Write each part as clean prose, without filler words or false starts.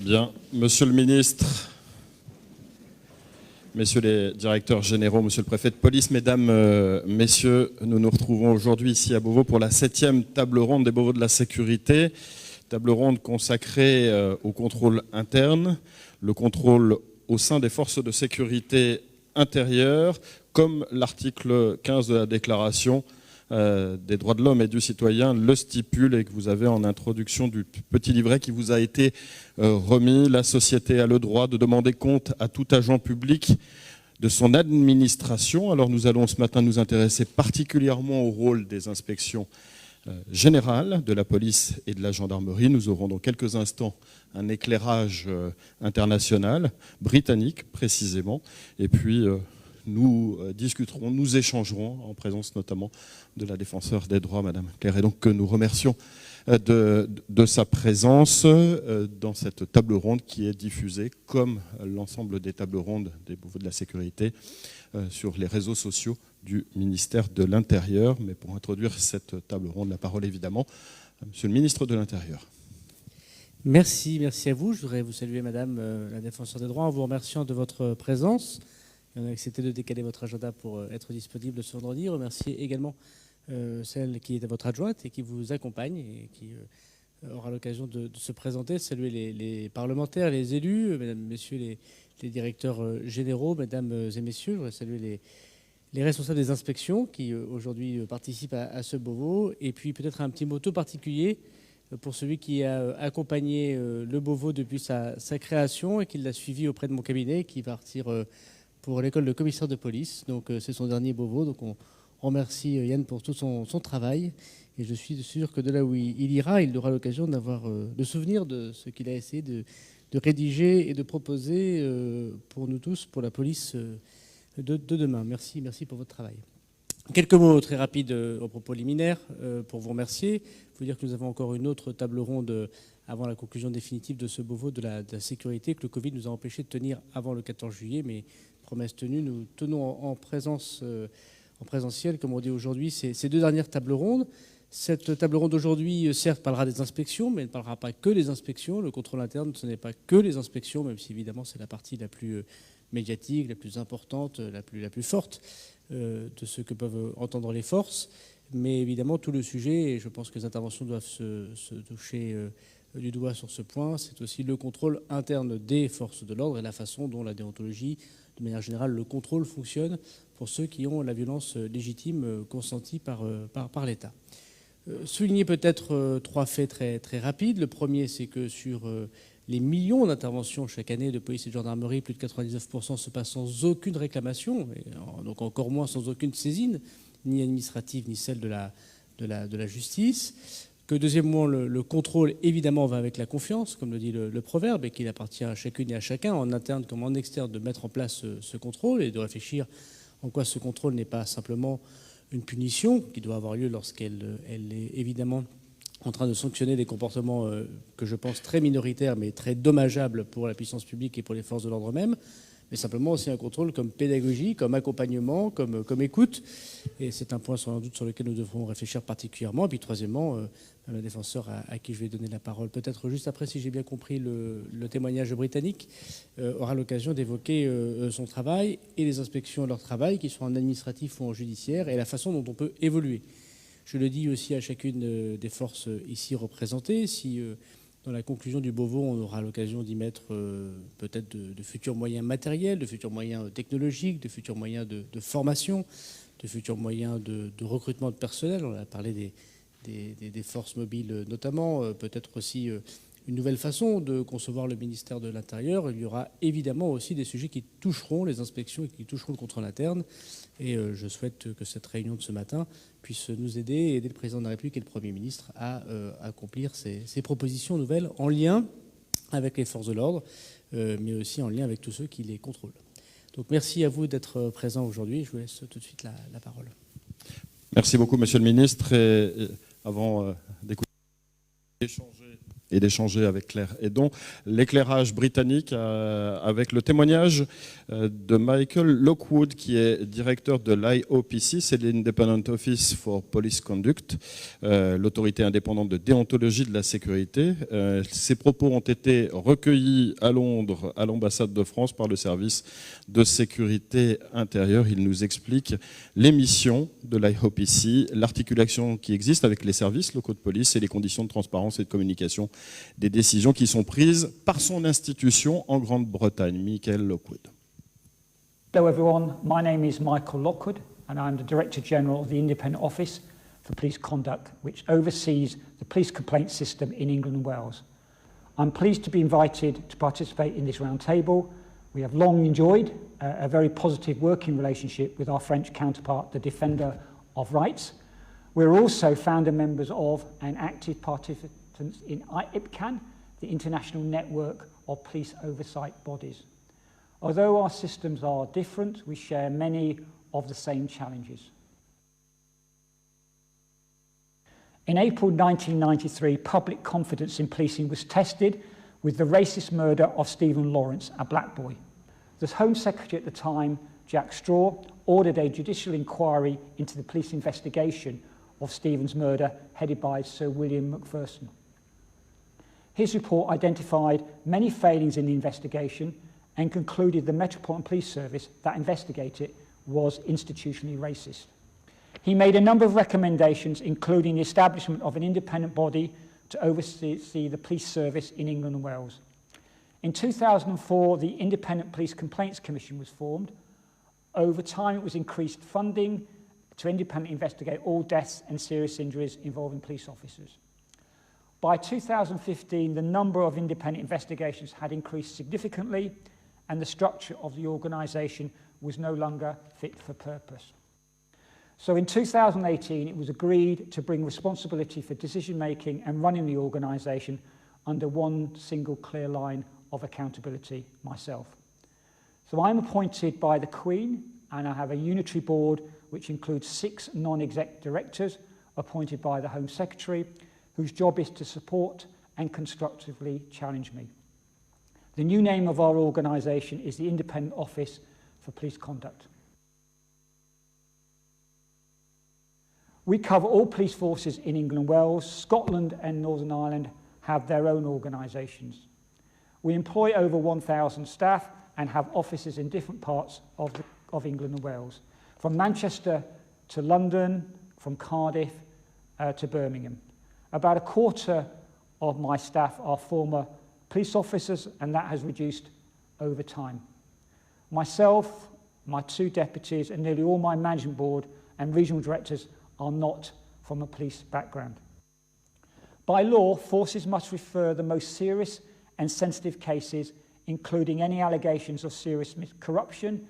Bien, monsieur le ministre, messieurs les directeurs généraux, monsieur le préfet de police, mesdames, messieurs, nous nous retrouvons aujourd'hui ici à Beauvau pour la 7e table ronde des Beauvau de la sécurité. Table ronde consacrée au contrôle interne, le contrôle au sein des forces de sécurité intérieure, comme l'article 15 de la Déclaration des droits de l'homme et du citoyen le stipule et que vous avez en introduction du petit livret qui vous a été remis. La société a le droit de demander compte à tout agent public de son administration. Alors nous allons ce matin nous intéresser particulièrement au rôle des inspections générales de la police et de la gendarmerie. Nous aurons dans quelques instants un éclairage international, britannique précisément, et puis nous discuterons, nous échangerons en présence notamment de la défenseure des droits, Madame Claire, et donc que nous remercions de sa présence dans cette table ronde qui est diffusée, comme l'ensemble des tables rondes des Beauvau de la sécurité, sur les réseaux sociaux du ministère de l'Intérieur. Mais pour introduire cette table ronde, la parole évidemment à Monsieur le ministre de l'Intérieur. Merci à vous. Je voudrais vous saluer, Madame la défenseure des droits, en vous remerciant de votre présence. On a accepté de décaler votre agenda pour être disponible ce vendredi. Remercier également celle qui est à votre adjointe et qui vous accompagne et qui aura l'occasion de se présenter. Saluer les parlementaires, les élus, mesdames, messieurs les directeurs généraux, mesdames et messieurs. Je voudrais saluer les responsables des inspections qui aujourd'hui participent à ce Beauvau. Et puis peut-être un petit mot tout particulier pour celui qui a accompagné le Beauvau depuis sa création et qui l'a suivi auprès de mon cabinet, qui va partir pour l'école de commissaire de police. Donc c'est son dernier Beauvau. Donc on remercie Yann pour tout son travail. Et je suis sûr que de là où il ira, il aura l'occasion d'avoir le souvenir de ce qu'il a essayé de rédiger et de proposer pour nous tous, pour la police de demain. Merci pour votre travail. Quelques mots très rapides au propos liminaire pour vous remercier. Vous dire que nous avons encore une autre table ronde avant la conclusion définitive de ce Beauvau de la sécurité que le Covid nous a empêché de tenir avant le 14 juillet. Mais promesse tenue, nous tenons en présentiel, comme on dit aujourd'hui, ces deux dernières tables rondes. Cette table ronde d'aujourd'hui, certes, parlera des inspections, mais elle ne parlera pas que des inspections. Le contrôle interne, ce n'est pas que les inspections, même si évidemment c'est la partie la plus médiatique, la plus importante, la plus forte de ce que peuvent entendre les forces. Mais évidemment, tout le sujet, et je pense que les interventions doivent se toucher du doigt sur ce point, c'est aussi le contrôle interne des forces de l'ordre et la façon dont la déontologie, de manière générale, le contrôle fonctionne pour ceux qui ont la violence légitime consentie par l'État. Souligner peut-être trois faits très rapides. Le premier, c'est que sur les millions d'interventions chaque année de police et de gendarmerie, plus de 99% se passent sans aucune réclamation, et donc encore moins sans aucune saisine, ni administrative, ni celle de la justice. Que deuxièmement, le contrôle, évidemment, va avec la confiance, comme le dit le proverbe, et qu'il appartient à chacune et à chacun, en interne comme en externe, de mettre en place ce contrôle et de réfléchir en quoi ce contrôle n'est pas simplement une punition qui doit avoir lieu lorsqu'elle est évidemment en train de sanctionner des comportements que je pense très minoritaires, mais très dommageables pour la puissance publique et pour les forces de l'ordre même, mais simplement aussi un contrôle comme pédagogie, comme accompagnement, comme écoute. Et c'est un point sans doute sur lequel nous devrons réfléchir particulièrement. Et puis troisièmement, la défenseur à qui je vais donner la parole, peut-être juste après, si j'ai bien compris le témoignage britannique, aura l'occasion d'évoquer son travail et les inspections de leur travail, qui sont en administratif ou en judiciaire, et la façon dont on peut évoluer. Je le dis aussi à chacune des forces ici représentées. Si dans la conclusion du Beauvau, on aura l'occasion d'y mettre peut-être de futurs moyens matériels, de futurs moyens technologiques, de futurs moyens de formation, de futurs moyens de recrutement de personnel. On a parlé des forces mobiles notamment, peut-être aussi une nouvelle façon de concevoir le ministère de l'Intérieur. Il y aura évidemment aussi des sujets qui toucheront les inspections et qui toucheront le contrôle interne. Et je souhaite que cette réunion de ce matin puisse nous aider et aider le président de la République et le Premier ministre à accomplir ces propositions nouvelles en lien avec les forces de l'ordre, mais aussi en lien avec tous ceux qui les contrôlent. Donc merci à vous d'être présents aujourd'hui. Je vous laisse tout de suite la parole. Merci beaucoup, Monsieur le ministre. Et avant d'écouter, échanger et d'échanger avec Claire Hédon. L'éclairage britannique avec le témoignage de Michael Lockwood, qui est directeur de l'IOPC, c'est l'Independent Office for Police Conduct, l'autorité indépendante de déontologie de la sécurité. Ces propos ont été recueillis à Londres, à l'ambassade de France, par le service de sécurité intérieure. Il nous explique les missions de l'IOPC, l'articulation qui existe avec les services locaux de police et les conditions de transparence et de communication des décisions qui sont prises par son institution en Grande-Bretagne. Michael Lockwood. Hello everyone, my name is Michael Lockwood and I'm the Director General of the Independent Office for Police Conduct, which oversees the police complaint system in England and Wales. I'm pleased to be invited to participate in this roundtable. We have long enjoyed a very positive working relationship with our French counterpart, the Defender of Rights. We're also founder members of and active participants in IPCAN, the International Network of Police Oversight Bodies. Although our systems are different, we share many of the same challenges. In April 1993, public confidence in policing was tested with the racist murder of Stephen Lawrence, a black boy. The Home Secretary at the time, Jack Straw, ordered a judicial inquiry into the police investigation of Stephen's murder, headed by Sir William Macpherson. His report identified many failings in the investigation and concluded the Metropolitan Police Service that investigated it was institutionally racist. He made a number of recommendations, including the establishment of an independent body to oversee the police service in England and Wales. In 2004, the Independent Police Complaints Commission was formed. Over time, it was increased funding to independently investigate all deaths and serious injuries involving police officers. By 2015, the number of independent investigations had increased significantly, and the structure of the organisation was no longer fit for purpose. So in 2018, it was agreed to bring responsibility for decision-making and running the organisation under one single clear line of accountability, myself. So I'm appointed by the Queen, and I have a unitary board which includes 6 non-exec directors appointed by the Home Secretary, whose job is to support and constructively challenge me. The new name of our organisation is the Independent Office for Police Conduct. We cover all police forces in England and Wales. Scotland and Northern Ireland have their own organisations. We employ over 1,000 staff and have offices in different parts of England and Wales, from Manchester to London, from Cardiff to Birmingham. About a quarter of my staff are former police officers, and that has reduced over time. Myself, my 2 deputies, and nearly all my management board and regional directors are not from a police background. By law, forces must refer the most serious and sensitive cases, including any allegations of serious corruption,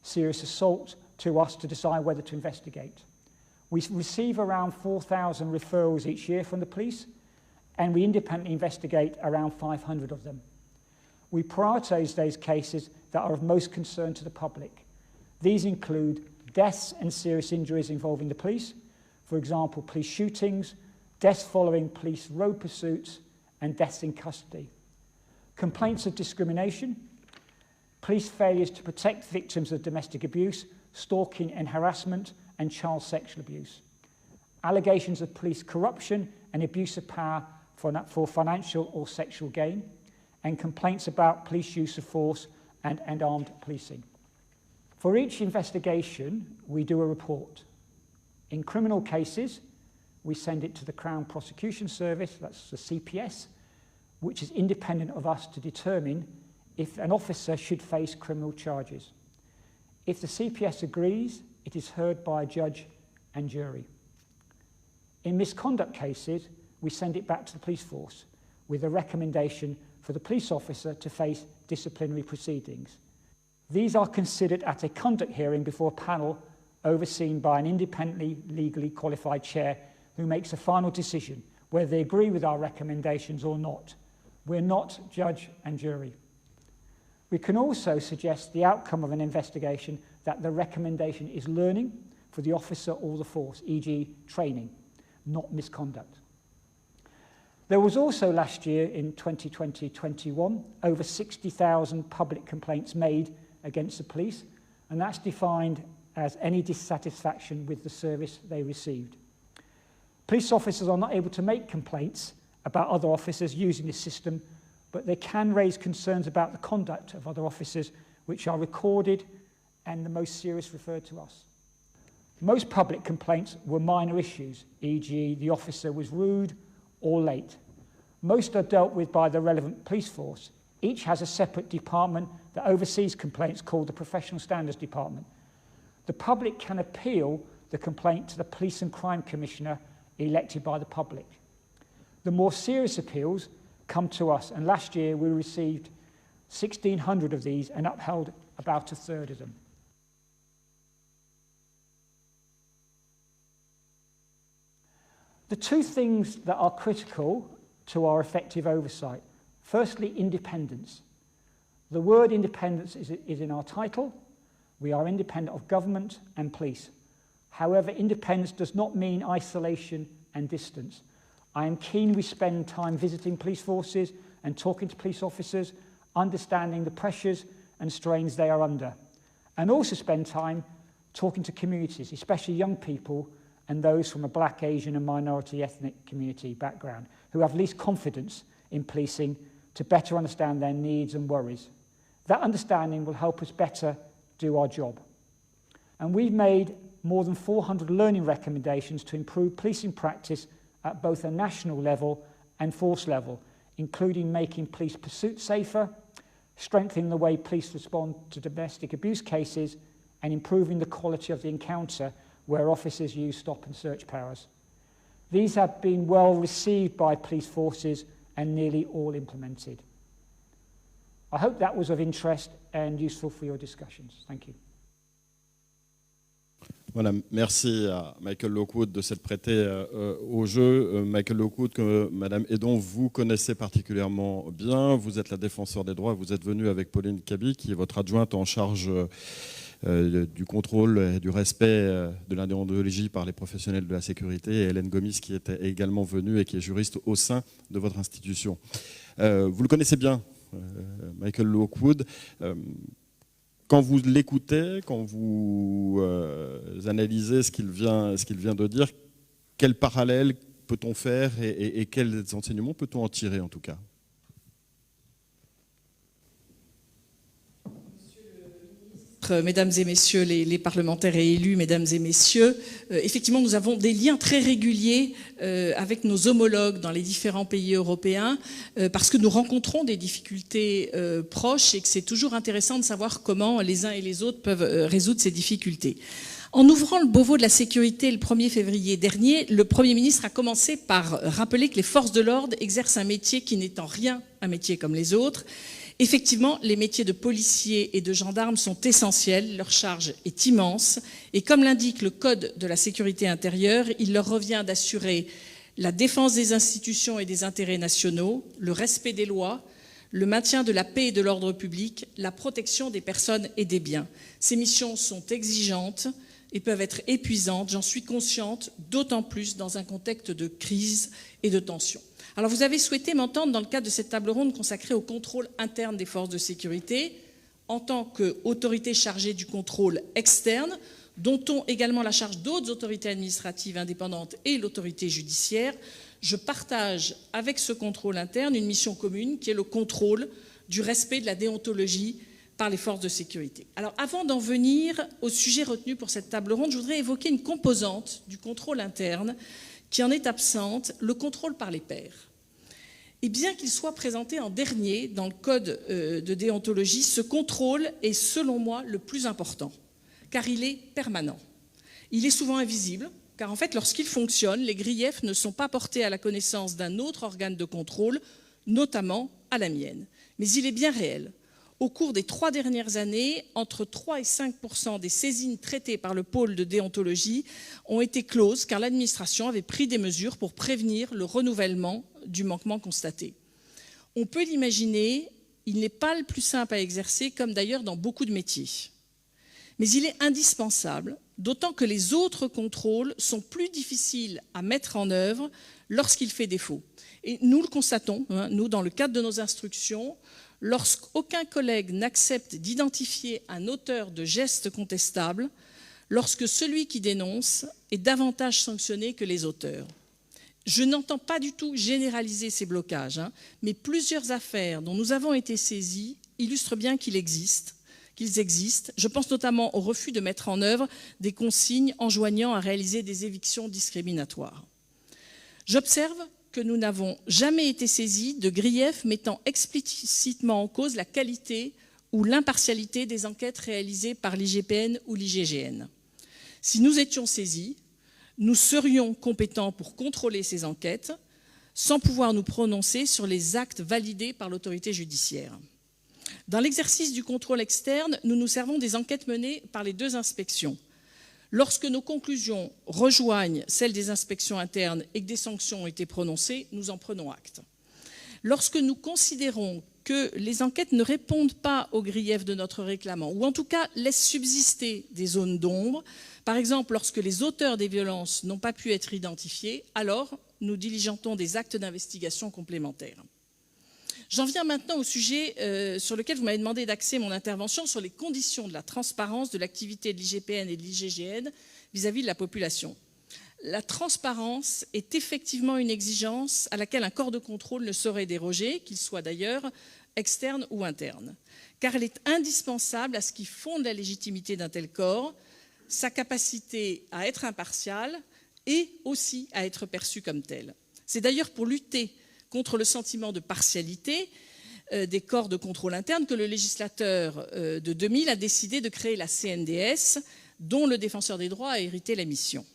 serious assault, to us to decide whether to investigate. We receive around 4,000 referrals each year from the police, and we independently investigate around 500 of them. We prioritise those cases that are of most concern to the public. These include deaths and serious injuries involving the police, for example, police shootings, deaths following police road pursuits, and deaths in custody. Complaints of discrimination, police failures to protect victims of domestic abuse, stalking and harassment, and child sexual abuse. Allegations of police corruption and abuse of power for financial or sexual gain, and complaints about police use of force and armed policing. For each investigation, we do a report. In criminal cases, we send it to the Crown Prosecution Service, that's the CPS, which is independent of us to determine if an officer should face criminal charges. If the CPS agrees, it is heard by a judge and jury. In misconduct cases, we send it back to the police force with a recommendation for the police officer to face disciplinary proceedings. These are considered at a conduct hearing before a panel overseen by an independently legally qualified chair who makes a final decision whether they agree with our recommendations or not. We're not judge and jury. We can also suggest the outcome of an investigation that the recommendation is learning for the officer or the force, e.g. training, not misconduct. There was also last year in 2020-21 over 60,000 public complaints made against the police, and that's defined as any dissatisfaction with the service they received. Police officers are not able to make complaints about other officers using this system, but they can raise concerns about the conduct of other officers, which are recorded and the most serious referred to us. Most public complaints were minor issues, e.g. the officer was rude or late. Most are dealt with by the relevant police force. Each has a separate department that oversees complaints called the Professional Standards Department. The public can appeal the complaint to the Police and Crime Commissioner elected by the public. The more serious appeals come to us, and last year we received 1,600 of these and upheld about a third of them. The two things that are critical to our effective oversight. Firstly, independence. The word independence is in our title. We are independent of government and police. However, independence does not mean isolation and distance. I am keen we spend time visiting police forces and talking to police officers, understanding the pressures and strains they are under, and also spend time talking to communities, especially young people and those from a Black, Asian and minority ethnic community background who have least confidence in policing to better understand their needs and worries. That understanding will help us better do our job. And we've made more than 400 learning recommendations to improve policing practice at both a national level and force level, including making police pursuit safer, strengthening the way police respond to domestic abuse cases, and improving the quality of the encounter where officers use stop and search powers. These have been well received by police forces and nearly all implemented. I hope that was of interest and useful for your discussions. Thank you. Voilà, merci à Michael Lockwood de s'être prêté au jeu. Michael Lockwood, que Madame Edon, vous connaissez particulièrement bien. Vous êtes la défenseur des droits. Vous êtes venu avec Pauline Caby, qui est votre adjointe en charge du contrôle et du respect de la déontologie par les professionnels de la sécurité, et Hélène Gomis, qui était également venue et qui est juriste au sein de votre institution. Vous le connaissez bien, Michael Lockwood. Quand vous l'écoutez, quand vous analysez ce qu'il vient de dire, quel parallèle peut-on faire et quels enseignements peut-on en tirer en tout cas ? Mesdames et messieurs les parlementaires et élus, mesdames et messieurs, effectivement nous avons des liens très réguliers avec nos homologues dans les différents pays européens parce que nous rencontrons des difficultés proches et que c'est toujours intéressant de savoir comment les uns et les autres peuvent résoudre ces difficultés. En ouvrant le Beauvau de la sécurité le 1er février dernier, le Premier ministre a commencé par rappeler que les forces de l'ordre exercent un métier qui n'est en rien un métier comme les autres. Effectivement, les métiers de policiers et de gendarmes sont essentiels, leur charge est immense et comme l'indique le Code de la sécurité intérieure, il leur revient d'assurer la défense des institutions et des intérêts nationaux, le respect des lois, le maintien de la paix et de l'ordre public, la protection des personnes et des biens. Ces missions sont exigeantes et peuvent être épuisantes, j'en suis consciente, d'autant plus dans un contexte de crise et de tension. Alors vous avez souhaité m'entendre dans le cadre de cette table ronde consacrée au contrôle interne des forces de sécurité en tant qu'autorité chargée du contrôle externe, dont ont également la charge d'autres autorités administratives indépendantes et l'autorité judiciaire. Je partage avec ce contrôle interne une mission commune qui est le contrôle du respect de la déontologie par les forces de sécurité. Alors avant d'en venir au sujet retenu pour cette table ronde, je voudrais évoquer une composante du contrôle interne qui en est absente, le contrôle par les pairs. Et bien qu'il soit présenté en dernier dans le code de déontologie, ce contrôle est selon moi le plus important, car il est permanent. Il est souvent invisible, car en fait lorsqu'il fonctionne, les griefs ne sont pas portés à la connaissance d'un autre organe de contrôle, notamment à la mienne. Mais il est bien réel. Au cours des 3 dernières années, entre 3 et 5% des saisines traitées par le pôle de déontologie ont été closes car l'administration avait pris des mesures pour prévenir le renouvellement du manquement constaté. On peut l'imaginer, il n'est pas le plus simple à exercer, comme d'ailleurs dans beaucoup de métiers. Mais il est indispensable, d'autant que les autres contrôles sont plus difficiles à mettre en œuvre lorsqu'il fait défaut. Et nous le constatons, nous, dans le cadre de nos instructions, lorsqu'aucun collègue n'accepte d'identifier un auteur de gestes contestables, lorsque celui qui dénonce est davantage sanctionné que les auteurs. Je n'entends pas du tout généraliser ces blocages, mais plusieurs affaires dont nous avons été saisis illustrent bien qu'ils existent. Je pense notamment au refus de mettre en œuvre des consignes enjoignant à réaliser des évictions discriminatoires. J'observe que nous n'avons jamais été saisis de griefs mettant explicitement en cause la qualité ou l'impartialité des enquêtes réalisées par l'IGPN ou l'IGGN. Si nous étions saisis, nous serions compétents pour contrôler ces enquêtes sans pouvoir nous prononcer sur les actes validés par l'autorité judiciaire. Dans l'exercice du contrôle externe, nous nous servons des enquêtes menées par les 2 inspections. Lorsque nos conclusions rejoignent celles des inspections internes et que des sanctions ont été prononcées, nous en prenons acte. Lorsque nous considérons que les enquêtes ne répondent pas aux griefs de notre réclamant, ou en tout cas laissent subsister des zones d'ombre, par exemple lorsque les auteurs des violences n'ont pas pu être identifiés, alors nous diligentons des actes d'investigation complémentaires. J'en viens maintenant au sujet sur lequel vous m'avez demandé d'axer mon intervention, sur les conditions de la transparence de l'activité de l'IGPN et de l'IGGN vis-à-vis de la population. La transparence est effectivement une exigence à laquelle un corps de contrôle ne saurait déroger, qu'il soit d'ailleurs externe ou interne, car elle est indispensable à ce qui fonde la légitimité d'un tel corps, sa capacité à être impartial et aussi à être perçu comme tel. C'est d'ailleurs pour lutter contre le sentiment de partialité des corps de contrôle interne que le législateur de 2000 a décidé de créer la CNDS, dont le Défenseur des droits a hérité la mission.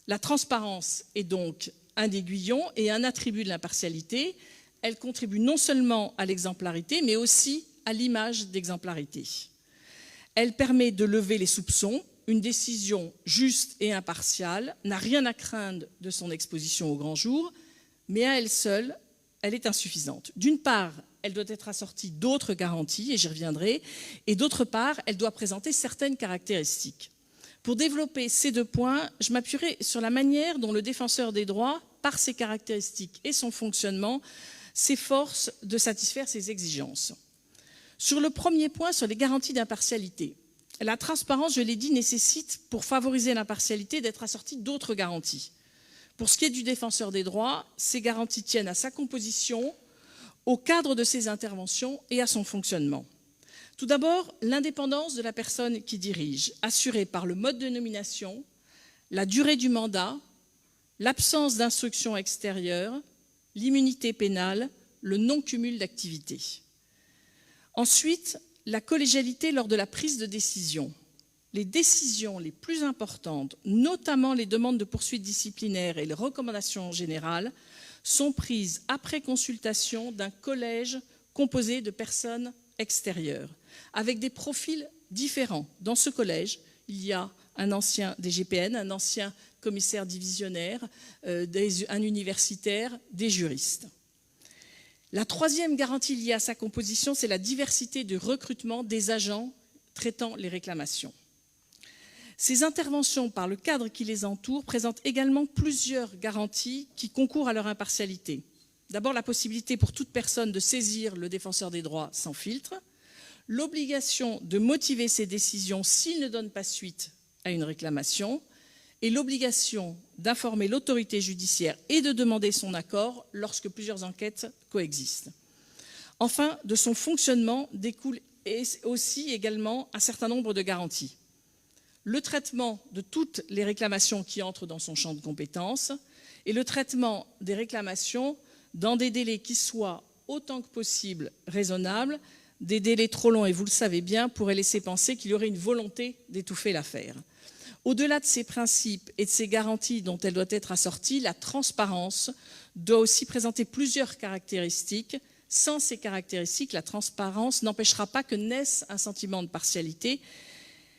La transparence est donc un aiguillon et un attribut de l'impartialité. Elle contribue non seulement à l'exemplarité, mais aussi à l'image d'exemplarité. Elle permet de lever les soupçons. Une décision juste et impartiale n'a rien à craindre de son exposition au grand jour, mais à elle seule, elle est insuffisante. D'une part, elle doit être assortie d'autres garanties, et j'y reviendrai, et d'autre part, elle doit présenter certaines caractéristiques. Pour développer ces 2 points, je m'appuierai sur la manière dont le Défenseur des droits, par ses caractéristiques et son fonctionnement, s'efforce de satisfaire ces exigences. Sur le premier point, sur les garanties d'impartialité, la transparence, je l'ai dit, nécessite, pour favoriser l'impartialité, d'être assortie d'autres garanties. Pour ce qui est du Défenseur des droits, ces garanties tiennent à sa composition, au cadre de ses interventions et à son fonctionnement. Tout d'abord, l'indépendance de la personne qui dirige, assurée par le mode de nomination, la durée du mandat, l'absence d'instruction extérieure, l'immunité pénale, le non-cumul d'activités. Ensuite, la collégialité lors de la prise de décision. Les décisions les plus importantes, notamment les demandes de poursuites disciplinaires et les recommandations générales, sont prises après consultation d'un collège composé de personnes extérieures, avec des profils différents. Dans ce collège, il y a un ancien DGPN, un ancien commissaire divisionnaire, un universitaire, des juristes. La troisième garantie liée à sa composition, c'est la diversité de recrutement des agents traitant les réclamations. Ces interventions, par le cadre qui les entoure, présentent également plusieurs garanties qui concourent à leur impartialité. D'abord, la possibilité pour toute personne de saisir le Défenseur des droits sans filtre, l'obligation de motiver ses décisions s'il ne donne pas suite à une réclamation, et l'obligation d'informer l'autorité judiciaire et de demander son accord lorsque plusieurs enquêtes coexistent. Enfin, de son fonctionnement découle aussi également un certain nombre de garanties. Le traitement de toutes les réclamations qui entrent dans son champ de compétences et le traitement des réclamations dans des délais qui soient autant que possible raisonnables. Des délais trop longs, et vous le savez bien, pourraient laisser penser qu'il y aurait une volonté d'étouffer l'affaire. Au-delà de ces principes et de ces garanties dont elle doit être assortie, la transparence doit aussi présenter plusieurs caractéristiques. Sans ces caractéristiques, la transparence n'empêchera pas que naisse un sentiment de partialité.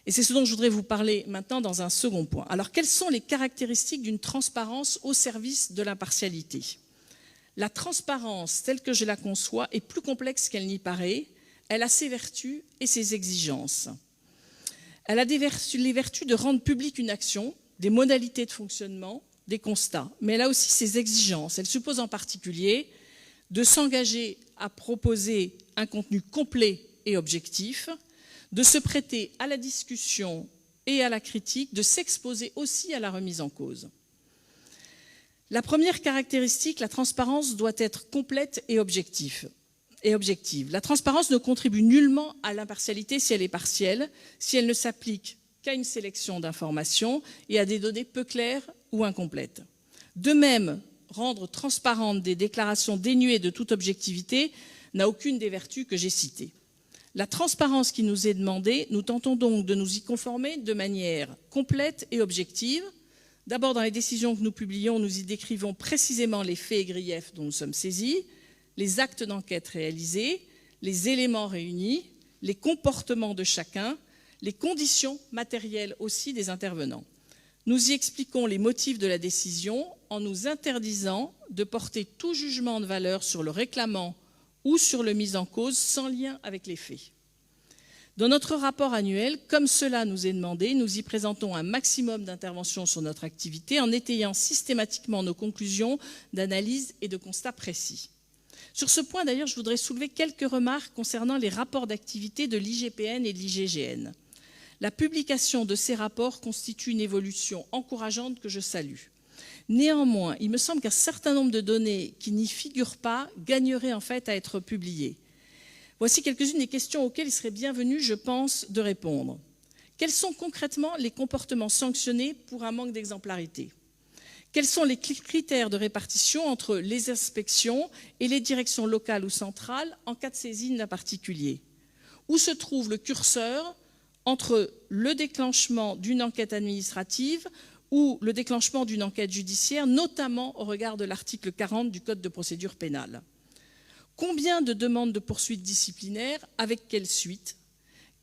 Et c'est ce dont je voudrais vous parler maintenant dans un second point. Alors, quelles sont les caractéristiques d'une transparence au service de l'impartialité ? La transparence, telle que je la conçois, est plus complexe qu'elle n'y paraît. Elle a ses vertus et ses exigences. Elle a les vertus de rendre publique une action, des modalités de fonctionnement, des constats. Mais elle a aussi ses exigences. Elle suppose en particulier de s'engager à proposer un contenu complet et objectif, de se prêter à la discussion et à la critique, de s'exposer aussi à la remise en cause. La première caractéristique, la transparence doit être complète et objective. La transparence ne contribue nullement à l'impartialité si elle est partielle, si elle ne s'applique qu'à une sélection d'informations et à des données peu claires ou incomplètes. De même, rendre transparentes des déclarations dénuées de toute objectivité n'a aucune des vertus que j'ai citées. La transparence qui nous est demandée, nous tentons donc de nous y conformer de manière complète et objective. D'abord, dans les décisions que nous publions, nous y décrivons précisément les faits et griefs dont nous sommes saisis, les actes d'enquête réalisés, les éléments réunis, les comportements de chacun, les conditions matérielles aussi des intervenants. Nous y expliquons les motifs de la décision en nous interdisant de porter tout jugement de valeur sur le réclamant ou sur le mis en cause sans lien avec les faits. Dans notre rapport annuel, comme cela nous est demandé, nous y présentons un maximum d'interventions sur notre activité en étayant systématiquement nos conclusions d'analyse et de constats précis. Sur ce point, d'ailleurs, je voudrais soulever quelques remarques concernant les rapports d'activité de l'IGPN et de l'IGGN. La publication de ces rapports constitue une évolution encourageante que je salue. Néanmoins, il me semble qu'un certain nombre de données qui n'y figurent pas gagneraient en fait à être publiées. Voici quelques-unes des questions auxquelles il serait bienvenu, je pense, de répondre. Quels sont concrètement les comportements sanctionnés pour un manque d'exemplarité ? Quels sont les critères de répartition entre les inspections et les directions locales ou centrales en cas de saisine d'un particulier ? Où se trouve le curseur entre le déclenchement d'une enquête administrative ou le déclenchement d'une enquête judiciaire, notamment au regard de l'article 40 du Code de procédure pénale ? Combien de demandes de poursuites disciplinaires, avec quelle suite?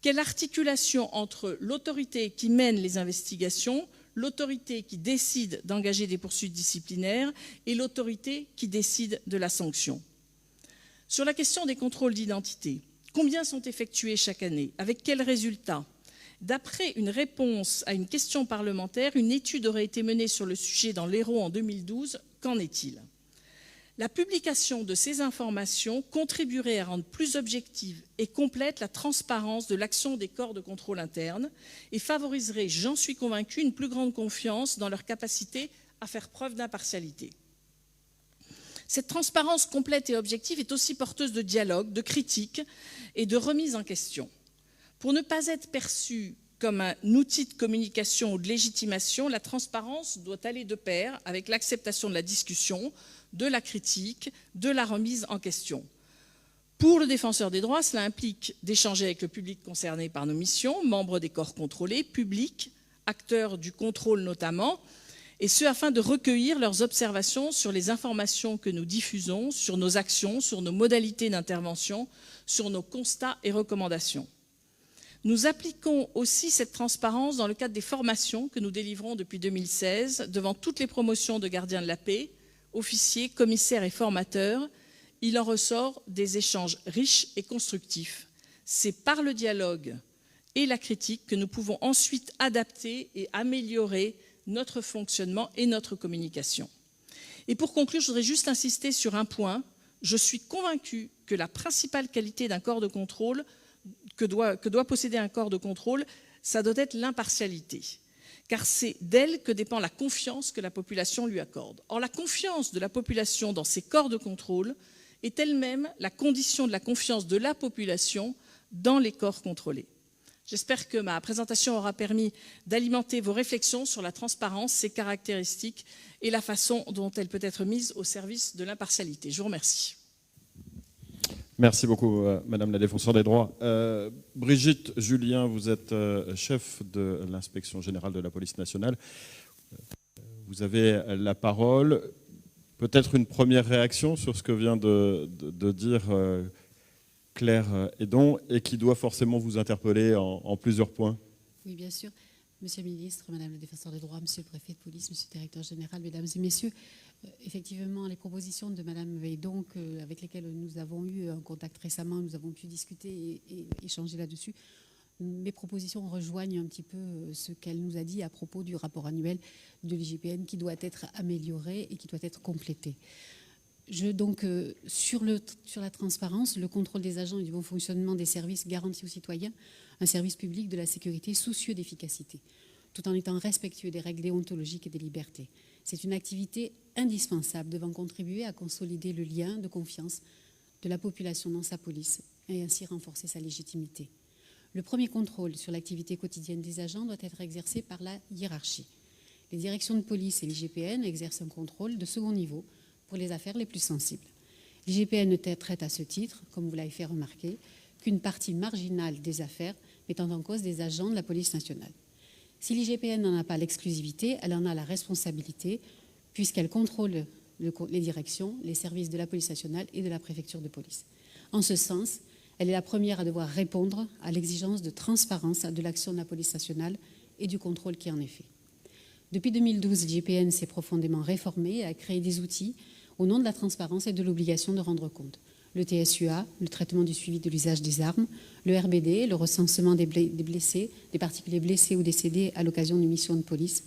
Quelle articulation entre l'autorité qui mène les investigations, l'autorité qui décide d'engager des poursuites disciplinaires et l'autorité qui décide de la sanction? Sur la question des contrôles d'identité, combien sont effectués chaque année? Avec quels résultats? D'après une réponse à une question parlementaire, une étude aurait été menée sur le sujet dans l'Hérault en 2012. Qu'en est-il? La publication de ces informations contribuerait à rendre plus objective et complète la transparence de l'action des corps de contrôle interne et favoriserait, j'en suis convaincue, une plus grande confiance dans leur capacité à faire preuve d'impartialité. Cette transparence complète et objective est aussi porteuse de dialogue, de critique et de remise en question. Pour ne pas être perçue comme un outil de communication ou de légitimation, la transparence doit aller de pair avec l'acceptation de la discussion, de la critique, de la remise en question. Pour le défenseur des droits, cela implique d'échanger avec le public concerné par nos missions, membres des corps contrôlés, publics, acteurs du contrôle notamment, et ce afin de recueillir leurs observations sur les informations que nous diffusons, sur nos actions, sur nos modalités d'intervention, sur nos constats et recommandations. Nous appliquons aussi cette transparence dans le cadre des formations que nous délivrons depuis 2016 devant toutes les promotions de gardiens de la paix, officiers, commissaires et formateurs. Il en ressort des échanges riches et constructifs. C'est par le dialogue et la critique que nous pouvons ensuite adapter et améliorer notre fonctionnement et notre communication. Et pour conclure, je voudrais juste insister sur un point. Je suis convaincue que la principale qualité d'un corps de contrôle, que doit posséder un corps de contrôle, ça doit être l'impartialité. Car c'est d'elle que dépend la confiance que la population lui accorde. Or, la confiance de la population dans ces corps de contrôle est elle-même la condition de la confiance de la population dans les corps contrôlés. J'espère que ma présentation aura permis d'alimenter vos réflexions sur la transparence, ses caractéristiques et la façon dont elle peut être mise au service de l'impartialité. Je vous remercie. Merci beaucoup, Madame la Défenseure des droits. Brigitte Julien, vous êtes chef de l'Inspection générale de la police nationale. Vous avez la parole. Peut-être une première réaction sur ce que vient de dire Claire Hédon et qui doit forcément vous interpeller en plusieurs points. Oui, bien sûr. Monsieur le ministre, Madame la Défenseure des droits, Monsieur le préfet de police, Monsieur le directeur général, Mesdames et Messieurs, effectivement, les propositions de Madame Hédon, avec lesquelles nous avons eu un contact récemment, nous avons pu discuter et échanger là-dessus, mes propositions rejoignent un petit peu ce qu'elle nous a dit à propos du rapport annuel de l'IGPN qui doit être amélioré et qui doit être complété. Sur la transparence, le contrôle des agents et du bon fonctionnement des services garantit aux citoyens un service public de la sécurité soucieux d'efficacité, tout en étant respectueux des règles déontologiques et des libertés. C'est une activité indispensable devant contribuer à consolider le lien de confiance de la population dans sa police et ainsi renforcer sa légitimité. Le premier contrôle sur l'activité quotidienne des agents doit être exercé par la hiérarchie. Les directions de police et l'IGPN exercent un contrôle de second niveau pour les affaires les plus sensibles. L'IGPN ne traite à ce titre, comme vous l'avez fait remarquer, qu'une partie marginale des affaires mettant en cause des agents de la police nationale. Si l'IGPN n'en a pas l'exclusivité, elle en a la responsabilité, puisqu'elle contrôle les directions, les services de la police nationale et de la préfecture de police. En ce sens, elle est la première à devoir répondre à l'exigence de transparence de l'action de la police nationale et du contrôle qui en est fait. Depuis 2012, l'IGPN s'est profondément réformée et a créé des outils au nom de la transparence et de l'obligation de rendre compte. Le TSUA, le traitement du suivi de l'usage des armes, le RBD, le recensement des blessés, des particuliers blessés ou décédés à l'occasion d'une mission de police.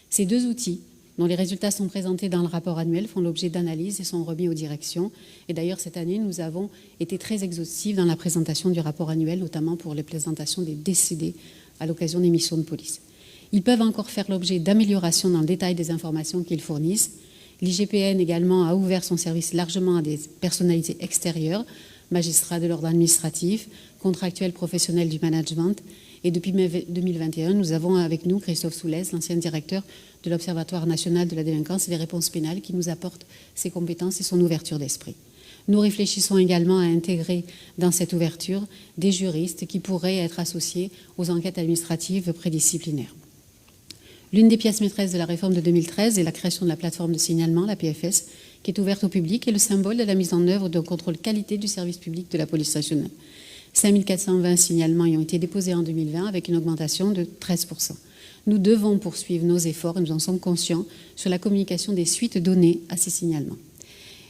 Ces deux outils, dont les résultats sont présentés dans le rapport annuel, font l'objet d'analyses et sont remis aux directions. Et d'ailleurs, cette année, nous avons été très exhaustifs dans la présentation du rapport annuel, notamment pour les présentations des décédés à l'occasion des missions de police. Ils peuvent encore faire l'objet d'améliorations dans le détail des informations qu'ils fournissent. L'IGPN également a ouvert son service largement à des personnalités extérieures, magistrats de l'ordre administratif, contractuels professionnels du management. Et depuis 2021, nous avons avec nous Christophe Soulès, l'ancien directeur de l'Observatoire national de la délinquance et des réponses pénales, qui nous apporte ses compétences et son ouverture d'esprit. Nous réfléchissons également à intégrer dans cette ouverture des juristes qui pourraient être associés aux enquêtes administratives prédisciplinaires. L'une des pièces maîtresses de la réforme de 2013 est la création de la plateforme de signalement, la PFS, qui est ouverte au public et le symbole de la mise en œuvre d'un contrôle qualité du service public de la police nationale. 5420 signalements y ont été déposés en 2020 avec une augmentation de 13%. Nous devons poursuivre nos efforts, et nous en sommes conscients, sur la communication des suites données à ces signalements.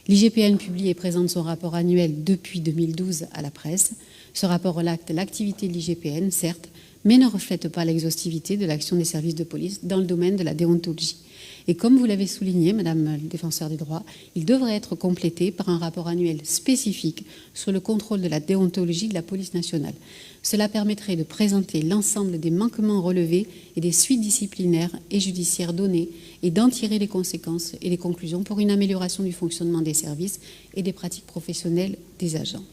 L'IGPN publie et présente son rapport annuel depuis 2012 à la presse. Ce rapport relate l'activité de l'IGPN, certes, mais ne reflète pas l'exhaustivité de l'action des services de police dans le domaine de la déontologie. Et comme vous l'avez souligné, Madame le défenseur des droits, il devrait être complété par un rapport annuel spécifique sur le contrôle de la déontologie de la police nationale. Cela permettrait de présenter l'ensemble des manquements relevés et des suites disciplinaires et judiciaires données et d'en tirer les conséquences et les conclusions pour une amélioration du fonctionnement des services et des pratiques professionnelles des agents.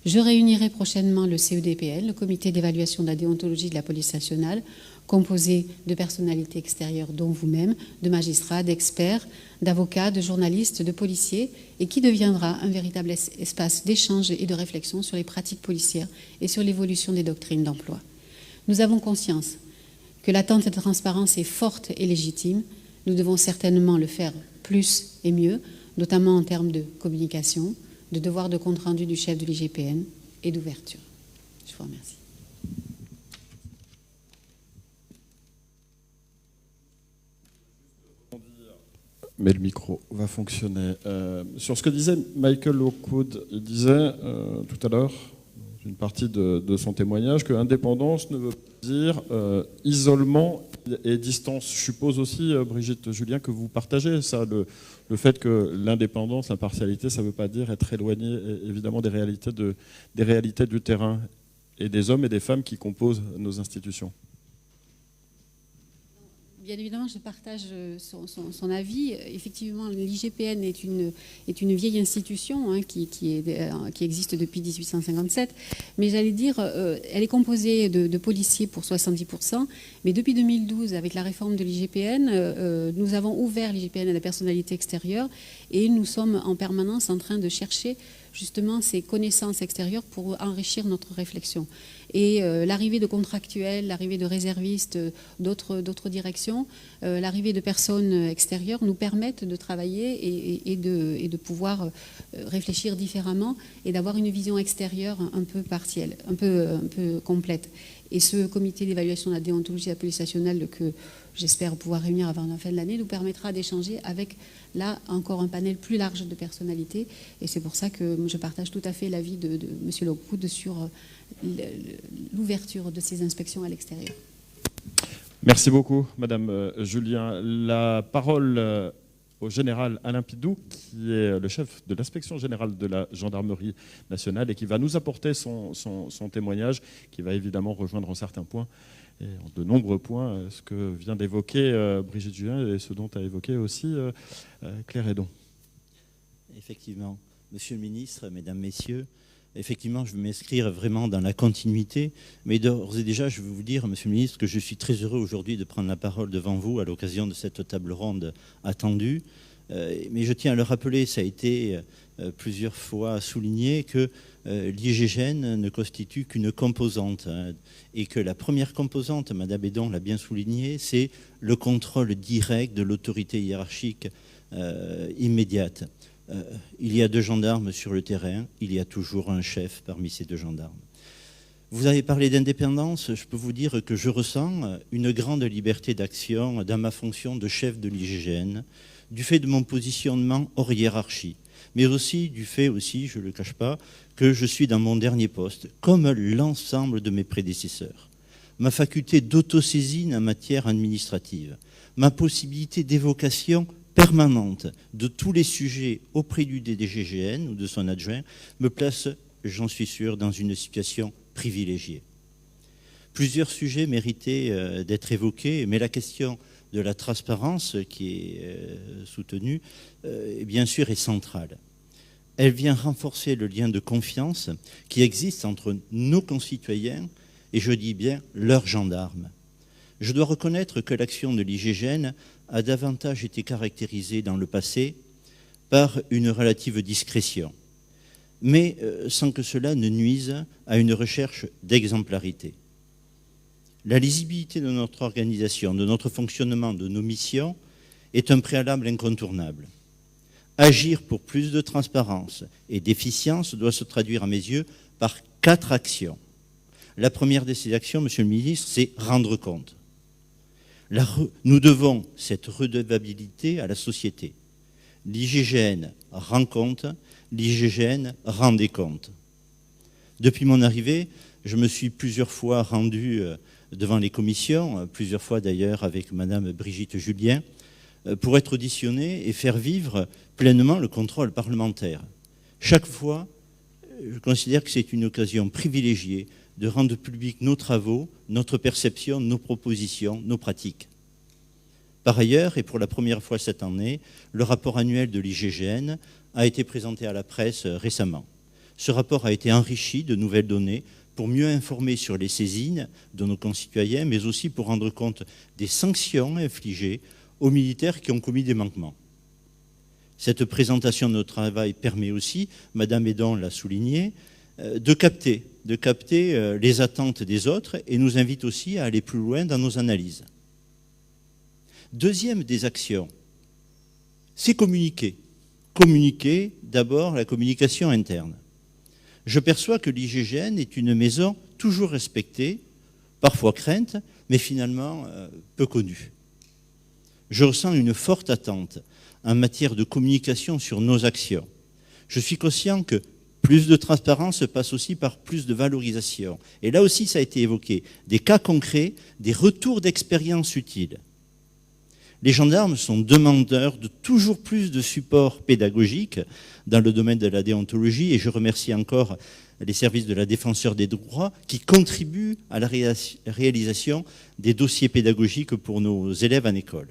Je réunirai prochainement le CEDPL, le comité d'évaluation de la déontologie de la police nationale, composé de personnalités extérieures, dont vous-même, de magistrats, d'experts, d'avocats, de journalistes, de policiers, et qui deviendra un véritable espace d'échange et de réflexion sur les pratiques policières et sur l'évolution des doctrines d'emploi. Nous avons conscience que l'attente de transparence est forte et légitime. Nous devons certainement le faire plus et mieux, notamment en termes de communication, de devoir de compte-rendu du chef de l'IGPN et d'ouverture. Je vous remercie. Mais le micro va fonctionner. Sur ce que disait Michael Lockwood, il disait tout à l'heure, une partie de son témoignage, que indépendance ne veut pas dire isolement et distance. Je suppose aussi, Brigitte Julien, que vous partagez ça, le fait que l'indépendance, l'impartialité, ça ne veut pas dire être éloigné évidemment des réalités du terrain et des hommes et des femmes qui composent nos institutions. Bien évidemment, je partage son avis. Effectivement, l'IGPN est une vieille institution qui existe depuis 1857. Mais j'allais dire, elle est composée de policiers pour 70%. Mais depuis 2012, avec la réforme de l'IGPN, nous avons ouvert l'IGPN à la personnalité extérieure et nous sommes en permanence en train de chercher justement ces connaissances extérieures pour enrichir notre réflexion. Et l'arrivée de contractuels, l'arrivée de réservistes d'autres directions, l'arrivée de personnes extérieures nous permettent de travailler et de pouvoir réfléchir différemment et d'avoir une vision extérieure un peu partielle, un peu complète. Et ce comité d'évaluation de la déontologie de la police nationale que j'espère pouvoir réunir avant la fin de l'année nous permettra d'échanger avec, là, encore un panel plus large de personnalités. Et c'est pour ça que je partage tout à fait l'avis de M. Lockwood sur l'ouverture de ces inspections à l'extérieur. Merci beaucoup, Madame Julien. La parole au général Alain Pidou, qui est le chef de l'inspection générale de la gendarmerie nationale et qui va nous apporter son témoignage, qui va évidemment rejoindre en certains points, et en de nombreux points, ce que vient d'évoquer Brigitte Julien et ce dont a évoqué aussi Claire Hédon. Effectivement, Monsieur le ministre, Mesdames, Messieurs, effectivement, je veux m'inscrire vraiment dans la continuité, mais d'ores et déjà, je veux vous dire, Monsieur le ministre, que je suis très heureux aujourd'hui de prendre la parole devant vous à l'occasion de cette table ronde attendue. Mais je tiens à le rappeler, ça a été plusieurs fois souligné, que l'IGGN ne constitue qu'une composante, et que la première composante, Madame Hédon l'a bien souligné, c'est le contrôle direct de l'autorité hiérarchique immédiate. Il y a 2 gendarmes sur le terrain, il y a toujours un chef parmi ces 2 gendarmes. Vous avez parlé d'indépendance, je peux vous dire que je ressens une grande liberté d'action dans ma fonction de chef de l'IGGN, du fait de mon positionnement hors hiérarchie, mais aussi du fait aussi, je ne le cache pas, que je suis dans mon dernier poste, comme l'ensemble de mes prédécesseurs. Ma faculté d'autosaisine en matière administrative, ma possibilité d'évocation permanente de tous les sujets auprès du DGGN ou de son adjoint me place, j'en suis sûr, dans une situation privilégiée. Plusieurs sujets méritaient d'être évoqués, mais la question de la transparence qui est soutenue, bien sûr, est centrale. Elle vient renforcer le lien de confiance qui existe entre nos concitoyens et, je dis bien, leurs gendarmes. Je dois reconnaître que l'action de l'IGGN a davantage été caractérisée dans le passé par une relative discrétion, mais sans que cela ne nuise à une recherche d'exemplarité. La lisibilité de notre organisation, de notre fonctionnement, de nos missions est un préalable incontournable. Agir pour plus de transparence et d'efficience doit se traduire à mes yeux par 4 actions. La première de ces actions, Monsieur le ministre, c'est rendre compte. Nous devons cette redevabilité à la société. L'IGGN rend compte, l'IGGN rend des comptes. Depuis mon arrivée, je me suis plusieurs fois rendu devant les commissions, plusieurs fois d'ailleurs avec Madame Brigitte Julien, pour être auditionné et faire vivre pleinement le contrôle parlementaire. Chaque fois, je considère que c'est une occasion privilégiée de rendre public nos travaux, notre perception, nos propositions, nos pratiques. Par ailleurs, et pour la première fois cette année, le rapport annuel de l'IGGN a été présenté à la presse récemment. Ce rapport a été enrichi de nouvelles données pour mieux informer sur les saisines de nos concitoyens, mais aussi pour rendre compte des sanctions infligées aux militaires qui ont commis des manquements. Cette présentation de notre travail permet aussi, Madame Hédon l'a souligné, de capter les attentes des autres et nous invite aussi à aller plus loin dans nos analyses. Deuxième des actions, c'est communiquer. Communiquer, d'abord, la communication interne. Je perçois que l'IGGN est une maison toujours respectée, parfois crainte, mais finalement peu connue. Je ressens une forte attente en matière de communication sur nos actions. Je suis conscient que plus de transparence passe aussi par plus de valorisation. Et là aussi, ça a été évoqué. Des cas concrets, des retours d'expérience utiles. Les gendarmes sont demandeurs de toujours plus de support pédagogique dans le domaine de la déontologie et je remercie encore les services de la Défenseure des droits qui contribuent à la réalisation des dossiers pédagogiques pour nos élèves en école.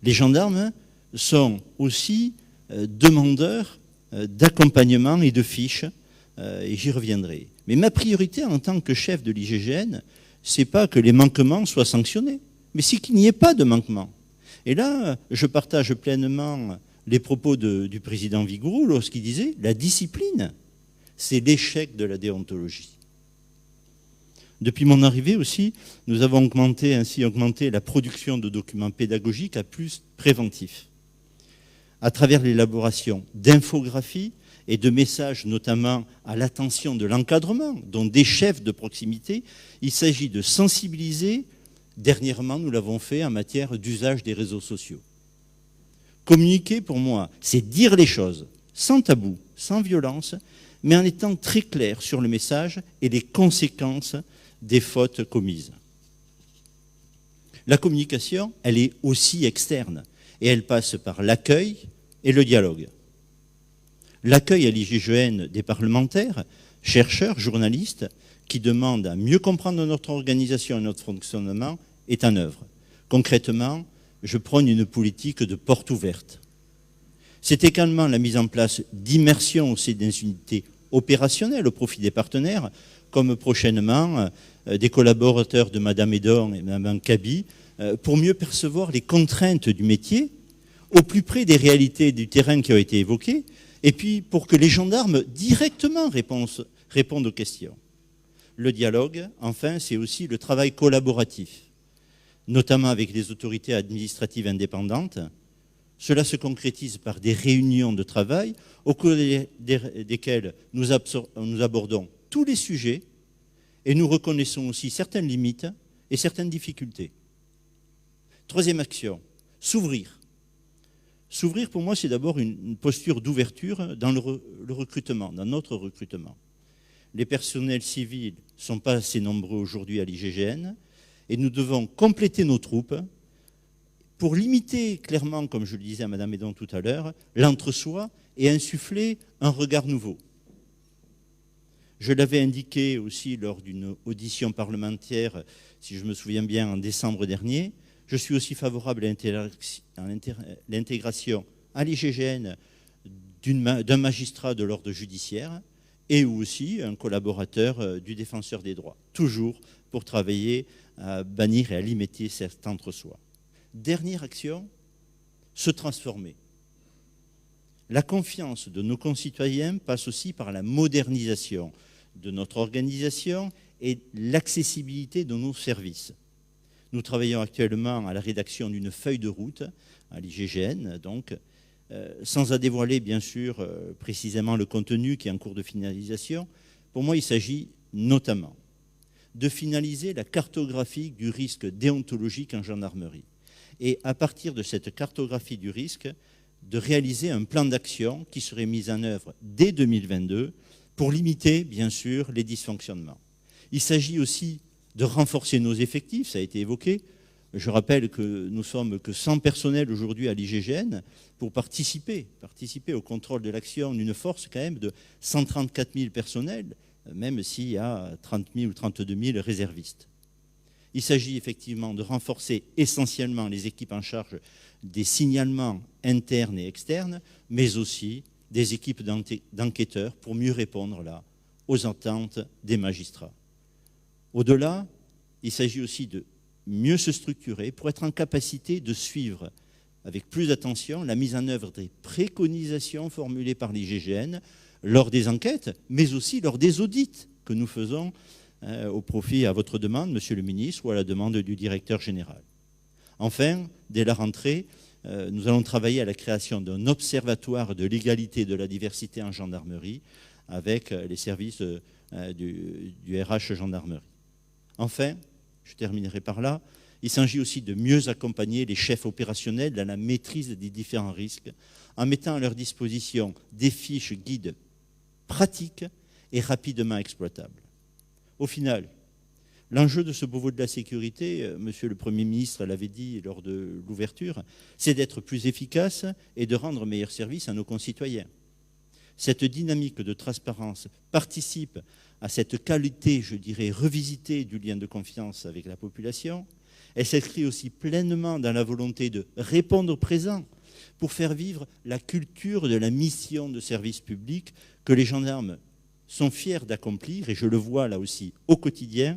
Les gendarmes sont aussi demandeurs d'accompagnement et de fiches, et j'y reviendrai. Mais ma priorité en tant que chef de l'IGGN, c'est pas que les manquements soient sanctionnés, mais c'est qu'il n'y ait pas de manquement. Et là, je partage pleinement les propos du président Vigouroux lorsqu'il disait « la discipline, c'est l'échec de la déontologie ». Depuis mon arrivée aussi, nous avons ainsi augmenté la production de documents pédagogiques à plus préventifs, à travers l'élaboration d'infographies et de messages notamment à l'attention de l'encadrement, dont des chefs de proximité. Il s'agit de sensibiliser. Dernièrement, nous l'avons fait en matière d'usage des réseaux sociaux. Communiquer, pour moi, c'est dire les choses sans tabou, sans violence, mais en étant très clair sur le message et les conséquences des fautes commises. La communication, elle est aussi externe et elle passe par l'accueil et le dialogue. L'accueil à l'IGGN des parlementaires, chercheurs, journalistes, qui demandent à mieux comprendre notre organisation et notre fonctionnement, est en œuvre. Concrètement, je prône une politique de porte ouverte. C'est également la mise en place d'immersion au sein des unités opérationnelles au profit des partenaires, comme prochainement des collaborateurs de Mme Edon et Mme Kaby, pour mieux percevoir les contraintes du métier, au plus près des réalités du terrain qui ont été évoquées, et puis pour que les gendarmes directement répondent aux questions. Le dialogue, enfin, c'est aussi le travail collaboratif, notamment avec les autorités administratives indépendantes. Cela se concrétise par des réunions de travail au cours desquelles nous abordons tous les sujets et nous reconnaissons aussi certaines limites et certaines difficultés. Troisième action, s'ouvrir. S'ouvrir, pour moi, c'est d'abord une posture d'ouverture dans le recrutement, dans notre recrutement. Les personnels civils ne sont pas assez nombreux aujourd'hui à l'IGGN et nous devons compléter nos troupes pour limiter clairement, comme je le disais à Mme Edon tout à l'heure, l'entre-soi et insuffler un regard nouveau. Je l'avais indiqué aussi lors d'une audition parlementaire, si je me souviens bien, en décembre dernier, je suis aussi favorable à l'intégration à l'IGGN d'un magistrat de l'ordre judiciaire et aussi un collaborateur du défenseur des droits, toujours pour travailler à bannir et à limiter cet entre-soi. Dernière action, se transformer. La confiance de nos concitoyens passe aussi par la modernisation de notre organisation et l'accessibilité de nos services. Nous travaillons actuellement à la rédaction d'une feuille de route à l'IGGN, donc, sans en dévoiler bien sûr précisément le contenu qui est en cours de finalisation. Pour moi, il s'agit notamment de finaliser la cartographie du risque déontologique en gendarmerie. Et à partir de cette cartographie du risque, de réaliser un plan d'action qui serait mis en œuvre dès 2022 pour limiter, bien sûr, les dysfonctionnements. Il s'agit aussi de renforcer nos effectifs, ça a été évoqué. Je rappelle que nous sommes que 100 personnels aujourd'hui à l'IGGN pour participer au contrôle de l'action d'une force quand même de 134 000 personnels, même s'il y a 30 000 ou 32 000 réservistes. Il s'agit effectivement de renforcer essentiellement les équipes en charge des signalements internes et externes, mais aussi des équipes d'enquêteurs pour mieux répondre là aux attentes des magistrats. Au-delà, il s'agit aussi de mieux se structurer pour être en capacité de suivre avec plus d'attention la mise en œuvre des préconisations formulées par l'IGGN lors des enquêtes, mais aussi lors des audits que nous faisons au profit, à votre demande, Monsieur le ministre, ou à la demande du directeur général. Enfin, dès la rentrée, nous allons travailler à la création d'un observatoire de l'égalité et de la diversité en gendarmerie avec les services du RH gendarmerie. Enfin, je terminerai par là, il s'agit aussi de mieux accompagner les chefs opérationnels dans la maîtrise des différents risques en mettant à leur disposition des fiches guides pratiques et rapidement exploitables. Au final, l'enjeu de ce Beauvau de la sécurité, Monsieur le Premier ministre l'avait dit lors de l'ouverture, c'est d'être plus efficace et de rendre meilleur service à nos concitoyens. Cette dynamique de transparence participe à cette qualité, je dirais, revisitée du lien de confiance avec la population. Elle s'inscrit aussi pleinement dans la volonté de répondre présent pour faire vivre la culture de la mission de service public que les gendarmes sont fiers d'accomplir, et je le vois là aussi au quotidien,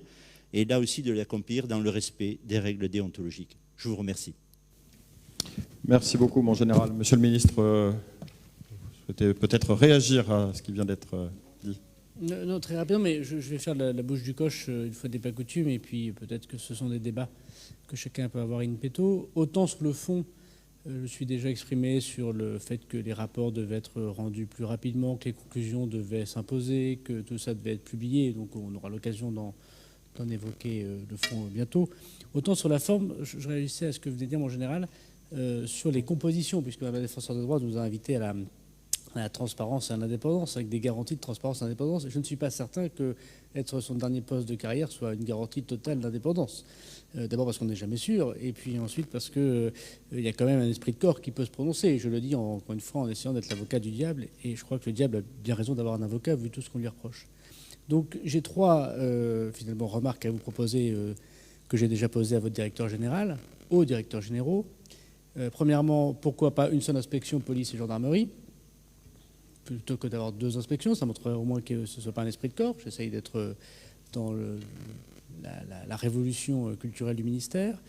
et là aussi de l'accomplir dans le respect des règles déontologiques. Je vous remercie. Merci beaucoup, mon général. Monsieur le ministre, vous souhaitez peut-être réagir à ce qui vient d'être dit? Non, très rapidement, mais je vais faire la bouche du coche une fois n'est pas coutume, et puis peut-être que ce sont des débats que chacun peut avoir in petto. Autant sur le fond, Je me suis déjà exprimé sur le fait que les rapports devaient être rendus plus rapidement, que les conclusions devaient s'imposer, que tout ça devait être publié. Donc on aura l'occasion d'en évoquer le fond bientôt. Autant sur la forme, je réagissais à ce que vous venez de dire, mon général, sur les compositions, puisque la défenseur des droits nous a invités à la transparence et à l'indépendance, avec des garanties de transparence et d'indépendance. Je ne suis pas certain que être son dernier poste de carrière soit une garantie totale d'indépendance. D'abord parce qu'on n'est jamais sûr, et puis ensuite parce qu'il y a quand même un esprit de corps qui peut se prononcer. Je le dis encore une fois en essayant d'être l'avocat du diable, et je crois que le diable a bien raison d'avoir un avocat vu tout ce qu'on lui reproche. Donc j'ai trois finalement remarques à vous proposer que j'ai déjà posées à votre directeur général, aux directeurs généraux. Premièrement, pourquoi pas une seule inspection police et gendarmerie plutôt que d'avoir 2 inspections? Ça montrerait au moins que ce ne soit pas un esprit de corps. J'essaye d'être dans la révolution culturelle du ministère.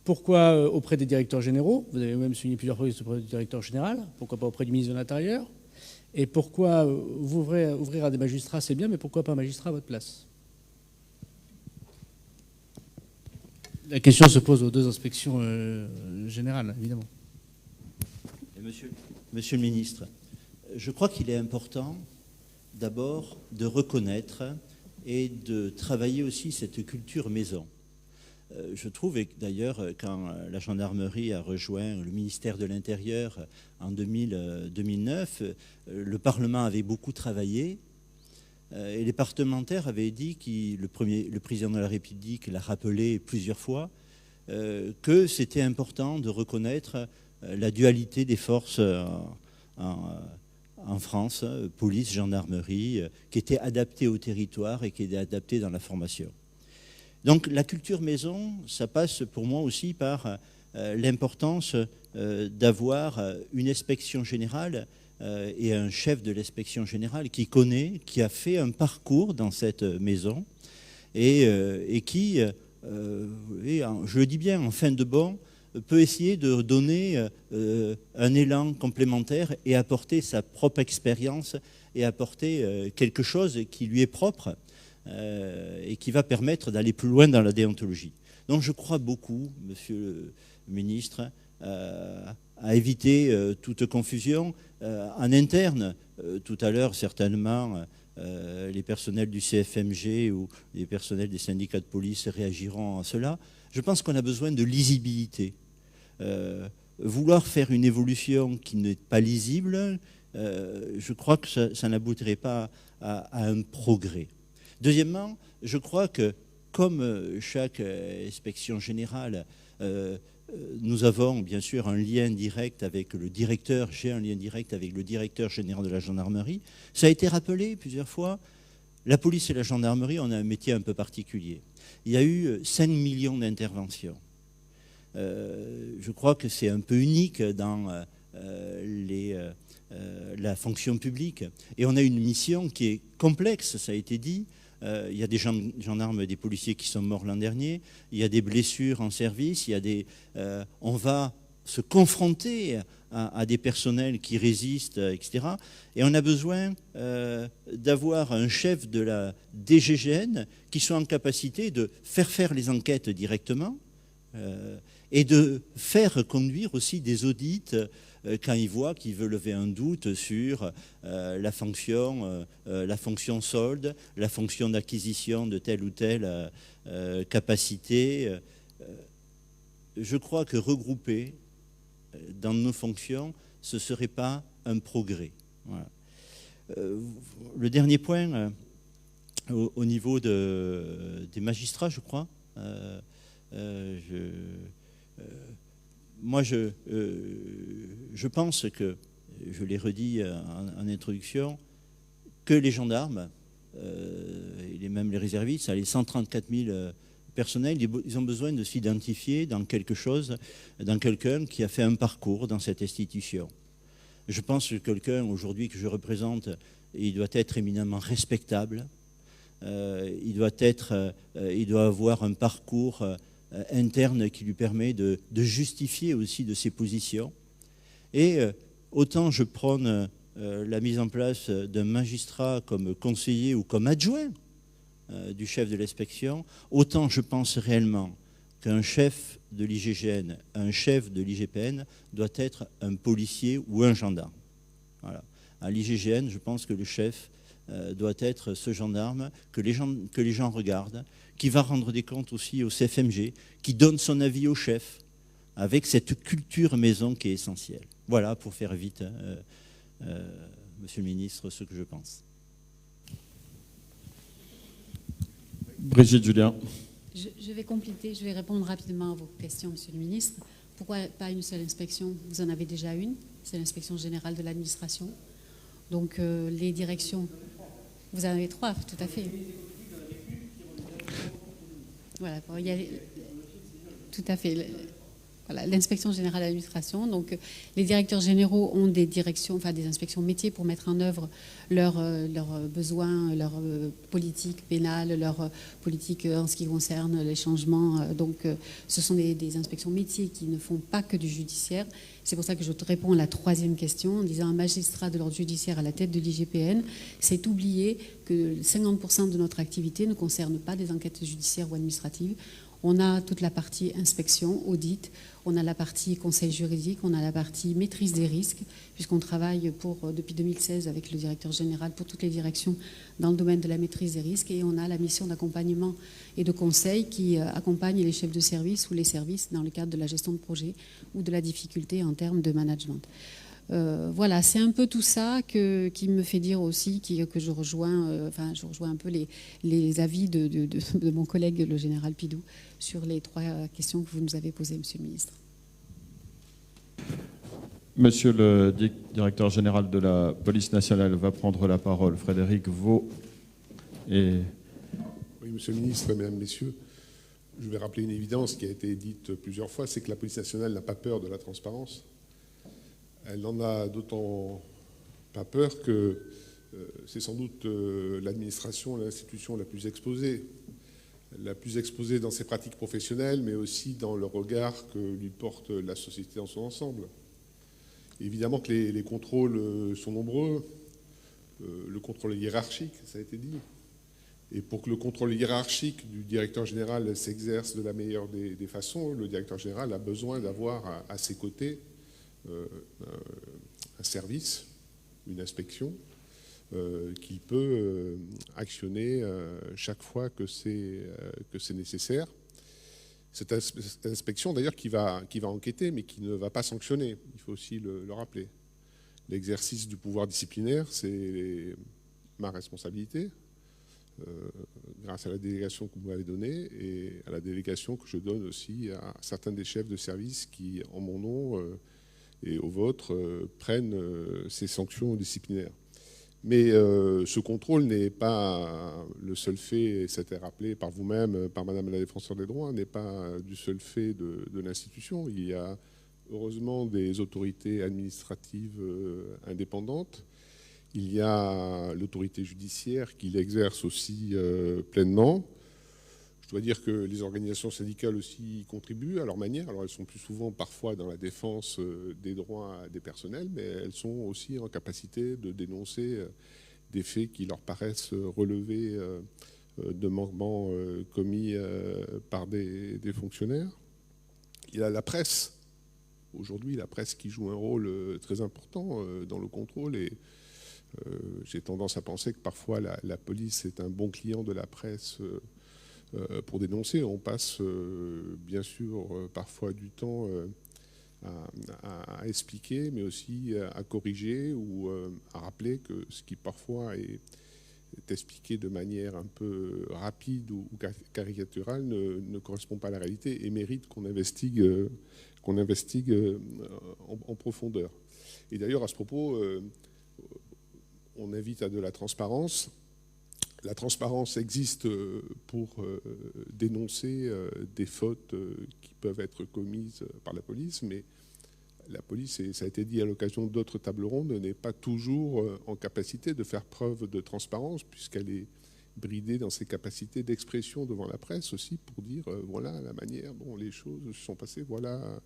Pourquoi auprès des directeurs généraux? Vous avez même souligné plusieurs fois auprès du directeur général. Pourquoi pas auprès du ministre de l'Intérieur? Et pourquoi ouvrir à des magistrats, c'est bien, mais pourquoi pas un magistrat à votre place? La question se pose aux 2 inspections générales, évidemment. Monsieur le ministre, je crois qu'il est important d'abord de reconnaître et de travailler aussi cette culture maison. Je trouve, et d'ailleurs, quand la gendarmerie a rejoint le ministère de l'Intérieur en 2009, le Parlement avait beaucoup travaillé et les parlementaires avaient dit, le président de la République l'a rappelé plusieurs fois, que c'était important de reconnaître la dualité des forces en France, police, gendarmerie, qui était adaptée au territoire et qui était adaptée dans la formation. Donc la culture maison, ça passe pour moi aussi par l'importance d'avoir une inspection générale et un chef de l'inspection générale qui connaît, qui a fait un parcours dans cette maison et qui, je le dis bien, en fin de bon, peut essayer de donner un élan complémentaire et apporter sa propre expérience et apporter quelque chose qui lui est propre et qui va permettre d'aller plus loin dans la déontologie. Donc je crois beaucoup, monsieur le ministre, à éviter toute confusion en interne. Tout à l'heure, certainement, les personnels du CFMG ou les personnels des syndicats de police réagiront à cela. Je pense qu'on a besoin de lisibilité. Vouloir faire une évolution qui n'est pas lisible, je crois que ça n'aboutirait pas à un progrès. Deuxièmement, je crois que comme chaque inspection générale, nous avons bien sûr un lien direct avec le directeur, j'ai un lien direct avec le directeur général de la gendarmerie. Ça a été rappelé plusieurs fois, la police et la gendarmerie, on a un métier un peu particulier. Il y a eu 5 millions d'interventions. Je crois que c'est un peu unique dans la fonction publique. Et on a une mission qui est complexe, ça a été dit. Il y a des gendarmes, des policiers qui sont morts l'an dernier. Il y a des blessures en service. On va se confronter à des personnels qui résistent, etc. Et on a besoin d'avoir un chef de la DGGN qui soit en capacité de faire les enquêtes directement et de faire conduire aussi des audits quand il voit qu'il veut lever un doute sur la fonction solde, la fonction d'acquisition de telle ou telle capacité. Je crois que regrouper dans nos fonctions, ce ne serait pas un progrès. Voilà. Le dernier point, au niveau des magistrats, je crois, moi, je pense que, je l'ai redit en introduction, que les gendarmes, et même les réservistes, les 134 000 personnels, ils ont besoin de s'identifier dans quelque chose, dans quelqu'un qui a fait un parcours dans cette institution. Je pense que quelqu'un, aujourd'hui, que je représente, il doit être éminemment respectable, il doit avoir un parcours interne qui lui permet de justifier aussi de ses positions. Et autant je prône la mise en place d'un magistrat comme conseiller ou comme adjoint du chef de l'inspection, autant je pense réellement qu'un chef de l'IGGN, un chef de l'IGPN doit être un policier ou un gendarme. Voilà. À l'IGGN, je pense que le chef doit être ce gendarme que les gens regardent, qui va rendre des comptes aussi au CFMG, qui donne son avis au chef, avec cette culture maison qui est essentielle. Voilà, pour faire vite, Monsieur le Ministre, ce que je pense. Brigitte Julien. Je vais compléter, je vais répondre rapidement à vos questions, Monsieur le Ministre. Pourquoi pas une seule inspection? Vous en avez déjà une, c'est l'inspection générale de l'administration. Donc les directions, vous en avez 3, tout à fait. Voilà, il y a tout à fait. Voilà, l'inspection générale de l'administration. Donc, les directeurs généraux ont des directions, enfin des inspections métiers pour mettre en œuvre leurs besoins, leurs politiques pénales, leurs politiques en ce qui concerne les changements. Donc, ce sont des inspections métiers qui ne font pas que du judiciaire. C'est pour ça que je te réponds à la 3e question en disant un magistrat de l'ordre judiciaire à la tête de l'IGPN, c'est oublier que 50% de notre activité ne concerne pas des enquêtes judiciaires ou administratives. On a toute la partie inspection, audit, on a la partie conseil juridique, on a la partie maîtrise des risques, puisqu'on travaille depuis 2016 avec le directeur général pour toutes les directions dans le domaine de la maîtrise des risques, et on a la mission d'accompagnement et de conseil qui accompagne les chefs de service ou les services dans le cadre de la gestion de projet ou de la difficulté en termes de management. Voilà, c'est un peu tout ça qui me fait dire aussi que je rejoins, je rejoins un peu les avis de mon collègue, le général Pidou, sur les 3 questions que vous nous avez posées, Monsieur le Ministre. Monsieur le directeur général de la police nationale va prendre la parole. Frédéric Vaux. Oui, Monsieur le Ministre, Mesdames, Messieurs, je vais rappeler une évidence qui a été dite plusieurs fois, c'est que la police nationale n'a pas peur de la transparence. Elle n'en a d'autant pas peur que c'est sans doute l'administration, l'institution la plus exposée dans ses pratiques professionnelles, mais aussi dans le regard que lui porte la société dans son ensemble. Évidemment que les contrôles sont nombreux, le contrôle hiérarchique, ça a été dit. Et pour que le contrôle hiérarchique du directeur général s'exerce de la meilleure des façons, le directeur général a besoin d'avoir à ses côtés un service, une inspection, qu'il peut actionner chaque fois que c'est nécessaire. Cette inspection d'ailleurs qui va enquêter mais qui ne va pas sanctionner, il faut aussi le rappeler. L'exercice du pouvoir disciplinaire, c'est ma responsabilité, grâce à la délégation que vous m'avez donnée et à la délégation que je donne aussi à certains des chefs de service qui, en mon nom et au vôtre, prennent ces sanctions disciplinaires. Mais ce contrôle n'est pas le seul fait, et c'était rappelé par vous-même, par Madame la Défenseure des droits, n'est pas du seul fait de l'institution. Il y a heureusement des autorités administratives indépendantes. Il y a l'autorité judiciaire qui l'exerce aussi pleinement. Je dois dire que les organisations syndicales aussi y contribuent à leur manière. Alors elles sont plus souvent parfois dans la défense des droits des personnels, mais elles sont aussi en capacité de dénoncer des faits qui leur paraissent relever de manquements commis par des fonctionnaires. Il y a la presse. Aujourd'hui, la presse qui joue un rôle très important dans le contrôle, et j'ai tendance à penser que parfois la police est un bon client de la presse pour dénoncer. On passe bien sûr parfois du temps à expliquer, mais aussi à corriger ou à rappeler que ce qui parfois est expliqué de manière un peu rapide ou caricaturale ne correspond pas à la réalité et mérite qu'on investigue en profondeur. Et d'ailleurs, à ce propos, on invite à de la transparence. La transparence existe pour dénoncer des fautes qui peuvent être commises par la police, mais la police, et ça a été dit à l'occasion d'autres tables rondes, n'est pas toujours en capacité de faire preuve de transparence, puisqu'elle est bridée dans ses capacités d'expression devant la presse aussi, pour dire voilà la manière dont les choses se sont passées, voilà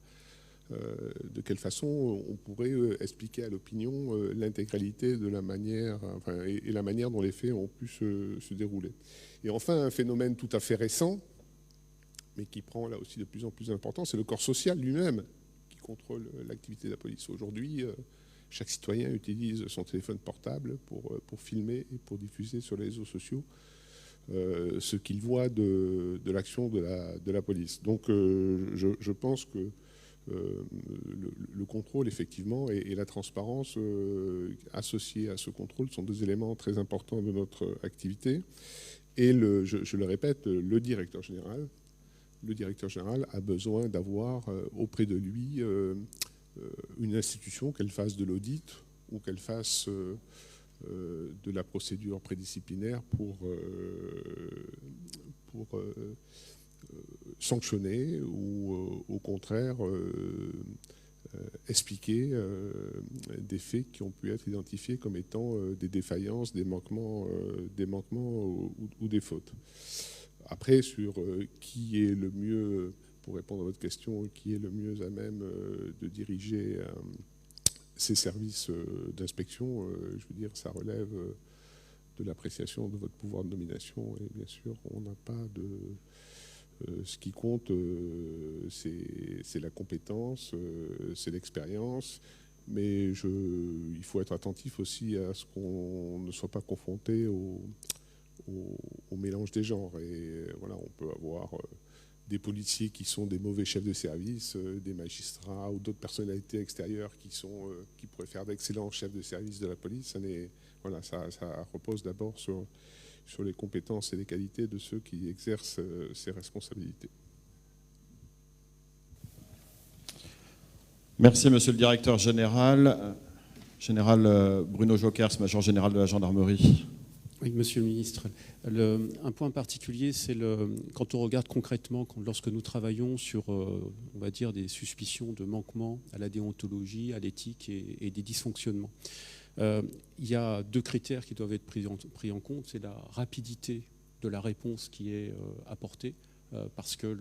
de quelle façon on pourrait expliquer à l'opinion l'intégralité de la manière, et la manière dont les faits ont pu se dérouler. Et enfin, un phénomène tout à fait récent, mais qui prend là aussi de plus en plus d'importance, c'est le corps social lui-même qui contrôle l'activité de la police. Aujourd'hui, chaque citoyen utilise son téléphone portable pour filmer et pour diffuser sur les réseaux sociaux ce qu'il voit de l'action de la police. Donc je pense que le contrôle, effectivement, et la transparence associée à ce contrôle sont deux éléments très importants de notre activité. Et je le répète, le directeur général a besoin d'avoir auprès de lui une institution, qu'elle fasse de l'audit ou qu'elle fasse de la procédure prédisciplinaire pour sanctionner ou au contraire expliquer des faits qui ont pu être identifiés comme étant des défaillances, des manquements ou des fautes. Après, sur qui est le mieux, pour répondre à votre question, qui est le mieux à même de diriger ces services d'inspection, je veux dire, ça relève de l'appréciation de votre pouvoir de nomination. Et bien sûr, on n'a pas de... ce qui compte, c'est la compétence, c'est l'expérience, mais il faut être attentif aussi à ce qu'on ne soit pas confronté au mélange des genres. Et voilà, on peut avoir des policiers qui sont des mauvais chefs de service, des magistrats ou d'autres personnalités extérieures qui pourraient faire d'excellents chefs de service de la police. Ça repose d'abord sur les compétences et les qualités de ceux qui exercent ces responsabilités. Merci, monsieur le directeur général. Général Bruno Jokers, major général de la gendarmerie. Oui, monsieur le ministre. Un point particulier, c'est quand on regarde concrètement, lorsque nous travaillons sur, on va dire, des suspicions de manquement à la déontologie, à l'éthique et des dysfonctionnements. Il y a deux critères qui doivent être pris en compte. C'est la rapidité de la réponse qui est apportée. Parce que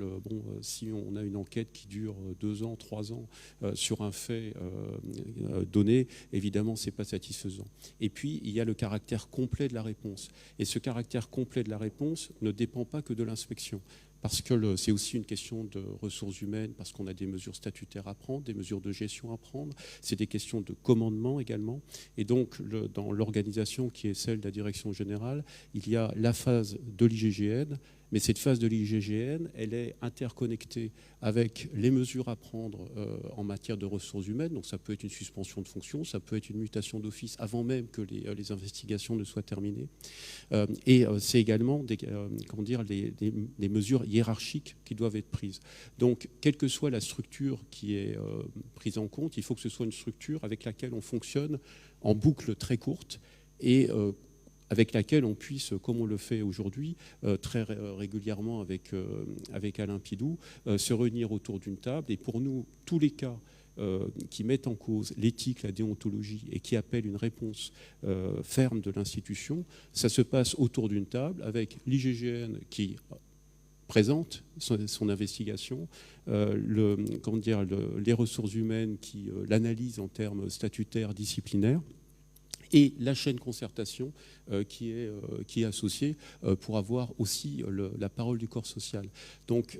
si on a une enquête qui dure 2 ans, 3 ans sur un fait donné, évidemment, ce n'est pas satisfaisant. Et puis, il y a le caractère complet de la réponse. Et ce caractère complet de la réponse ne dépend pas que de l'inspection. Parce que c'est aussi une question de ressources humaines, parce qu'on a des mesures statutaires à prendre, des mesures de gestion à prendre. C'est des questions de commandement également. Et donc, dans l'organisation qui est celle de la direction générale, il y a la phase de l'IGGN. Mais cette phase de l'IGGN, elle est interconnectée avec les mesures à prendre en matière de ressources humaines. Donc ça peut être une suspension de fonction, ça peut être une mutation d'office avant même que les investigations ne soient terminées. Et c'est également des mesures hiérarchiques qui doivent être prises. Donc quelle que soit la structure qui est prise en compte, il faut que ce soit une structure avec laquelle on fonctionne en boucle très courte et avec laquelle on puisse, comme on le fait aujourd'hui, très régulièrement avec Alain Pidou, se réunir autour d'une table. Et pour nous, tous les cas qui mettent en cause l'éthique, la déontologie et qui appellent une réponse ferme de l'institution, ça se passe autour d'une table avec l'IGGN qui présente son investigation, les ressources humaines qui l'analysent en termes statutaires, disciplinaires, et la chaîne concertation qui est associée pour avoir aussi la parole du corps social. Donc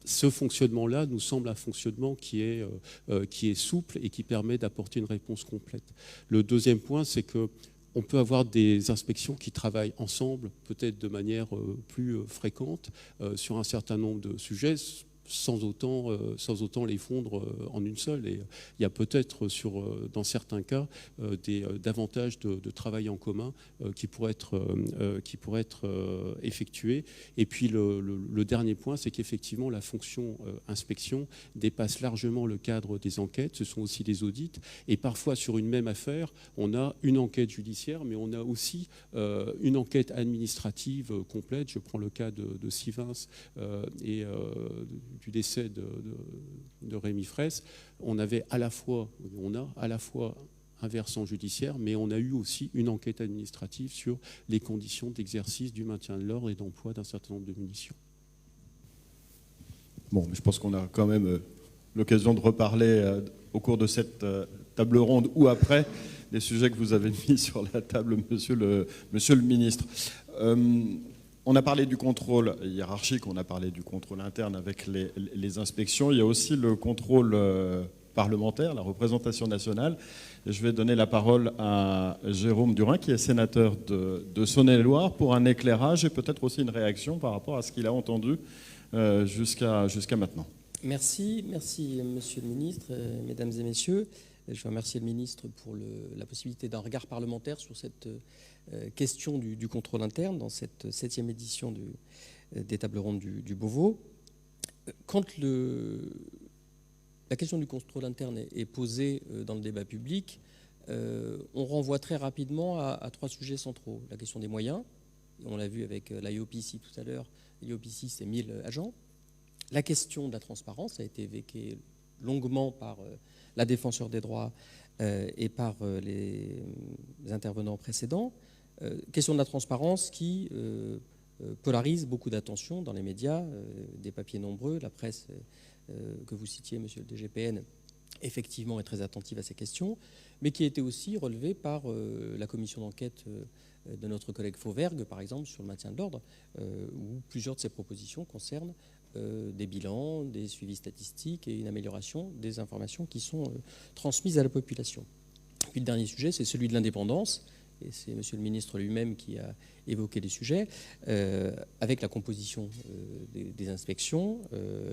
ce fonctionnement-là nous semble un fonctionnement qui est souple et qui permet d'apporter une réponse complète. Le deuxième point, c'est qu'on peut avoir des inspections qui travaillent ensemble, peut-être de manière plus fréquente, sur un certain nombre de sujets, sans autant les fondre en une seule. Et il y a peut-être dans certains cas davantage de travail en commun qui pourrait être effectué. Et puis le dernier point, c'est qu'effectivement la fonction inspection dépasse largement le cadre des enquêtes. Ce sont aussi des audits. Et parfois sur une même affaire, on a une enquête judiciaire, mais on a aussi une enquête administrative complète. Je prends le cas de Sivins et du décès de Rémi Fraisse. On a à la fois un versant judiciaire, mais on a eu aussi une enquête administrative sur les conditions d'exercice du maintien de l'ordre et d'emploi d'un certain nombre de munitions. Bon, je pense qu'on a quand même l'occasion de reparler au cours de cette table ronde ou après des sujets que vous avez mis sur la table, monsieur le ministre. On a parlé du contrôle hiérarchique, on a parlé du contrôle interne avec les inspections. Il y a aussi le contrôle parlementaire, la représentation nationale. Et je vais donner la parole à Jérôme Durin, qui est sénateur de Saône-et-Loire, pour un éclairage et peut-être aussi une réaction par rapport à ce qu'il a entendu jusqu'à maintenant. Merci Monsieur le Ministre, Mesdames et Messieurs. Je veux remercier le Ministre pour la possibilité d'un regard parlementaire sur cette question du contrôle interne dans cette 7e édition des tables rondes du Beauvau. Quand la question du contrôle interne est posée dans le débat public, on renvoie très rapidement à 3 sujets centraux. La question des moyens, on l'a vu avec l'IOPC tout à l'heure, l'IOPC c'est 1000 agents. La question de la transparence a été évoquée longuement par la défenseure des droits et par les intervenants précédents. Question de la transparence qui polarise beaucoup d'attention dans les médias, des papiers nombreux, la presse que vous citiez, monsieur le DGPN, effectivement est très attentive à ces questions, mais qui a été aussi relevée par la commission d'enquête de notre collègue Fauvergue, par exemple, sur le maintien de l'ordre, où plusieurs de ces propositions concernent des bilans, des suivis statistiques et une amélioration des informations qui sont transmises à la population. Puis le dernier sujet, c'est celui de l'indépendance, et c'est monsieur le ministre lui-même qui a évoqué les sujets, avec la composition des inspections,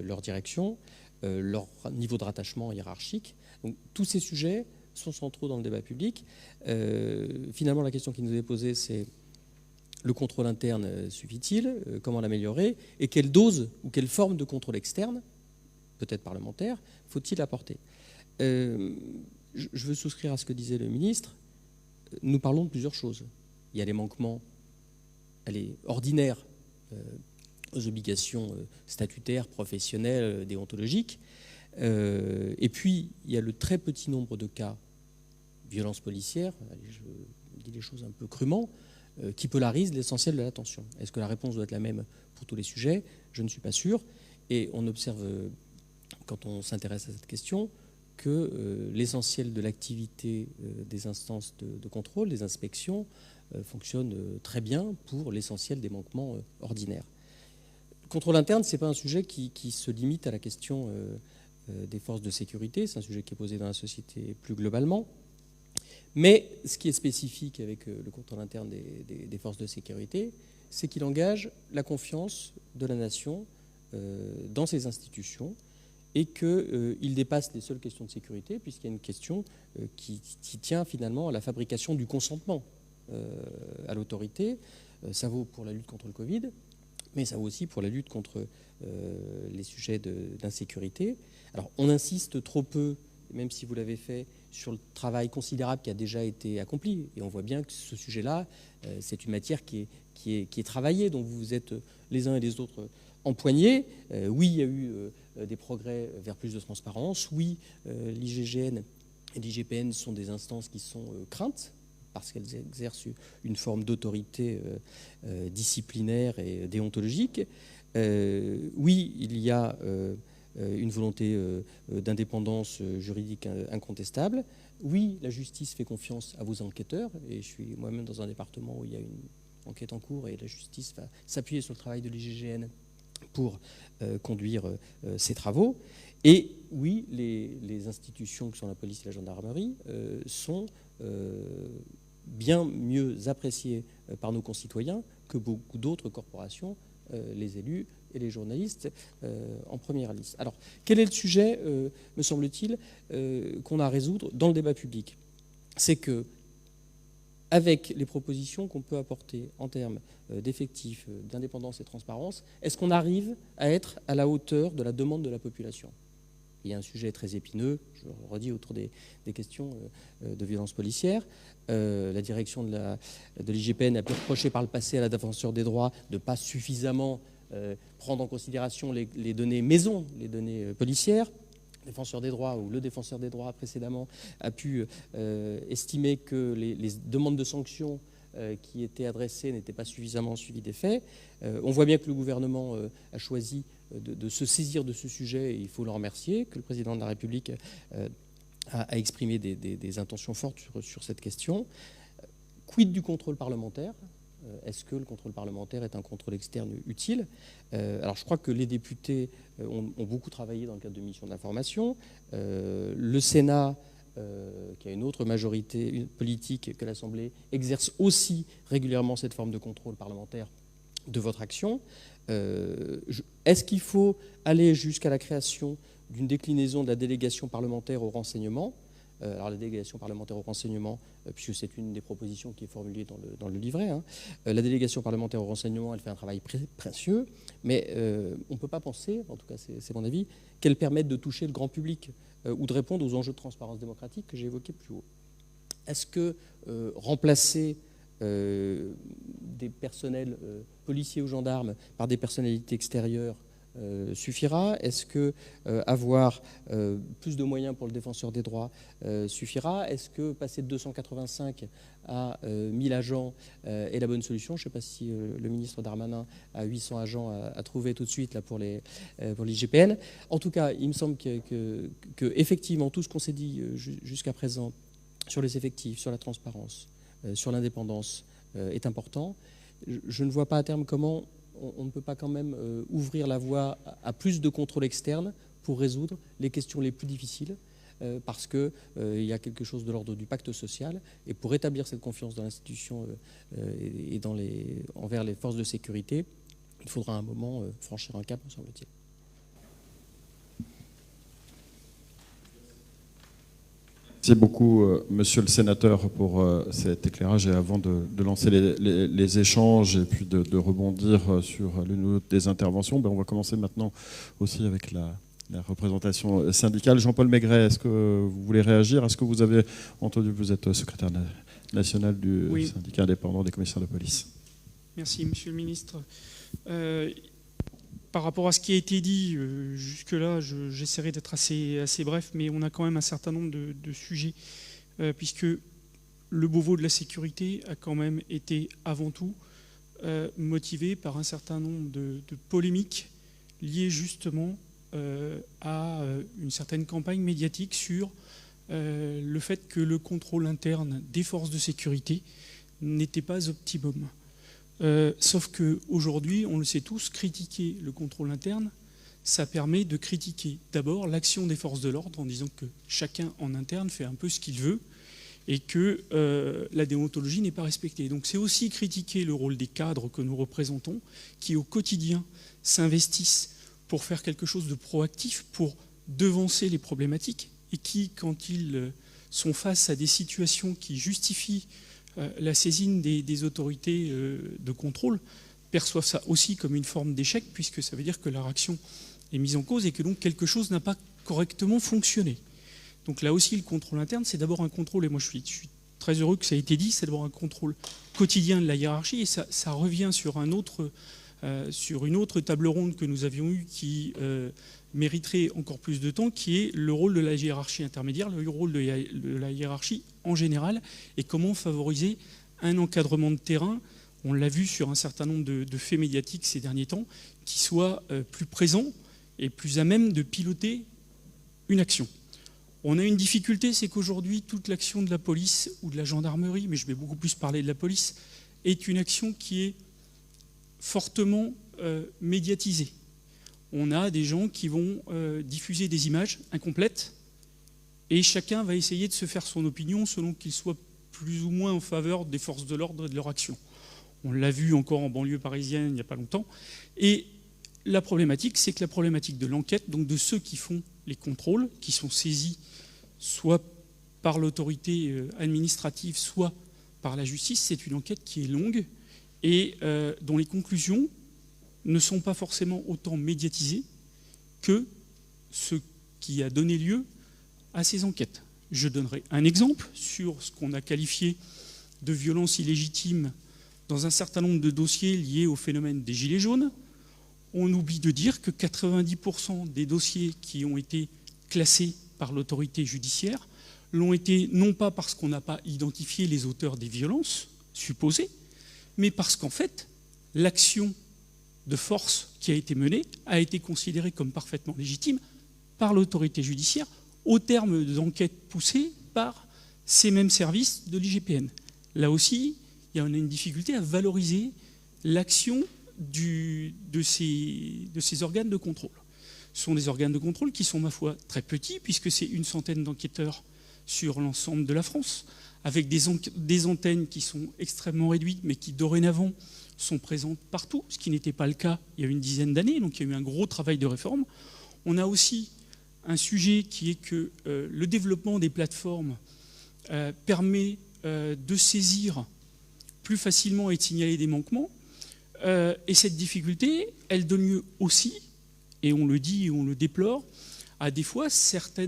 leur direction, leur niveau de rattachement hiérarchique. Donc tous ces sujets sont centraux dans le débat public. Finalement, la question qui nous est posée, c'est le contrôle interne suffit-il? Comment l'améliorer? Et quelle dose ou quelle forme de contrôle externe, peut-être parlementaire, faut-il apporter? Je veux souscrire à ce que disait le ministre. Nous parlons de plusieurs choses. Il y a les manquements ordinaires aux obligations statutaires, professionnelles, déontologiques. Et puis, il y a le très petit nombre de cas de violences policières, je dis les choses un peu crûment, qui polarisent l'essentiel de l'attention. Est-ce que la réponse doit être la même pour tous les sujets? Je ne suis pas sûr. Et on observe, quand on s'intéresse à cette question, que l'essentiel de l'activité des instances de contrôle, des inspections, fonctionne très bien pour l'essentiel des manquements ordinaires. Le contrôle interne, ce n'est pas un sujet qui se limite à la question des forces de sécurité, c'est un sujet qui est posé dans la société plus globalement. Mais ce qui est spécifique avec le contrôle interne des forces de sécurité, c'est qu'il engage la confiance de la nation dans ses institutions et qu'il dépasse les seules questions de sécurité, puisqu'il y a une question qui tient finalement à la fabrication du consentement à l'autorité. Ça vaut pour la lutte contre le Covid, mais ça vaut aussi pour la lutte contre les sujets d'insécurité. Alors on insiste trop peu, même si vous l'avez fait, sur le travail considérable qui a déjà été accompli. Et on voit bien que ce sujet-là, c'est une matière qui est travaillée, dont vous êtes les uns et les autres empoignés. Oui, il y a eu des progrès vers plus de transparence. Oui, l'IGGN et l'IGPN sont des instances qui sont craintes parce qu'elles exercent une forme d'autorité disciplinaire et déontologique. Oui, il y a une volonté d'indépendance juridique incontestable. Oui, la justice fait confiance à vos enquêteurs, et je suis moi-même dans un département où il y a une enquête en cours et la justice va s'appuyer sur le travail de l'IGGN pour conduire ces travaux. Et oui, les institutions qui sont la police et la gendarmerie sont bien mieux appréciées par nos concitoyens que beaucoup d'autres corporations, les élus et les journalistes en première liste. Alors, quel est le sujet, me semble-t-il, qu'on a à résoudre dans le débat public? C'est que, avec les propositions qu'on peut apporter en termes d'effectifs, d'indépendance et de transparence, est-ce qu'on arrive à être à la hauteur de la demande de la population? Il y a un sujet très épineux, je le redis, autour des questions de violences policières. La direction de l'IGPN a pu reprocher par le passé à la défenseure des droits de ne pas suffisamment prendre en considération les données maison, les données policières. Le défenseur des droits ou le défenseur des droits précédemment a pu estimer que les demandes de sanctions qui étaient adressées n'étaient pas suffisamment suivies des faits. On voit bien que le gouvernement a choisi de se saisir de ce sujet, et il faut le remercier, que le président de la République a exprimé des intentions fortes sur cette question. Quid du contrôle parlementaire? Est-ce que le contrôle parlementaire est un contrôle externe utile? Alors je crois que les députés ont beaucoup travaillé dans le cadre de missions d'information. Le Sénat, qui a une autre majorité politique que l'Assemblée, exerce aussi régulièrement cette forme de contrôle parlementaire de votre action. Est-ce qu'il faut aller jusqu'à la création d'une déclinaison de la délégation parlementaire au renseignement? Alors la délégation parlementaire au renseignement, puisque c'est une des propositions qui est formulée dans le livret, hein, la délégation parlementaire au renseignement, elle fait un travail précieux, mais on ne peut pas penser, en tout cas c'est mon avis, qu'elle permette de toucher le grand public ou de répondre aux enjeux de transparence démocratique que j'ai évoqués plus haut. Est-ce que remplacer des personnels policiers ou gendarmes par des personnalités extérieures suffira? Est-ce que avoir plus de moyens pour le défenseur des droits suffira? Est-ce que passer de 285 à 1000 agents est la bonne solution? Je ne sais pas si le ministre Darmanin à 800 agents a trouvé tout de suite là, pour l'IGPN. En tout cas, il me semble que effectivement tout ce qu'on s'est dit jusqu'à présent sur les effectifs, sur la transparence, sur l'indépendance est important. Je ne vois pas à terme comment on ne peut pas quand même ouvrir la voie à plus de contrôle externe pour résoudre les questions les plus difficiles, parce qu'il y a quelque chose de l'ordre du pacte social, et pour rétablir cette confiance dans l'institution et envers les forces de sécurité, il faudra à un moment franchir un cap, me semble-t-il. Merci beaucoup, monsieur le sénateur, pour cet éclairage. Et avant de lancer les échanges et puis de rebondir sur l'une ou l'autre des interventions, on va commencer maintenant aussi avec la représentation syndicale. Jean-Paul Maigret, est-ce que vous voulez réagir? Est-ce que vous avez entendu, vous êtes secrétaire national du syndicat indépendant des commissaires de police? Merci, monsieur le ministre. Par rapport à ce qui a été dit jusque-là, j'essaierai d'être assez bref, mais on a quand même un certain nombre de sujets, puisque le Beauvau de la sécurité a quand même été avant tout motivé par un certain nombre de polémiques liées justement à une certaine campagne médiatique sur le fait que le contrôle interne des forces de sécurité n'était pas optimum. Sauf qu'aujourd'hui, on le sait tous, critiquer le contrôle interne, ça permet de critiquer d'abord l'action des forces de l'ordre en disant que chacun en interne fait un peu ce qu'il veut et que la déontologie n'est pas respectée. Donc c'est aussi critiquer le rôle des cadres que nous représentons, qui au quotidien s'investissent pour faire quelque chose de proactif, pour devancer les problématiques, et qui, quand ils sont face à des situations qui justifient la saisine des autorités de contrôle, perçoivent ça aussi comme une forme d'échec, puisque ça veut dire que leur action est mise en cause et que donc quelque chose n'a pas correctement fonctionné. Donc là aussi, le contrôle interne, c'est d'abord un contrôle, et moi je suis très heureux que ça ait été dit, c'est d'abord un contrôle quotidien de la hiérarchie, et ça revient sur une autre table ronde que nous avions eue qui mériterait encore plus de temps, qui est le rôle de la hiérarchie intermédiaire, le rôle de la hiérarchie en général, et comment favoriser un encadrement de terrain, on l'a vu sur un certain nombre de faits médiatiques ces derniers temps, qui soit plus présent et plus à même de piloter une action. On a une difficulté, c'est qu'aujourd'hui, toute l'action de la police ou de la gendarmerie, mais je vais beaucoup plus parler de la police, est une action qui est fortement médiatisée. On a des gens qui vont diffuser des images incomplètes et chacun va essayer de se faire son opinion selon qu'il soit plus ou moins en faveur des forces de l'ordre et de leur action. On l'a vu encore en banlieue parisienne il n'y a pas longtemps. Et la problématique, c'est que la problématique de l'enquête, donc de ceux qui font les contrôles, qui sont saisis soit par l'autorité administrative, soit par la justice, c'est une enquête qui est longue et dont les conclusions ne sont pas forcément autant médiatisées que ce qui a donné lieu à ces enquêtes. Je donnerai un exemple sur ce qu'on a qualifié de violence illégitime dans un certain nombre de dossiers liés au phénomène des gilets jaunes. On oublie de dire que 90% des dossiers qui ont été classés par l'autorité judiciaire l'ont été non pas parce qu'on n'a pas identifié les auteurs des violences supposées, mais parce qu'en fait, l'action de force qui a été menée a été considérée comme parfaitement légitime par l'autorité judiciaire au terme d'enquêtes poussées par ces mêmes services de l'IGPN. Là aussi, on a une difficulté à valoriser l'action de ces organes de contrôle. Ce sont des organes de contrôle qui sont, ma foi, très petits, puisque c'est une centaine d'enquêteurs sur l'ensemble de la France, avec des antennes qui sont extrêmement réduites, mais qui dorénavant sont présentes partout, ce qui n'était pas le cas il y a une dizaine d'années, donc il y a eu un gros travail de réforme. On a aussi un sujet qui est que le développement des plateformes permet de saisir plus facilement et de signaler des manquements. Et cette difficulté, elle donne lieu aussi, et on le dit et on le déplore, à des fois certains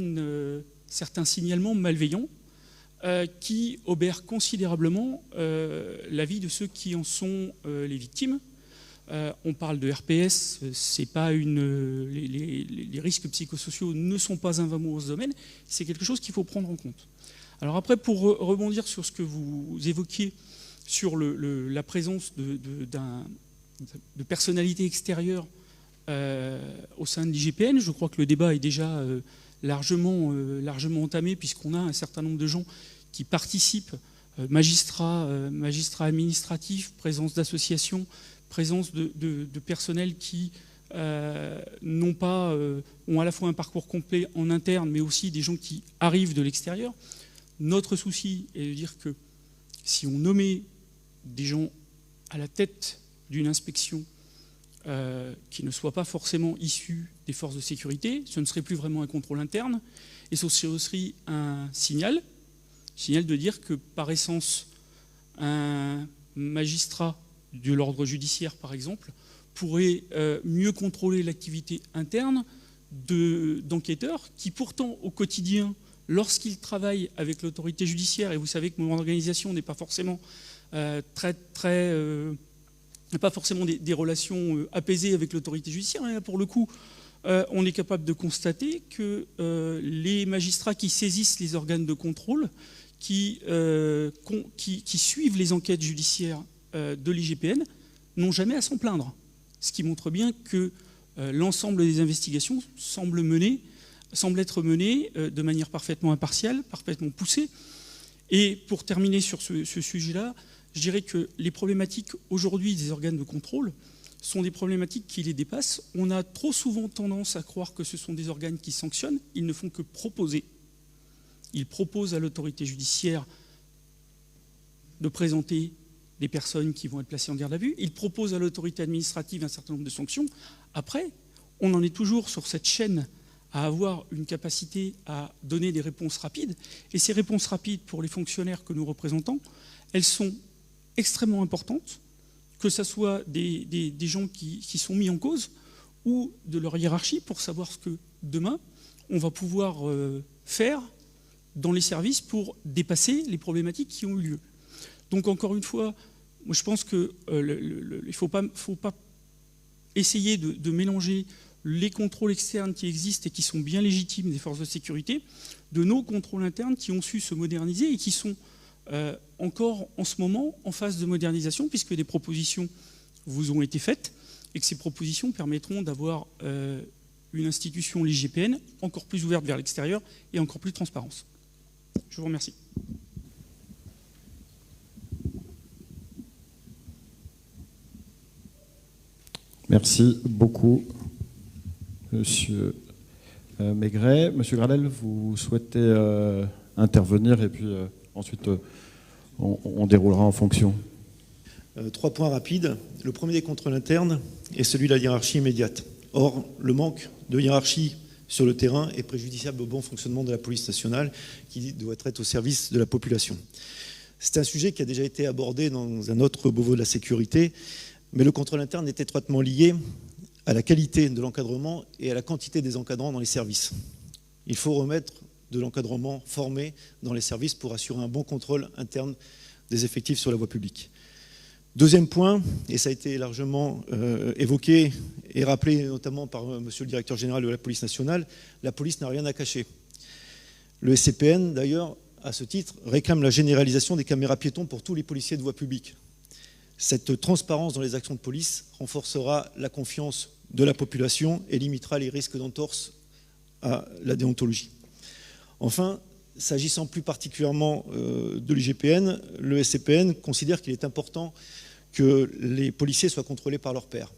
signalements malveillants qui obèrent considérablement la vie de ceux qui en sont les victimes. On parle de RPS, c'est pas les risques psychosociaux ne sont pas un vain mot dans ce domaine, c'est quelque chose qu'il faut prendre en compte. Alors après, pour rebondir sur ce que vous évoquiez sur la présence de personnalités extérieures au sein de l'IGPN, je crois que le débat est déjà largement entamé, puisqu'on a un certain nombre de gens qui participent, magistrats administratifs, présence d'associations, présence de personnel qui ont à la fois un parcours complet en interne, mais aussi des gens qui arrivent de l'extérieur. Notre souci est de dire que si on nommait des gens à la tête d'une inspection qui ne soient pas forcément issus des forces de sécurité, ce ne serait plus vraiment un contrôle interne, et ce serait aussi un signal de dire que par essence, un magistrat de l'ordre judiciaire, par exemple, pourrait mieux contrôler l'activité interne d'enquêteurs qui pourtant au quotidien, lorsqu'ils travaillent avec l'autorité judiciaire, et vous savez que mon organisation n'est pas forcément pas forcément des relations apaisées avec l'autorité judiciaire, et là, pour le coup, on est capable de constater que les magistrats qui saisissent les organes de contrôle, qui suivent les enquêtes judiciaires de l'IGPN, n'ont jamais à s'en plaindre. Ce qui montre bien que l'ensemble des investigations semble être menées de manière parfaitement impartiale, parfaitement poussée. Et pour terminer sur ce sujet-là, je dirais que les problématiques aujourd'hui des organes de contrôle sont des problématiques qui les dépassent. On a trop souvent tendance à croire que ce sont des organes qui sanctionnent. Ils ne font que proposer. Ils proposent à l'autorité judiciaire de présenter des personnes qui vont être placées en garde à vue. Ils proposent à l'autorité administrative un certain nombre de sanctions. Après, on en est toujours sur cette chaîne à avoir une capacité à donner des réponses rapides. Et ces réponses rapides, pour les fonctionnaires que nous représentons, elles sont extrêmement importantes, que ce soit des gens qui sont mis en cause ou de leur hiérarchie, pour savoir ce que demain, on va pouvoir faire dans les services pour dépasser les problématiques qui ont eu lieu. Donc encore une fois, moi je pense qu'il ne faut pas essayer de mélanger les contrôles externes qui existent et qui sont bien légitimes des forces de sécurité, de nos contrôles internes qui ont su se moderniser et qui sont encore en ce moment en phase de modernisation, puisque des propositions vous ont été faites et que ces propositions permettront d'avoir une institution, l'IGPN, encore plus ouverte vers l'extérieur et encore plus transparente. Je vous remercie. Merci beaucoup, Monsieur Maigret. Monsieur Gradel, vous souhaitez intervenir et puis ensuite on déroulera en fonction. 3 points rapides. Le premier des contrôles internes est celui de la hiérarchie immédiate. Or, le manque de hiérarchie sur le terrain est préjudiciable au bon fonctionnement de la police nationale qui doit être au service de la population. C'est un sujet qui a déjà été abordé dans un autre Beauvau de la sécurité, mais le contrôle interne est étroitement lié à la qualité de l'encadrement et à la quantité des encadrants dans les services. Il faut remettre de l'encadrement formé dans les services pour assurer un bon contrôle interne des effectifs sur la voie publique. Deuxième point, et ça a été largement évoqué et rappelé notamment par monsieur le directeur général de la police nationale, la police n'a rien à cacher. Le SCPN, d'ailleurs, à ce titre, réclame la généralisation des caméras piétons pour tous les policiers de voie publique. Cette transparence dans les actions de police renforcera la confiance de la population et limitera les risques d'entorse à la déontologie. Enfin, s'agissant plus particulièrement de l'IGPN, le SCPN considère qu'il est important que les policiers soient contrôlés par leurs pairs.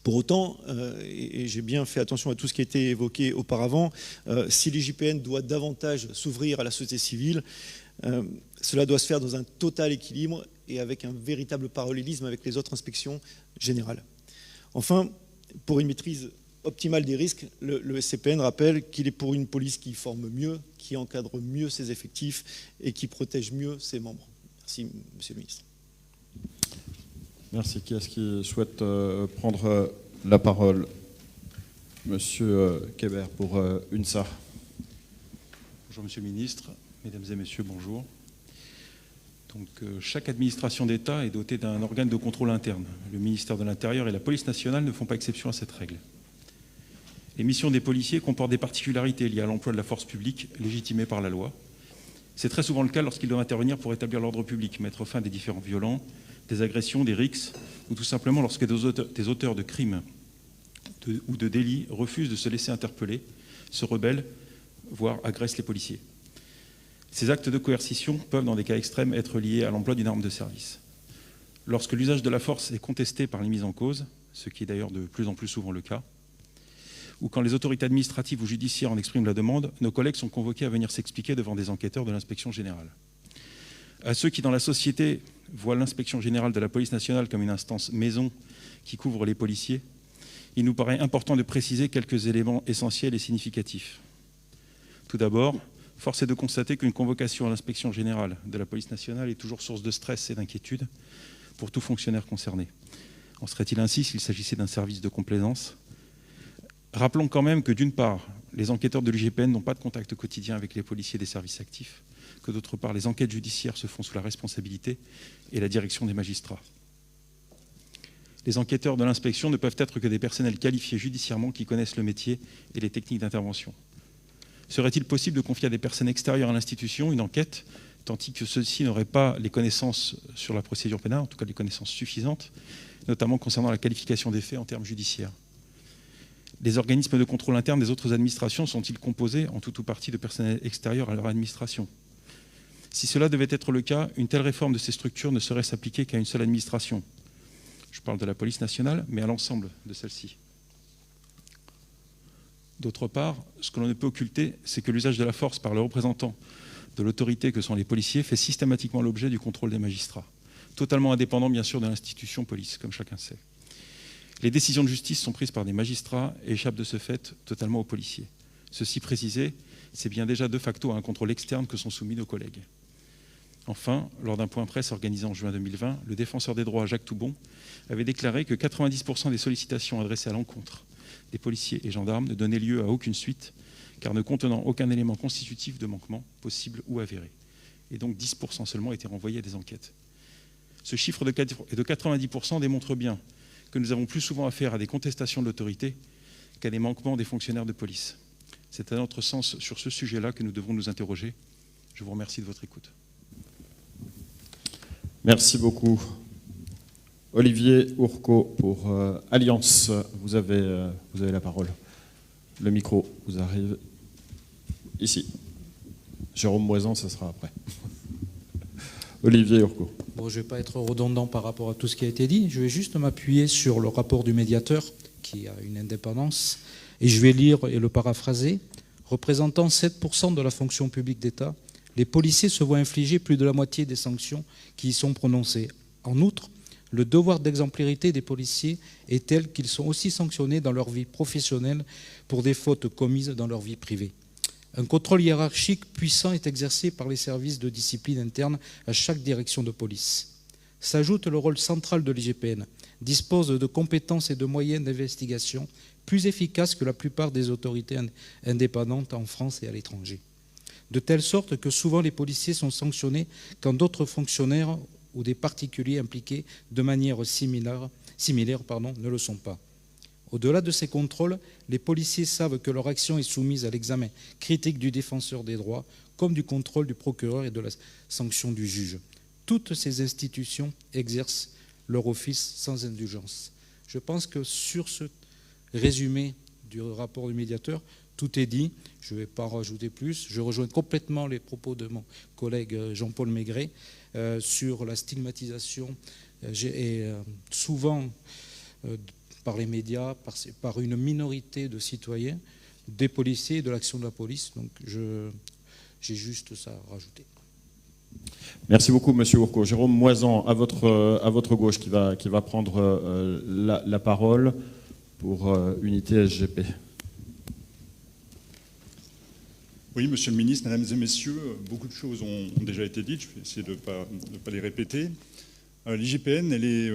Pour autant, et j'ai bien fait attention à tout ce qui a été évoqué auparavant, si l'IGPN doit davantage s'ouvrir à la société civile, cela doit se faire dans un total équilibre et avec un véritable parallélisme avec les autres inspections générales. Enfin, pour une maîtrise optimale des risques, le SCPN rappelle qu'il est pour une police qui forme mieux, qui encadre mieux ses effectifs et qui protège mieux ses membres. Merci, Monsieur le Ministre. Merci. Qui est-ce qui souhaite prendre la parole? Monsieur Kébert pour UNSA. Bonjour Monsieur le Ministre, Mesdames et Messieurs, bonjour. Donc, chaque administration d'État est dotée d'un organe de contrôle interne. Le ministère de l'Intérieur et la police nationale ne font pas exception à cette règle. Les missions des policiers comportent des particularités liées à l'emploi de la force publique légitimée par la loi. C'est très souvent le cas lorsqu'ils doivent intervenir pour établir l'ordre public, mettre fin à des différends violents, des agressions, des rixes, ou tout simplement lorsque des auteurs de crimes ou de délits refusent de se laisser interpeller, se rebellent, voire agressent les policiers. Ces actes de coercition peuvent, dans des cas extrêmes, être liés à l'emploi d'une arme de service. Lorsque l'usage de la force est contesté par les mises en cause, ce qui est d'ailleurs de plus en plus souvent le cas, ou quand les autorités administratives ou judiciaires en expriment la demande, nos collègues sont convoqués à venir s'expliquer devant des enquêteurs de l'inspection générale. À ceux qui, dans la société, voient l'inspection générale de la police nationale comme une instance maison qui couvre les policiers, il nous paraît important de préciser quelques éléments essentiels et significatifs. Tout d'abord, force est de constater qu'une convocation à l'inspection générale de la police nationale est toujours source de stress et d'inquiétude pour tout fonctionnaire concerné. En serait-il ainsi s'il s'agissait d'un service de complaisance ? Rappelons quand même que d'une part, les enquêteurs de l'IGPN n'ont pas de contact quotidien avec les policiers des services actifs, que d'autre part, les enquêtes judiciaires se font sous la responsabilité et la direction des magistrats. Les enquêteurs de l'inspection ne peuvent être que des personnels qualifiés judiciairement qui connaissent le métier et les techniques d'intervention. Serait-il possible de confier à des personnes extérieures à l'institution une enquête, tandis que ceux-ci n'auraient pas les connaissances sur la procédure pénale, en tout cas les connaissances suffisantes, notamment concernant la qualification des faits en termes judiciaires? Les organismes de contrôle interne des autres administrations sont-ils composés en tout ou partie de personnel extérieur à leur administration? Si cela devait être le cas, une telle réforme de ces structures ne saurait s'appliquer qu'à une seule administration. Je parle de la police nationale, mais à l'ensemble de celle-ci. D'autre part, ce que l'on ne peut occulter, c'est que l'usage de la force par les représentants de l'autorité que sont les policiers fait systématiquement l'objet du contrôle des magistrats, totalement indépendant bien sûr de l'institution police, comme chacun sait. Les décisions de justice sont prises par des magistrats et échappent de ce fait totalement aux policiers. Ceci précisé, c'est bien déjà de facto à un contrôle externe que sont soumis nos collègues. Enfin, lors d'un point presse organisé en juin 2020, le défenseur des droits Jacques Toubon avait déclaré que 90% des sollicitations adressées à l'encontre des policiers et gendarmes ne donnaient lieu à aucune suite, car ne contenant aucun élément constitutif de manquement possible ou avéré. Et donc 10% seulement étaient renvoyés à des enquêtes. Ce chiffre de 90% démontre bien que nous avons plus souvent affaire à des contestations de l'autorité qu'à des manquements des fonctionnaires de police. C'est à notre sens sur ce sujet-là que nous devons nous interroger. Je vous remercie de votre écoute. Merci beaucoup. Olivier Ourcot pour Alliance. Vous avez la parole. Le micro vous arrive ici. Jérôme Moisan, ça sera après. Olivier Ourcot. Bon, je ne vais pas être redondant par rapport à tout ce qui a été dit. Je vais juste m'appuyer sur le rapport du médiateur, qui a une indépendance, et je vais lire et le paraphraser. Représentant 7% de la fonction publique d'État, les policiers se voient infliger plus de la moitié des sanctions qui y sont prononcées. En outre, le devoir d'exemplarité des policiers est tel qu'ils sont aussi sanctionnés dans leur vie professionnelle pour des fautes commises dans leur vie privée. Un contrôle hiérarchique puissant est exercé par les services de discipline interne à chaque direction de police. S'ajoute le rôle central de l'IGPN, dispose de compétences et de moyens d'investigation plus efficaces que la plupart des autorités indépendantes en France et à l'étranger. De telle sorte que souvent les policiers sont sanctionnés quand d'autres fonctionnaires ou des particuliers impliqués de manière similaire ne le sont pas. Au-delà de ces contrôles, les policiers savent que leur action est soumise à l'examen critique du défenseur des droits, comme du contrôle du procureur et de la sanction du juge. Toutes ces institutions exercent leur office sans indulgence. Je pense que sur ce résumé du rapport du médiateur, tout est dit. Je ne vais pas rajouter plus. Je rejoins complètement les propos de mon collègue Jean-Paul Maigret sur la stigmatisation souvent par les médias, par une minorité de citoyens, des policiers et de l'action de la police. Donc j'ai juste ça à rajouter. Merci beaucoup, Monsieur Ourcot. Jérôme Moisan, à votre gauche, qui va prendre la parole pour Unité SGP. Oui, Monsieur le Ministre, Mesdames et Messieurs, beaucoup de choses ont déjà été dites, je vais essayer de ne pas les répéter. L'IGPN, elle est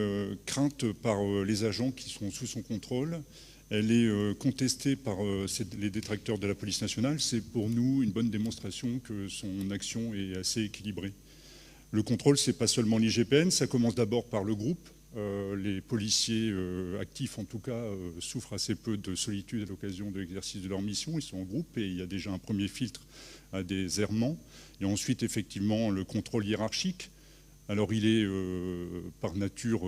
crainte par les agents qui sont sous son contrôle, elle est contestée par les détracteurs de la police nationale. C'est pour nous une bonne démonstration que son action est assez équilibrée. Le contrôle, ce n'est pas seulement l'IGPN, ça commence d'abord par le groupe. Les policiers actifs, en tout cas, souffrent assez peu de solitude à l'occasion de l'exercice de leur mission. Ils sont en groupe et il y a déjà un premier filtre à des errements. Et ensuite, effectivement, le contrôle hiérarchique. Alors, il est par nature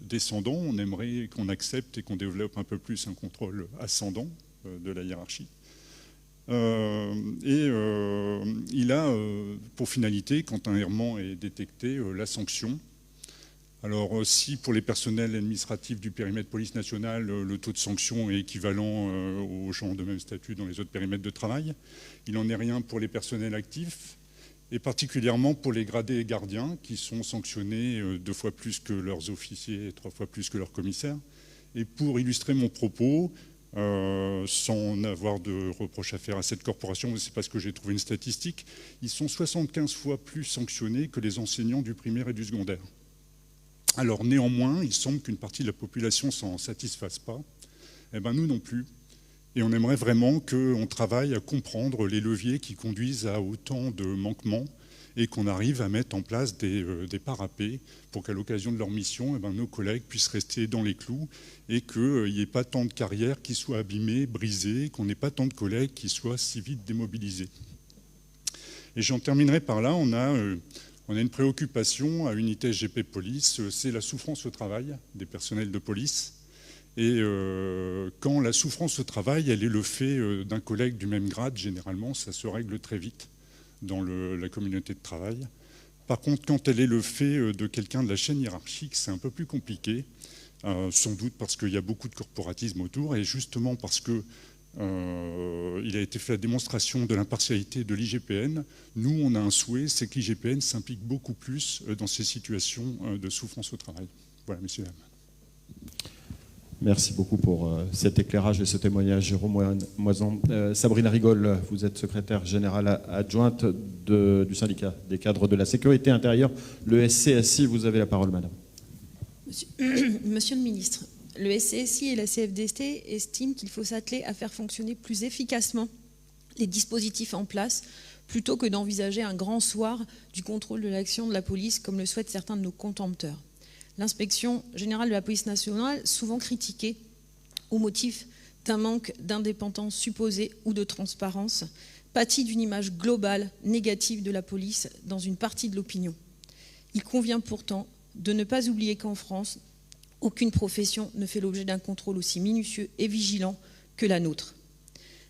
descendant. On aimerait qu'on accepte et qu'on développe un peu plus un contrôle ascendant de la hiérarchie. Il a pour finalité, quand un errement est détecté, la sanction. Alors si pour les personnels administratifs du périmètre police nationale, le taux de sanction est équivalent aux gens de même statut dans les autres périmètres de travail, il n'en est rien pour les personnels actifs, et particulièrement pour les gradés et gardiens qui sont sanctionnés 2 fois plus que leurs officiers et 3 fois plus que leurs commissaires. Et pour illustrer mon propos, sans avoir de reproche à faire à cette corporation, c'est parce que j'ai trouvé une statistique, ils sont 75 fois plus sanctionnés que les enseignants du primaire et du secondaire. Alors néanmoins, il semble qu'une partie de la population s'en satisfasse pas. Eh bien nous non plus. Et on aimerait vraiment qu'on travaille à comprendre les leviers qui conduisent à autant de manquements et qu'on arrive à mettre en place des parapets pour qu'à l'occasion de leur mission, nos collègues puissent rester dans les clous et qu'il n'y ait pas tant de carrières qui soient abîmées, brisées, qu'on n'ait pas tant de collègues qui soient si vite démobilisés. Et j'en terminerai par là. On a une préoccupation à Unité SGP Police, c'est la souffrance au travail des personnels de police. Et quand la souffrance au travail, elle est le fait d'un collègue du même grade, généralement, ça se règle très vite dans la communauté de travail. Par contre, quand elle est le fait de quelqu'un de la chaîne hiérarchique, c'est un peu plus compliqué, sans doute parce qu'il y a beaucoup de corporatisme autour, et justement parce que il a été fait la démonstration de l'impartialité de l'IGPN. Nous, on a un souhait, c'est que l'IGPN s'implique beaucoup plus dans ces situations de souffrance au travail. Voilà, messieurs, dames. Merci beaucoup pour cet éclairage et ce témoignage, Jérôme Moisan. Sabrina Rigol, vous êtes secrétaire générale adjointe du syndicat des cadres de la sécurité intérieure, le SCSI. Vous avez la parole, madame. Monsieur le ministre, le SCSI et la CFDT estiment qu'il faut s'atteler à faire fonctionner plus efficacement les dispositifs en place plutôt que d'envisager un grand soir du contrôle de l'action de la police comme le souhaitent certains de nos contempteurs. L'inspection générale de la police nationale, souvent critiquée au motif d'un manque d'indépendance supposée ou de transparence, pâtit d'une image globale négative de la police dans une partie de l'opinion. Il convient pourtant de ne pas oublier qu'en France, aucune profession ne fait l'objet d'un contrôle aussi minutieux et vigilant que la nôtre.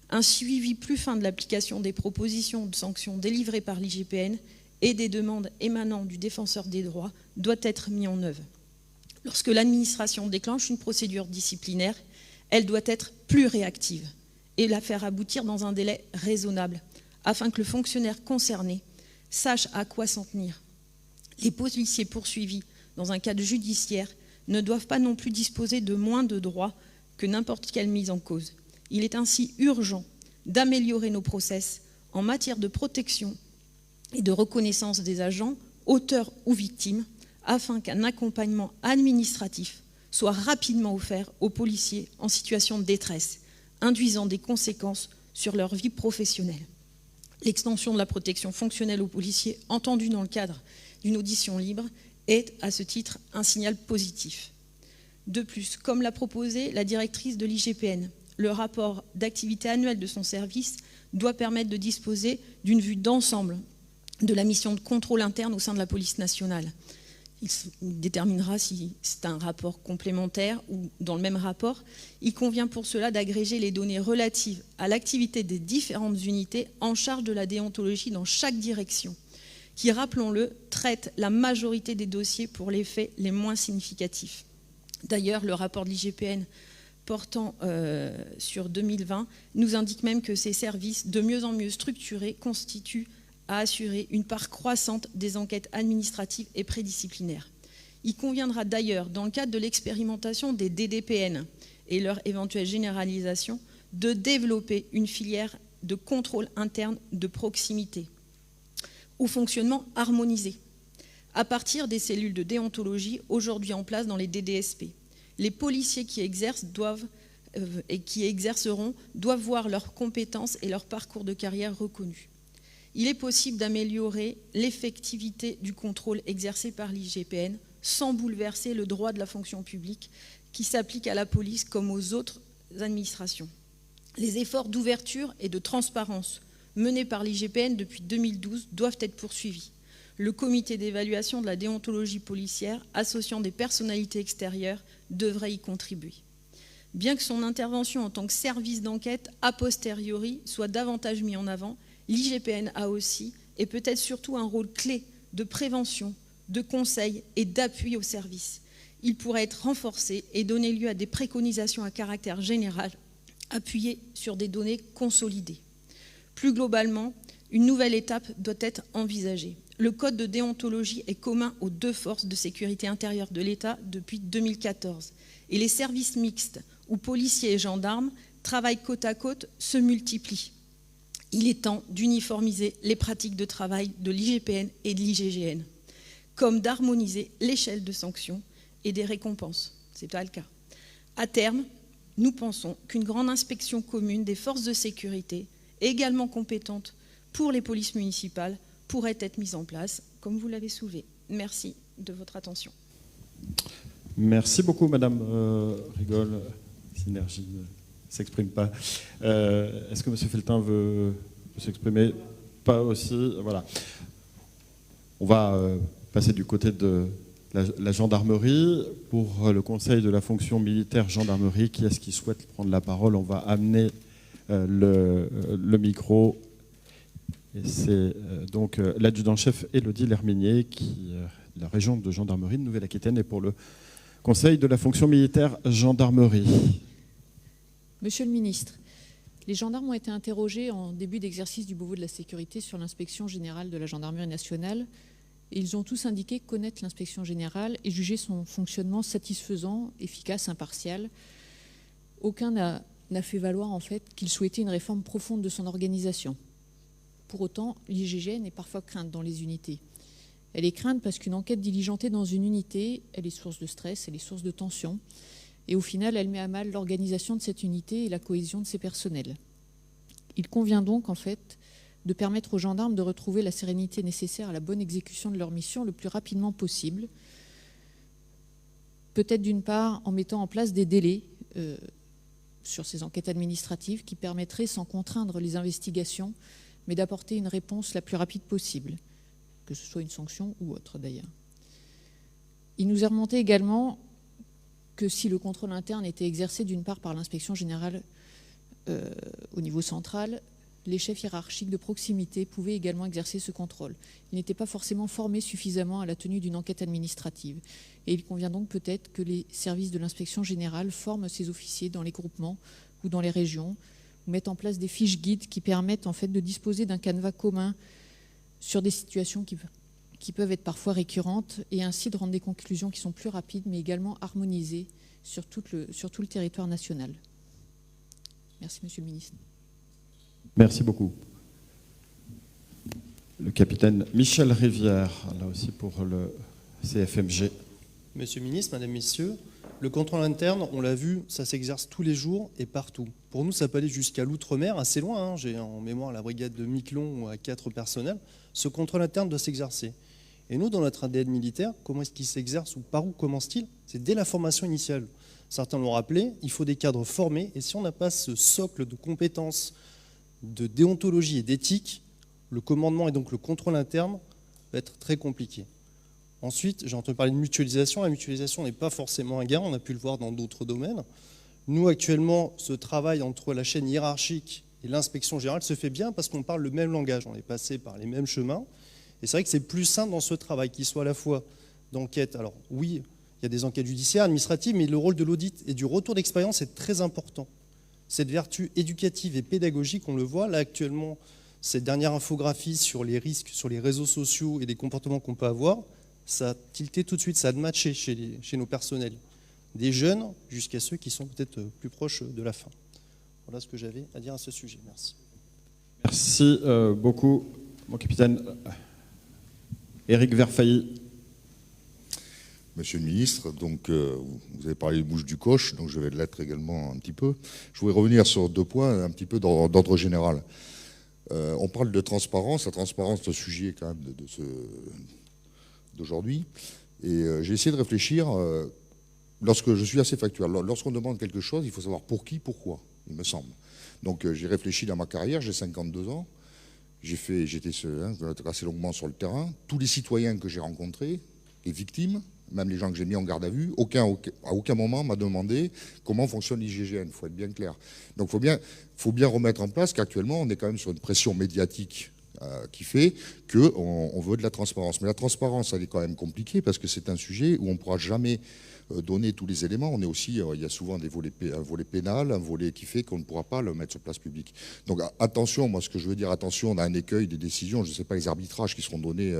Un suivi plus fin de l'application des propositions de sanctions délivrées par l'IGPN et des demandes émanant du défenseur des droits doit être mis en œuvre. Lorsque l'administration déclenche une procédure disciplinaire, elle doit être plus réactive et la faire aboutir dans un délai raisonnable afin que le fonctionnaire concerné sache à quoi s'en tenir. Les policiers poursuivis dans un cadre judiciaire ne doivent pas non plus disposer de moins de droits que n'importe quelle mise en cause. Il est ainsi urgent d'améliorer nos process en matière de protection et de reconnaissance des agents, auteurs ou victimes, afin qu'un accompagnement administratif soit rapidement offert aux policiers en situation de détresse, induisant des conséquences sur leur vie professionnelle. L'extension de la protection fonctionnelle aux policiers, entendue dans le cadre d'une audition libre, est à ce titre un signal positif. De plus, comme l'a proposé la directrice de l'IGPN, le rapport d'activité annuel de son service doit permettre de disposer d'une vue d'ensemble de la mission de contrôle interne au sein de la police nationale. il déterminera si c'est un rapport complémentaire ou dans le même rapport. Il convient pour cela d'agréger les données relatives à l'activité des différentes unités en charge de la déontologie dans chaque direction, qui, rappelons-le, traite la majorité des dossiers pour les faits les moins significatifs. D'ailleurs, le rapport de l'IGPN portant sur 2020 nous indique même que ces services, de mieux en mieux structurés, constituent à assurer une part croissante des enquêtes administratives et prédisciplinaires. Il conviendra d'ailleurs, dans le cadre de l'expérimentation des DDPN et leur éventuelle généralisation, de développer une filière de contrôle interne de proximité au fonctionnement harmonisé, à partir des cellules de déontologie aujourd'hui en place dans les DDSP. Les policiers qui exercent exerceront doivent voir leurs compétences et leur parcours de carrière reconnus. Il est possible d'améliorer l'effectivité du contrôle exercé par l'IGPN sans bouleverser le droit de la fonction publique qui s'applique à la police comme aux autres administrations. Les efforts d'ouverture et de transparence menés par l'IGPN depuis 2012 doivent être poursuivis. Le comité d'évaluation de la déontologie policière, associant des personnalités extérieures, devrait y contribuer. Bien que son intervention en tant que service d'enquête a posteriori soit davantage mis en avant, l'IGPN a aussi, et peut-être surtout, un rôle clé de prévention, de conseil et d'appui au service. Il pourrait être renforcé et donner lieu à des préconisations à caractère général, appuyées sur des données consolidées. Plus globalement, une nouvelle étape doit être envisagée. Le code de déontologie est commun aux deux forces de sécurité intérieure de l'État depuis 2014. Et les services mixtes, où policiers et gendarmes travaillent côte à côte, se multiplient. Il est temps d'uniformiser les pratiques de travail de l'IGPN et de l'IGGN, comme d'harmoniser l'échelle de sanctions et des récompenses. Ce n'est pas le cas. À terme, nous pensons qu'une grande inspection commune des forces de sécurité, également compétente pour les polices municipales, pourrait être mise en place, comme vous l'avez soulevé. Merci de votre attention. Merci beaucoup, Madame Rigol. Synergie ne s'exprime pas. Est-ce que M. Felletin veut s'exprimer? Pas aussi. Voilà. On va passer du côté de la gendarmerie. Pour le Conseil de la fonction militaire gendarmerie, qui est-ce qui souhaite prendre la parole? On va amener le micro. Et c'est donc l'adjudant-chef Élodie Lerminier, de la région de gendarmerie de Nouvelle-Aquitaine, et pour le Conseil de la fonction militaire gendarmerie. Monsieur le ministre, les gendarmes ont été interrogés en début d'exercice du Beauvau de la sécurité sur l'inspection générale de la gendarmerie nationale. Et ils ont tous indiqué connaître l'inspection générale et juger son fonctionnement satisfaisant, efficace, impartial. Aucun n'a fait valoir en fait qu'il souhaitait une réforme profonde de son organisation. Pour autant, l'IGGN est parfois crainte dans les unités. Elle est crainte parce qu'une enquête diligentée dans une unité, elle est source de stress, elle est source de tension. Et au final, elle met à mal l'organisation de cette unité et la cohésion de ses personnels. Il convient donc, en fait, de permettre aux gendarmes de retrouver la sérénité nécessaire à la bonne exécution de leur mission le plus rapidement possible. Peut-être d'une part en mettant en place des délais sur ces enquêtes administratives qui permettraient, sans contraindre les investigations, mais d'apporter une réponse la plus rapide possible, que ce soit une sanction ou autre d'ailleurs. Il nous est remonté également que si le contrôle interne était exercé d'une part par l'inspection générale au niveau central, les chefs hiérarchiques de proximité pouvaient également exercer ce contrôle. Ils n'étaient pas forcément formés suffisamment à la tenue d'une enquête administrative. Et il convient donc peut-être que les services de l'inspection générale forment ces officiers dans les groupements ou dans les régions, ou mettent en place des fiches guides qui permettent en fait de disposer d'un canevas commun sur des situations qui peuvent être parfois récurrentes, et ainsi de rendre des conclusions qui sont plus rapides, mais également harmonisées sur tout le territoire national. Merci, Monsieur le Ministre. Merci beaucoup. Le capitaine Michel Rivière, là aussi pour le CFMG. Monsieur le Ministre, Madame, Messieurs, le contrôle interne, on l'a vu, ça s'exerce tous les jours et partout. Pour nous, ça peut aller jusqu'à l'outre-mer, assez loin. Hein. J'ai en mémoire la brigade de Miquelon à 4 personnels. Ce contrôle interne doit s'exercer. Et nous, dans notre ADN militaire, comment est-ce qu'il s'exerce ou par où commence-t-il? C'est dès la formation initiale. Certains l'ont rappelé, il faut des cadres formés. Et si on n'a pas ce socle de compétences, de déontologie et d'éthique, le commandement et donc le contrôle interne va être très compliqué. Ensuite, j'ai entendu parler de mutualisation. La mutualisation n'est pas forcément un gain, on a pu le voir dans d'autres domaines. Nous, actuellement, ce travail entre la chaîne hiérarchique et l'inspection générale se fait bien parce qu'on parle le même langage, on est passé par les mêmes chemins. Et c'est vrai que c'est plus simple dans ce travail, qu'il soit à la fois d'enquête. Alors oui, il y a des enquêtes judiciaires, administratives, mais le rôle de l'audit et du retour d'expérience est très important. Cette vertu éducative et pédagogique, on le voit là actuellement, cette dernière infographie sur les risques sur les réseaux sociaux et les comportements qu'on peut avoir, ça a tilté tout de suite, ça a matché chez nos personnels. Des jeunes jusqu'à ceux qui sont peut-être plus proches de la fin. Voilà ce que j'avais à dire à ce sujet. Merci. Merci beaucoup, mon capitaine. Éric Verfailly. Monsieur le ministre, donc, vous avez parlé de bouche du coche, donc je vais l'être également un petit peu. Je voudrais revenir sur 2 points, un petit peu d'ordre général. On parle de transparence. La transparence, c'est un sujet quand même d'aujourd'hui. Et j'ai essayé de réfléchir, lorsque je suis assez factuel, lorsqu'on demande quelque chose, il faut savoir pour qui, pourquoi, il me semble. Donc j'ai réfléchi dans ma carrière, j'ai 52 ans, j'étais assez longuement sur le terrain. Tous les citoyens que j'ai rencontrés, les victimes, même les gens que j'ai mis en garde à vue, à aucun moment m'a demandé comment fonctionne l'IGGN, il faut être bien clair. Donc il faut bien remettre en place qu'actuellement, on est quand même sur une pression médiatique qui fait qu'on veut de la transparence. Mais la transparence, elle est quand même compliquée parce que c'est un sujet où on ne pourra jamais donner tous les éléments. On est aussi, il y a souvent un volet pénal, un volet qui fait qu'on ne pourra pas le mettre sur place publique. Donc attention, moi ce que je veux dire, attention, on a un écueil des décisions, je ne sais pas les arbitrages qui seront donnés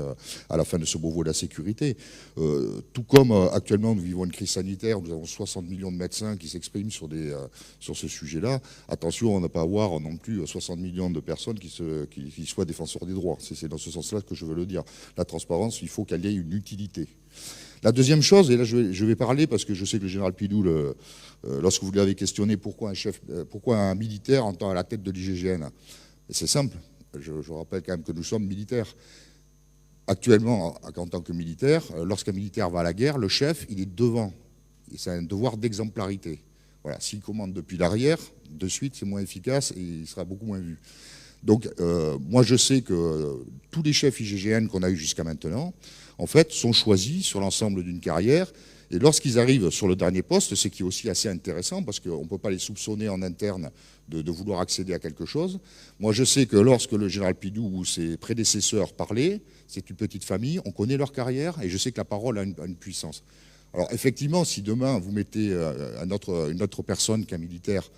à la fin de ce Beauvau de la sécurité. Tout comme actuellement nous vivons une crise sanitaire, nous avons 60 millions de médecins qui s'expriment sur ce sujet-là. Attention, on n'a pas à avoir non plus 60 millions de personnes qui soient défenseurs des droits. C'est dans ce sens-là que je veux le dire. La transparence, il faut qu'elle ait une utilité. La deuxième chose, et là je vais parler parce que je sais que le général Pidou, lorsque vous l'avez questionné pourquoi un militaire entend à la tête de l'IGGN, c'est simple, je rappelle quand même que nous sommes militaires. Actuellement, en tant que militaire, lorsqu'un militaire va à la guerre, le chef, il est devant. C'est un devoir d'exemplarité. Voilà, s'il commande depuis l'arrière, de suite, c'est moins efficace et il sera beaucoup moins vu. Donc, moi, je sais que tous les chefs IGGN qu'on a eu jusqu'à maintenant, en fait, sont choisis sur l'ensemble d'une carrière. Et lorsqu'ils arrivent sur le dernier poste, ce qui est aussi assez intéressant, parce qu'on ne peut pas les soupçonner en interne de vouloir accéder à quelque chose. Moi, je sais que lorsque le général Pidou ou ses prédécesseurs parlaient, c'est une petite famille, on connaît leur carrière, et je sais que la parole a une puissance. Alors, effectivement, si demain, vous mettez une autre personne qu'un militaire,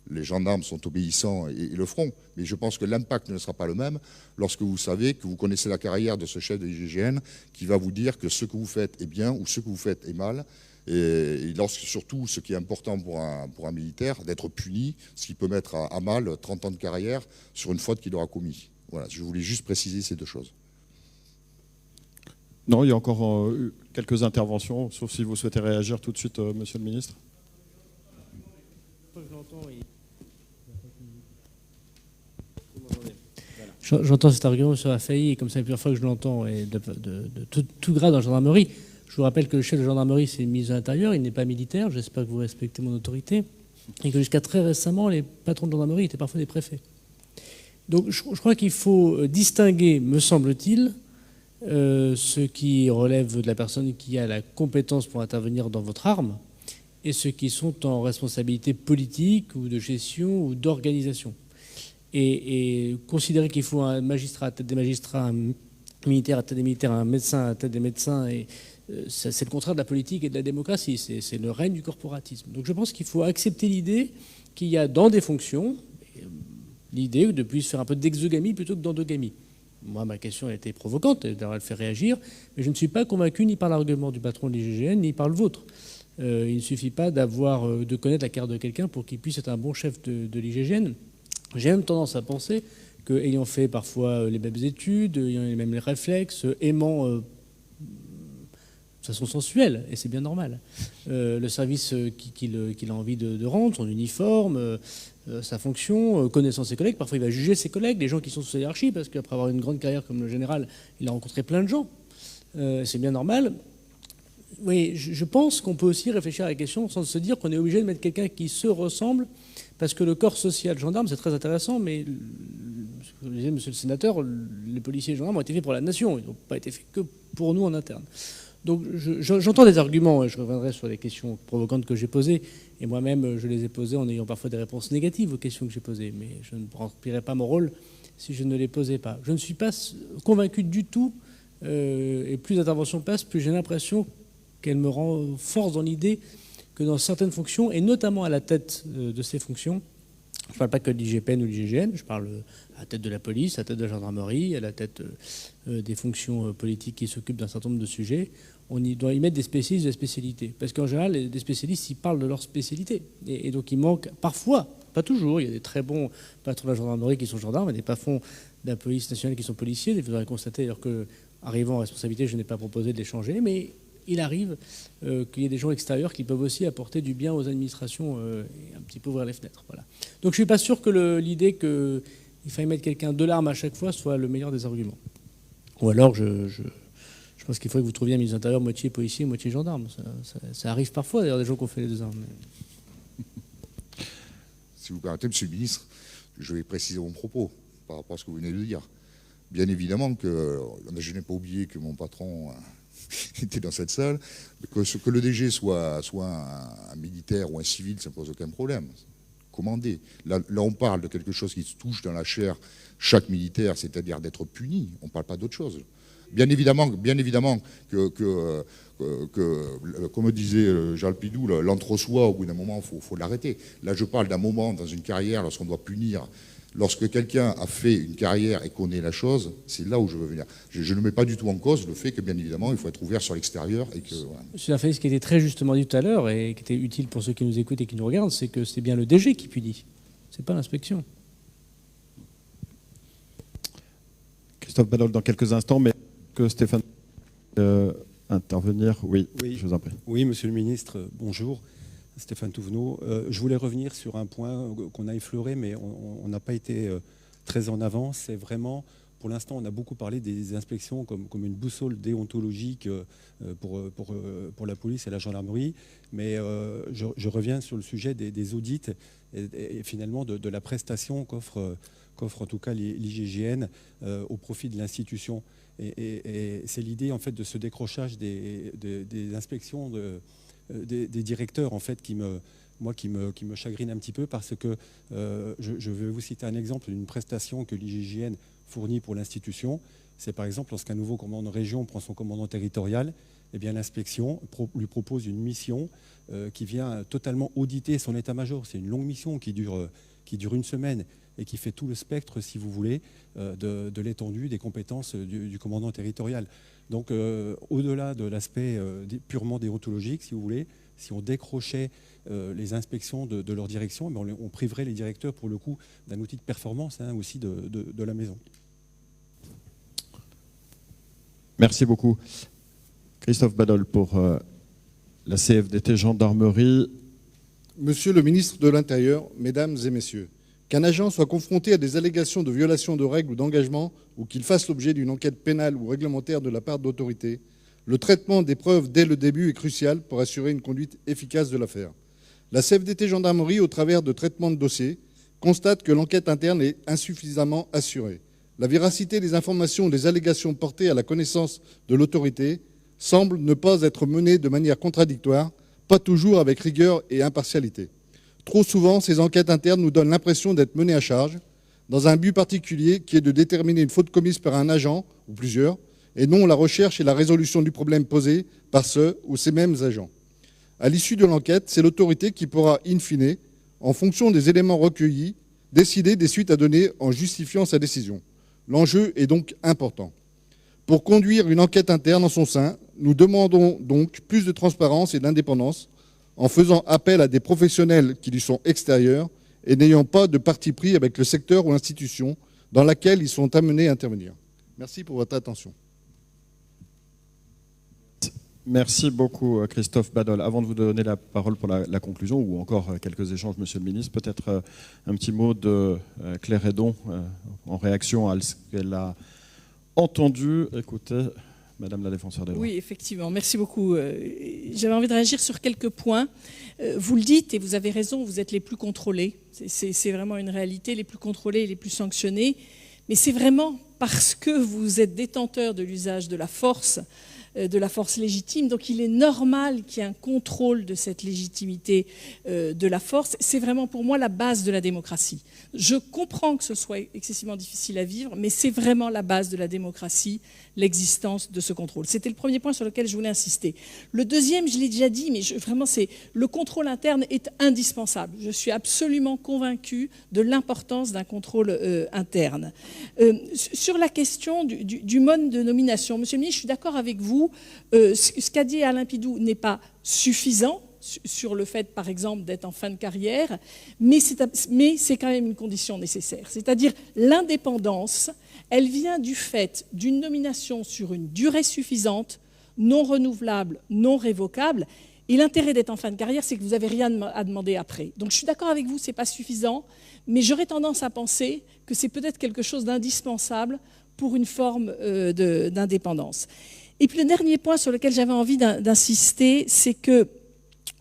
les gendarmes sont obéissants et le feront. Mais je pense que l'impact ne sera pas le même lorsque vous savez que vous connaissez la carrière de ce chef de l'IGGN qui va vous dire que ce que vous faites est bien ou ce que vous faites est mal. Et surtout, ce qui est important pour un militaire, d'être puni, ce qui peut mettre à mal 30 ans de carrière sur une faute qu'il aura commise. Voilà, je voulais juste préciser ces 2 choses. Non, il y a encore quelques interventions, sauf si vous souhaitez réagir tout de suite, monsieur le ministre. J'entends cet argument sur la faillite, et comme ça, plusieurs fois que je l'entends, et de tout grade dans la gendarmerie. Je vous rappelle que le chef de gendarmerie, c'est le ministre de l'Intérieur, il n'est pas militaire, j'espère que vous respectez mon autorité, et que jusqu'à très récemment, les patrons de gendarmerie étaient parfois des préfets. Donc je crois qu'il faut distinguer, me semble-t-il, ce qui relève de la personne qui a la compétence pour intervenir dans votre arme, et ceux qui sont en responsabilité politique ou de gestion ou d'organisation. Et considérer qu'il faut un magistrat à tête des magistrats, un militaire à tête des militaires, un médecin à tête des médecins, c'est le contraire de la politique et de la démocratie, c'est le règne du corporatisme. Donc je pense qu'il faut accepter l'idée qu'il y a dans des fonctions, l'idée de plus faire un peu d'exogamie plutôt que d'endogamie. Moi, ma question a été provocante, elle le fait réagir, mais je ne suis pas convaincu ni par l'argument du patron de l'IGGN, ni par le vôtre. Il ne suffit pas de connaître la carte de quelqu'un pour qu'il puisse être un bon chef de l'IGGN. J'ai même tendance à penser qu'ayant fait parfois les mêmes études, ayant les mêmes réflexes, aimant de façon sensuelle, et c'est bien normal, le service qu'il a envie de rendre, son uniforme, sa fonction, connaissant ses collègues, parfois il va juger ses collègues, les gens qui sont sous sa hiérarchie, parce qu'après avoir une grande carrière comme le général, il a rencontré plein de gens. C'est bien normal. Oui, je pense qu'on peut aussi réfléchir à la question sans se dire qu'on est obligé de mettre quelqu'un qui se ressemble, parce que le corps social gendarme, c'est très intéressant, mais, ce que disait monsieur le sénateur, les policiers et gendarmes ont été faits pour la nation, ils n'ont pas été faits que pour nous en interne. Donc j'entends des arguments, et je reviendrai sur les questions provocantes que j'ai posées, et moi-même je les ai posées en ayant parfois des réponses négatives aux questions que j'ai posées, mais je ne remplirais pas mon rôle si je ne les posais pas. Je ne suis pas convaincu du tout, et plus l'intervention passe, plus j'ai l'impression qu'elle me renforce dans l'idée que dans certaines fonctions, et notamment à la tête de ces fonctions, je ne parle pas que de l'IGPN ou de l'IGGN, je parle à la tête de la police, à la tête de la gendarmerie, à la tête des fonctions politiques qui s'occupent d'un certain nombre de sujets. On doit y mettre des spécialistes de spécialité. Parce qu'en général, des spécialistes, ils parlent de leur spécialité. Et donc il manque parfois, pas toujours, il y a des très bons patrons de la gendarmerie qui sont gendarmes, et des patrons de la police nationale qui sont policiers. Vous aurez constaté d'ailleurs qu'arrivant en responsabilité, je n'ai pas proposé de les changer, mais il arrive qu'il y ait des gens extérieurs qui peuvent aussi apporter du bien aux administrations et un petit peu ouvrir les fenêtres. Voilà. Donc je ne suis pas sûr que l'idée qu'il faille mettre quelqu'un de l'arme à chaque fois soit le meilleur des arguments. Ou alors je pense qu'il faudrait que vous trouviez un ministre de l'Intérieur moitié policier, moitié gendarme. Ça arrive parfois d'ailleurs des gens qui ont fait les deux armes. Si vous permettez, Monsieur le Ministre, je vais préciser mon propos par rapport à ce que vous venez de dire. Bien évidemment que je n'ai pas oublié que mon patron était dans cette salle, que le DG soit un militaire ou un civil, ça ne pose aucun problème. Commandé. Là, on parle de quelque chose qui se touche dans la chair chaque militaire, c'est-à-dire d'être puni. On ne parle pas d'autre chose. Bien évidemment que comme disait Jean Pidou, l'entre-soi, au bout d'un moment, il faut l'arrêter. Là, je parle d'un moment dans une carrière, lorsqu'on doit punir. Lorsque quelqu'un a fait une carrière et connaît la chose, c'est là où je veux venir. Je ne mets pas du tout en cause le fait que, bien évidemment, il faut être ouvert sur l'extérieur. Voilà. Monsieur Lafayette, ce qui était très justement dit tout à l'heure et qui était utile pour ceux qui nous écoutent et qui nous regardent, c'est que c'est bien le DG qui punit. C'est pas l'inspection. Christophe Badol dans quelques instants, mais que Stéphane intervenir. Oui, je vous en prie. Oui, Monsieur le Ministre, bonjour. Stéphane Touvenot. Je voulais revenir sur un point qu'on a effleuré, mais on n'a pas été très en avance. C'est vraiment, pour l'instant, on a beaucoup parlé des inspections comme une boussole déontologique pour la police et la gendarmerie. Mais je reviens sur le sujet des audits et finalement de la prestation qu'offre en tout cas l'IGGN au profit de l'institution. Et c'est l'idée en fait de ce décrochage des inspections des directeurs en fait qui me chagrine un petit peu parce que je vais vous citer un exemple d'une prestation que l'IGGN fournit pour l'institution. C'est par exemple lorsqu'un nouveau commandant de région prend son commandant territorial, eh bien l'inspection lui propose une mission qui vient totalement auditer son état-major. C'est une longue mission qui dure une semaine et qui fait tout le spectre, si vous voulez, de l'étendue des compétences du commandant territorial. Donc, au-delà de l'aspect purement déontologique, si vous voulez, si on décrochait les inspections de leur direction, on priverait les directeurs, pour le coup, d'un outil de performance aussi de la maison. Merci beaucoup. Christophe Badol pour la CFDT Gendarmerie. Monsieur le ministre de l'Intérieur, Mesdames et Messieurs, qu'un agent soit confronté à des allégations de violation de règles ou d'engagement ou qu'il fasse l'objet d'une enquête pénale ou réglementaire de la part d'autorités, le traitement des preuves dès le début est crucial pour assurer une conduite efficace de l'affaire. La CFDT Gendarmerie, au travers de traitements de dossiers, constate que l'enquête interne est insuffisamment assurée. La véracité des informations ou des allégations portées à la connaissance de l'autorité semble ne pas être menée de manière contradictoire, pas toujours avec rigueur et impartialité. Trop souvent, ces enquêtes internes nous donnent l'impression d'être menées à charge, dans un but particulier qui est de déterminer une faute commise par un agent, ou plusieurs, et non la recherche et la résolution du problème posé par ceux ou ces mêmes agents. À l'issue de l'enquête, c'est l'autorité qui pourra, in fine, en fonction des éléments recueillis, décider des suites à donner en justifiant sa décision. L'enjeu est donc important. Pour conduire une enquête interne en son sein, nous demandons donc plus de transparence et d'indépendance, en faisant appel à des professionnels qui lui sont extérieurs et n'ayant pas de parti pris avec le secteur ou l'institution dans laquelle ils sont amenés à intervenir. Merci pour votre attention. Merci beaucoup Christophe Badol. Avant de vous donner la parole pour la conclusion, ou encore quelques échanges, Monsieur le Ministre, peut-être un petit mot de Claire Hédon en réaction à ce qu'elle a entendu. Écoutez, Madame la Défenseure des droits. Oui, effectivement. Merci beaucoup. J'avais envie de réagir sur quelques points. Vous le dites, et vous avez raison, vous êtes les plus contrôlés. C'est vraiment une réalité, les plus contrôlés et les plus sanctionnés. Mais c'est vraiment parce que vous êtes détenteur de l'usage de la force de la force légitime. Donc il est normal qu'il y ait un contrôle de cette légitimité de la force. C'est vraiment pour moi la base de la démocratie. Je comprends que ce soit excessivement difficile à vivre, mais c'est vraiment la base de la démocratie, l'existence de ce contrôle. C'était le premier point sur lequel je voulais insister. Le deuxième, je l'ai déjà dit, mais vraiment, c'est le contrôle interne est indispensable. Je suis absolument convaincue de l'importance d'un contrôle interne. Sur la question du mode de nomination, Monsieur le ministre, je suis d'accord avec vous. Ce qu'a dit Alain Pidou n'est pas suffisant sur le fait, par exemple, d'être en fin de carrière, mais c'est quand même une condition nécessaire. C'est-à-dire l'indépendance, elle vient du fait d'une nomination sur une durée suffisante, non renouvelable, non révocable. Et l'intérêt d'être en fin de carrière, c'est que vous n'avez rien à demander après. Donc je suis d'accord avec vous, ce n'est pas suffisant, mais j'aurais tendance à penser que c'est peut-être quelque chose d'indispensable pour une forme d'indépendance. Et puis le dernier point sur lequel j'avais envie d'insister, c'est que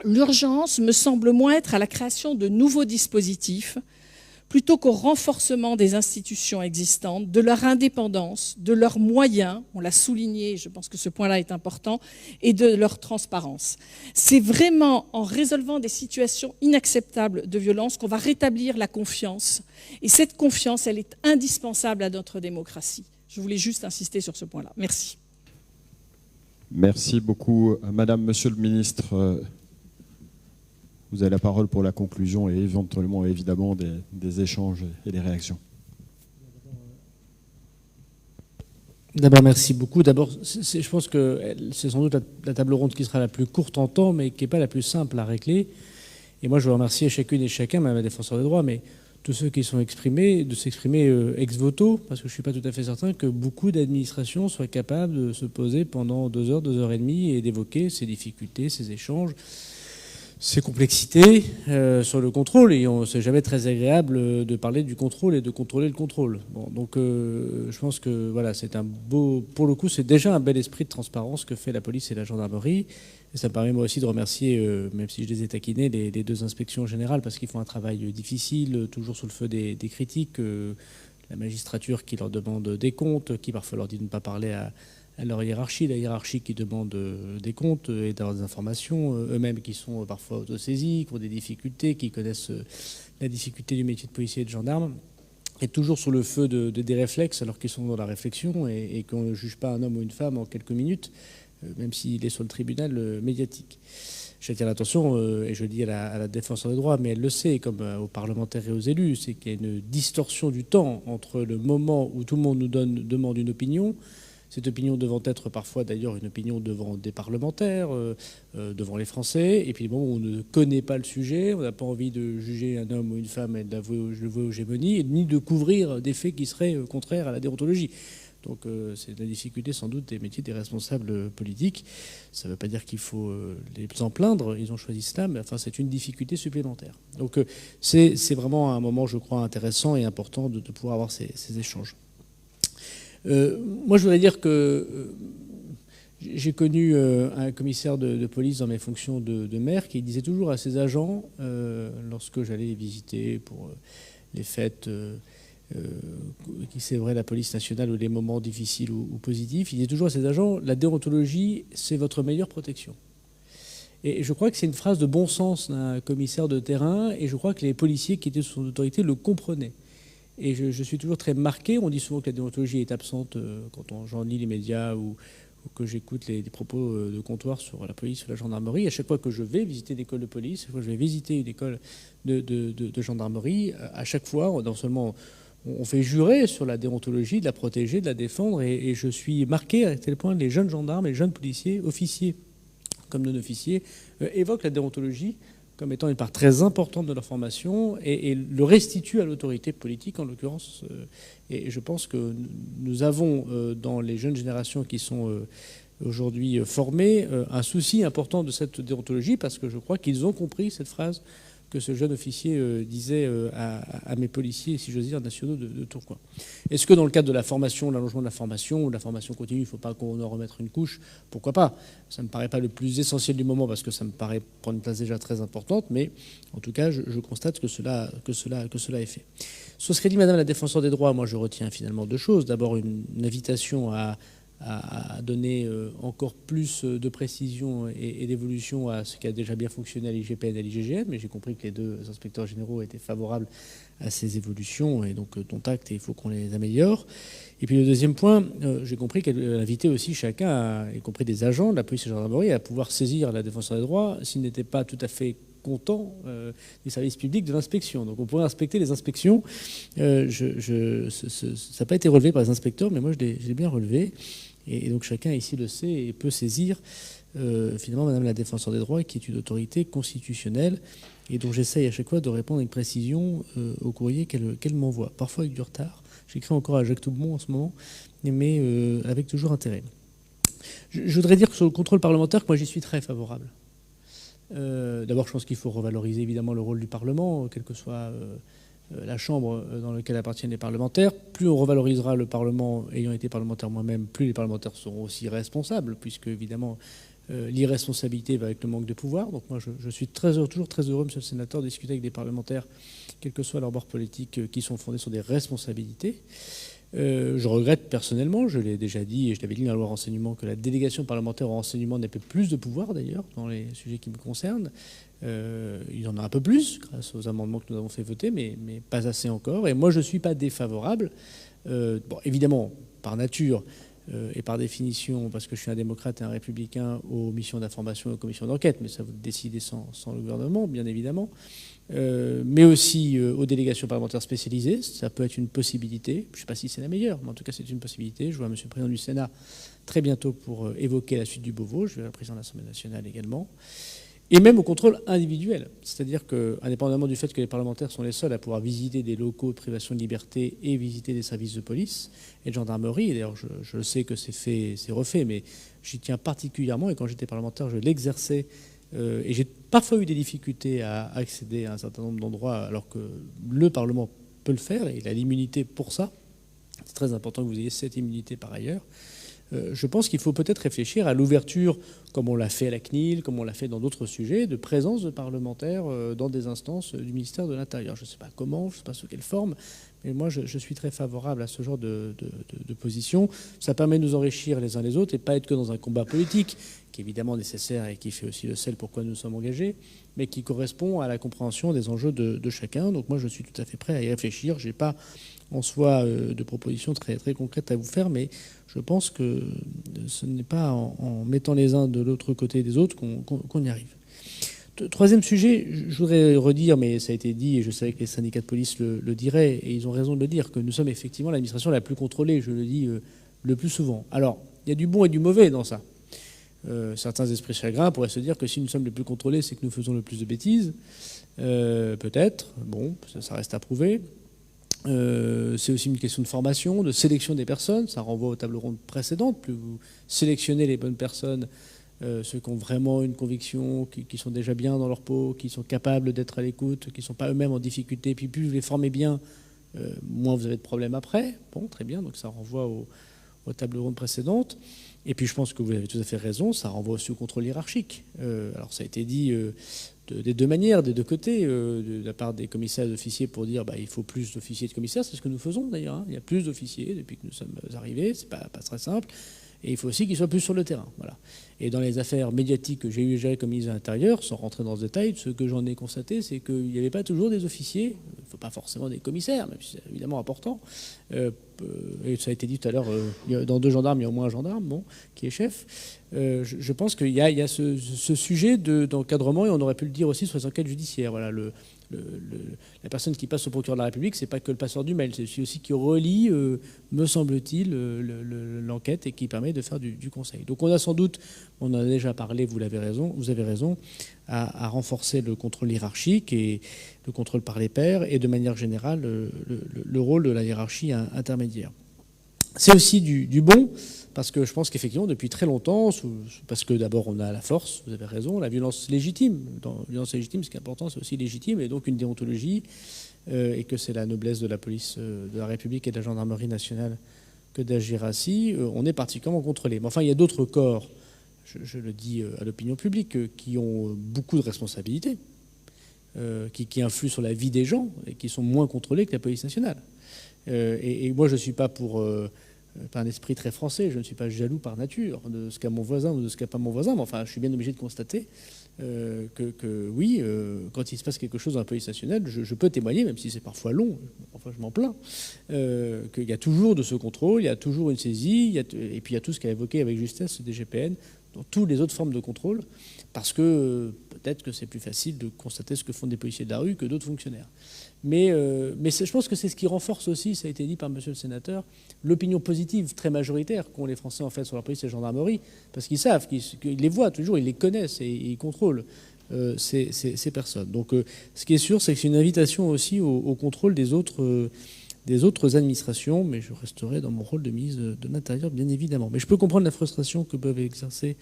l'urgence me semble moins être à la création de nouveaux dispositifs plutôt qu'au renforcement des institutions existantes, de leur indépendance, de leurs moyens, on l'a souligné, je pense que ce point-là est important, et de leur transparence. C'est vraiment en résolvant des situations inacceptables de violence qu'on va rétablir la confiance. Et cette confiance, elle est indispensable à notre démocratie. Je voulais juste insister sur ce point-là. Merci. Merci beaucoup, Madame, Monsieur le Ministre. Vous avez la parole pour la conclusion et éventuellement, évidemment, des échanges et des réactions. D'abord, merci beaucoup. D'abord, je pense que c'est sans doute la table ronde qui sera la plus courte en temps, mais qui n'est pas la plus simple à régler. Et moi, je veux remercier chacune et chacun, même la défenseur des droits, mais tous ceux qui sont exprimés, de s'exprimer ex voto, parce que je ne suis pas tout à fait certain que beaucoup d'administrations soient capables de se poser pendant 2 heures, 2 heures et demie et d'évoquer ces difficultés, ces échanges, ces complexités sur le contrôle. Et c'est jamais très agréable de parler du contrôle et de contrôler le contrôle. Bon, donc je pense que voilà, c'est un beau, pour le coup, c'est déjà un bel esprit de transparence que fait la police et la gendarmerie. Et ça me permet moi aussi de remercier, même si je les ai taquinés, les 2 inspections générales, parce qu'ils font un travail difficile, toujours sous le feu des critiques. La magistrature qui leur demande des comptes, qui parfois leur dit de ne pas parler à leur hiérarchie, la hiérarchie qui demande des comptes et d'avoir des informations, eux-mêmes qui sont parfois autosaisis, qui ont des difficultés, qui connaissent la difficulté du métier de policier et de gendarme, et toujours sous le feu des réflexes alors qu'ils sont dans la réflexion et qu'on ne juge pas un homme ou une femme en quelques minutes, même s'il est sur le tribunal médiatique. J'attire l'attention, et je le dis à la défenseur des droits, mais elle le sait, comme aux parlementaires et aux élus, c'est qu'il y a une distorsion du temps entre le moment où tout le monde nous demande une opinion, cette opinion devant être parfois d'ailleurs une opinion devant des parlementaires, devant les Français, et puis le moment où on ne connaît pas le sujet, on n'a pas envie de juger un homme ou une femme et de l'avouer aux gémonies, ni de couvrir des faits qui seraient contraires à la déontologie. Donc c'est la difficulté sans doute des métiers des responsables politiques. Ça ne veut pas dire qu'il faut les en plaindre, ils ont choisi cela, mais enfin c'est une difficulté supplémentaire. Donc c'est vraiment un moment, je crois, intéressant et important de pouvoir avoir ces échanges. Moi, je voudrais dire que j'ai connu un commissaire de police dans mes fonctions de maire qui disait toujours à ses agents, lorsque j'allais les visiter pour les fêtes qui célèbraient la police nationale ou les moments difficiles ou positifs, il disait toujours à ses agents, la déontologie, c'est votre meilleure protection. Et je crois que c'est une phrase de bon sens d'un commissaire de terrain, et je crois que les policiers qui étaient sous son autorité le comprenaient. Et je suis toujours très marqué. On dit souvent que la déontologie est absente quand j'en lis les médias ou que j'écoute les propos de comptoir sur la police ou la gendarmerie. À chaque fois que je vais visiter une école de police, à chaque fois que je vais visiter une école de gendarmerie, à chaque fois, non seulement on fait jurer sur la déontologie, de la protéger, de la défendre, et je suis marqué à tel point que les jeunes gendarmes, les jeunes policiers, officiers comme non-officiers, évoquent la déontologie comme étant une part très importante de leur formation et le restitue à l'autorité politique en l'occurrence. Et je pense que nous avons dans les jeunes générations qui sont aujourd'hui formées un souci important de cette déontologie, parce que je crois qu'ils ont compris cette phrase que ce jeune officier disait à mes policiers, si j'ose dire, nationaux de Tourcoing. Est-ce que dans le cadre de la formation, l'allongement de la formation ou de la formation continue, il ne faut pas qu'on en remette une couche? Pourquoi pas? Ça ne me paraît pas le plus essentiel du moment, parce que ça me paraît prendre une place déjà très importante, mais en tout cas, je constate que cela est fait. Sur ce qu'a dit Madame la défenseur des droits, moi je retiens finalement 2 choses. D'abord, une invitation à à donner encore plus de précision et d'évolution à ce qui a déjà bien fonctionné à l'IGPN et à l'IGGN, mais j'ai compris que les deux inspecteurs généraux étaient favorables à ces évolutions, et donc dont acte, et il faut qu'on les améliore. Et puis le deuxième point, j'ai compris qu'elle invitait aussi chacun, y compris des agents de la police et de la gendarmerie, à pouvoir saisir la défenseure des droits s'ils n'étaient pas tout à fait contents du service public de l'inspection. Donc on pourrait inspecter les inspections. Ça n'a pas été relevé par les inspecteurs, mais moi je l'ai bien relevé. Et donc chacun ici le sait et peut saisir finalement Madame la défenseure des droits, qui est une autorité constitutionnelle et dont j'essaye à chaque fois de répondre avec précision au courrier qu'elle m'envoie. Parfois avec du retard. J'écris encore à Jacques Toubmont en ce moment, mais avec toujours intérêt. Je voudrais dire que sur le contrôle parlementaire, moi j'y suis très favorable. D'abord, je pense qu'il faut revaloriser évidemment le rôle du Parlement, quelle que soit la chambre dans laquelle appartiennent les parlementaires. Plus on revalorisera le Parlement, ayant été parlementaire moi-même, plus les parlementaires seront aussi responsables, puisque évidemment l'irresponsabilité va avec le manque de pouvoir. Donc moi je suis toujours très heureux, monsieur le sénateur, de discuter avec des parlementaires, quel que soit leur bord politique, qui sont fondés sur des responsabilités. Je regrette personnellement, je l'ai déjà dit et je l'avais dit dans la loi renseignement, que la délégation parlementaire au renseignement n'ait pas plus de pouvoir d'ailleurs dans les sujets qui me concernent. Il y en a un peu plus grâce aux amendements que nous avons fait voter, mais pas assez encore. Et moi je ne suis pas défavorable. Bon, évidemment, par nature et par définition, parce que je suis un démocrate et un républicain, aux missions d'information et aux commissions d'enquête, mais ça vous décidez sans le gouvernement, bien évidemment. Mais aussi aux délégations parlementaires spécialisées, ça peut être une possibilité. Je ne sais pas si c'est la meilleure, mais en tout cas c'est une possibilité. Je vois M. le Président du Sénat très bientôt pour évoquer la suite du Beauvau. Je verrai le Président de l'Assemblée nationale également. Et même au contrôle individuel. C'est-à-dire qu'indépendamment du fait que les parlementaires sont les seuls à pouvoir visiter des locaux de privation de liberté et visiter des services de police et de gendarmerie, et d'ailleurs je sais que c'est refait, mais j'y tiens particulièrement, et quand j'étais parlementaire, je l'exerçais, et j'ai parfois eu des difficultés à accéder à un certain nombre d'endroits alors que le Parlement peut le faire, et il a l'immunité pour ça. C'est très important que vous ayez cette immunité par ailleurs. Je pense qu'il faut peut-être réfléchir à l'ouverture, comme on l'a fait à la CNIL, comme on l'a fait dans d'autres sujets, de présence de parlementaires dans des instances du ministère de l'Intérieur. Je ne sais pas comment, je ne sais pas sous quelle forme, mais moi je suis très favorable à ce genre de position. Ça permet de nous enrichir les uns les autres et pas être que dans un combat politique, qui est évidemment nécessaire et qui fait aussi le sel pourquoi nous sommes engagés, mais qui correspond à la compréhension des enjeux de chacun. Donc moi je suis tout à fait prêt à y réfléchir. Je n'ai pas en soi de propositions très, très concrètes à vous faire, mais je pense que ce n'est pas en mettant les uns de l'autre côté des autres qu'on y arrive. Troisième sujet, je voudrais redire, mais ça a été dit, et je savais que les syndicats de police le diraient, et ils ont raison de le dire, que nous sommes effectivement l'administration la plus contrôlée, je le dis le plus souvent. Alors, il y a du bon et du mauvais dans ça. Certains esprits chagrins pourraient se dire que si nous sommes les plus contrôlés, c'est que nous faisons le plus de bêtises. Peut-être, bon, ça reste à prouver. C'est aussi une question de formation, de sélection des personnes. Ça renvoie aux tables rondes précédentes. Plus vous sélectionnez les bonnes personnes, ceux qui ont vraiment une conviction, qui sont déjà bien dans leur peau, qui sont capables d'être à l'écoute, qui ne sont pas eux-mêmes en difficulté, puis plus vous les formez bien, moins vous avez de problèmes après. Bon, très bien, donc ça renvoie aux tables rondes précédentes. Et puis je pense que vous avez tout à fait raison, ça renvoie aussi au contrôle hiérarchique. Alors ça a été dit des deux manières, des deux côtés, de la part des commissaires et des officiers pour dire il faut plus d'officiers et de commissaires, c'est ce que nous faisons d'ailleurs. Hein. Il y a plus d'officiers depuis que nous sommes arrivés, c'est pas très simple. Et il faut aussi qu'ils soient plus sur le terrain. Voilà. Et dans les affaires médiatiques que j'ai eu à gérer comme ministre de l'Intérieur, sans rentrer dans ce détail, ce que j'en ai constaté, c'est qu'il n'y avait pas toujours des officiers, il ne faut pas forcément des commissaires, même si c'est évidemment important. Et ça a été dit tout à l'heure, dans 2 gendarmes, il y a au moins un gendarme qui est chef. Je pense qu'il y a ce sujet d'encadrement, et on aurait pu le dire aussi sur les enquêtes judiciaires. Voilà, la personne qui passe au procureur de la République, c'est pas que le passeur du mail, c'est celui aussi qui relie, me semble-t-il, l'enquête et qui permet de faire du conseil. Donc on a sans doute, on en a déjà parlé, vous avez raison, à renforcer le contrôle hiérarchique et le contrôle par les pairs et de manière générale le rôle de la hiérarchie intermédiaire. C'est aussi du bon, parce que je pense qu'effectivement, depuis très longtemps, parce que d'abord on a la force, vous avez raison, la violence légitime. Dans la violence légitime, ce qui est important, c'est aussi légitime, et donc une déontologie, et que c'est la noblesse de la police de la République et de la gendarmerie nationale que d'agir ainsi. On est particulièrement contrôlé. Mais enfin, il y a d'autres corps, je le dis à l'opinion publique, qui ont beaucoup de responsabilités, qui influent sur la vie des gens, et qui sont moins contrôlés que la police nationale. Et moi, je ne suis pas pour pas un esprit très français, je ne suis pas jaloux par nature de ce qu'a mon voisin ou de ce qu'a pas mon voisin, mais enfin, je suis bien obligé de constater oui, quand il se passe quelque chose dans la police nationale, je peux témoigner, même si c'est parfois long, enfin je m'en plains, qu'il y a toujours de ce contrôle, il y a toujours une saisie, et puis il y a tout ce qu'a évoqué avec justesse ce DGPN, dans toutes les autres formes de contrôle, parce que peut-être que c'est plus facile de constater ce que font des policiers de la rue que d'autres fonctionnaires. Mais je pense que c'est ce qui renforce aussi, ça a été dit par monsieur le sénateur, l'opinion positive très majoritaire qu'ont les Français en fait sur la police et la gendarmerie, parce qu'ils savent, qu'ils les voient toujours, ils les connaissent et ils contrôlent ces personnes. Donc ce qui est sûr, c'est que c'est une invitation aussi au contrôle des autres administrations, mais je resterai dans mon rôle de ministre de l'Intérieur, bien évidemment. Mais je peux comprendre la frustration que peuvent exercer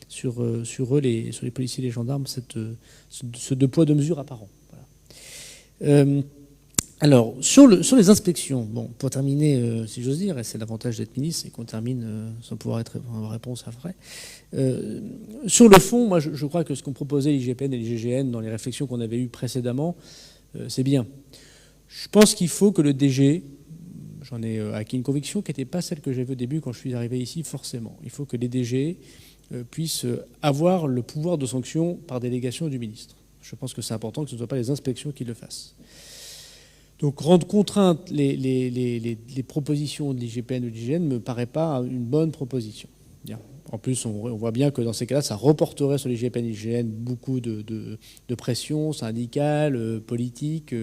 sur eux, sur les policiers et les gendarmes, ce deux poids, deux mesures apparent. Alors, sur les inspections, bon, pour terminer, si j'ose dire, et c'est l'avantage d'être ministre, c'est qu'on termine sans pouvoir avoir réponse après. Sur le fond, moi, je crois que ce qu'ont proposé l'IGPN et l'IGGN dans les réflexions qu'on avait eues précédemment, c'est bien. Je pense qu'il faut que le DG, j'en ai acquis une conviction qui n'était pas celle que j'avais au début quand je suis arrivé ici, forcément. Il faut que les DG puissent avoir le pouvoir de sanction par délégation du ministre. Je pense que c'est important que ce ne soit pas les inspections qui le fassent. Donc rendre contrainte les propositions de l'IGPN ou de l'IGN ne me paraît pas une bonne proposition. Bien. En plus, on voit bien que dans ces cas-là, ça reporterait sur l'IGPN et l'IGN beaucoup de pression syndicale, politique,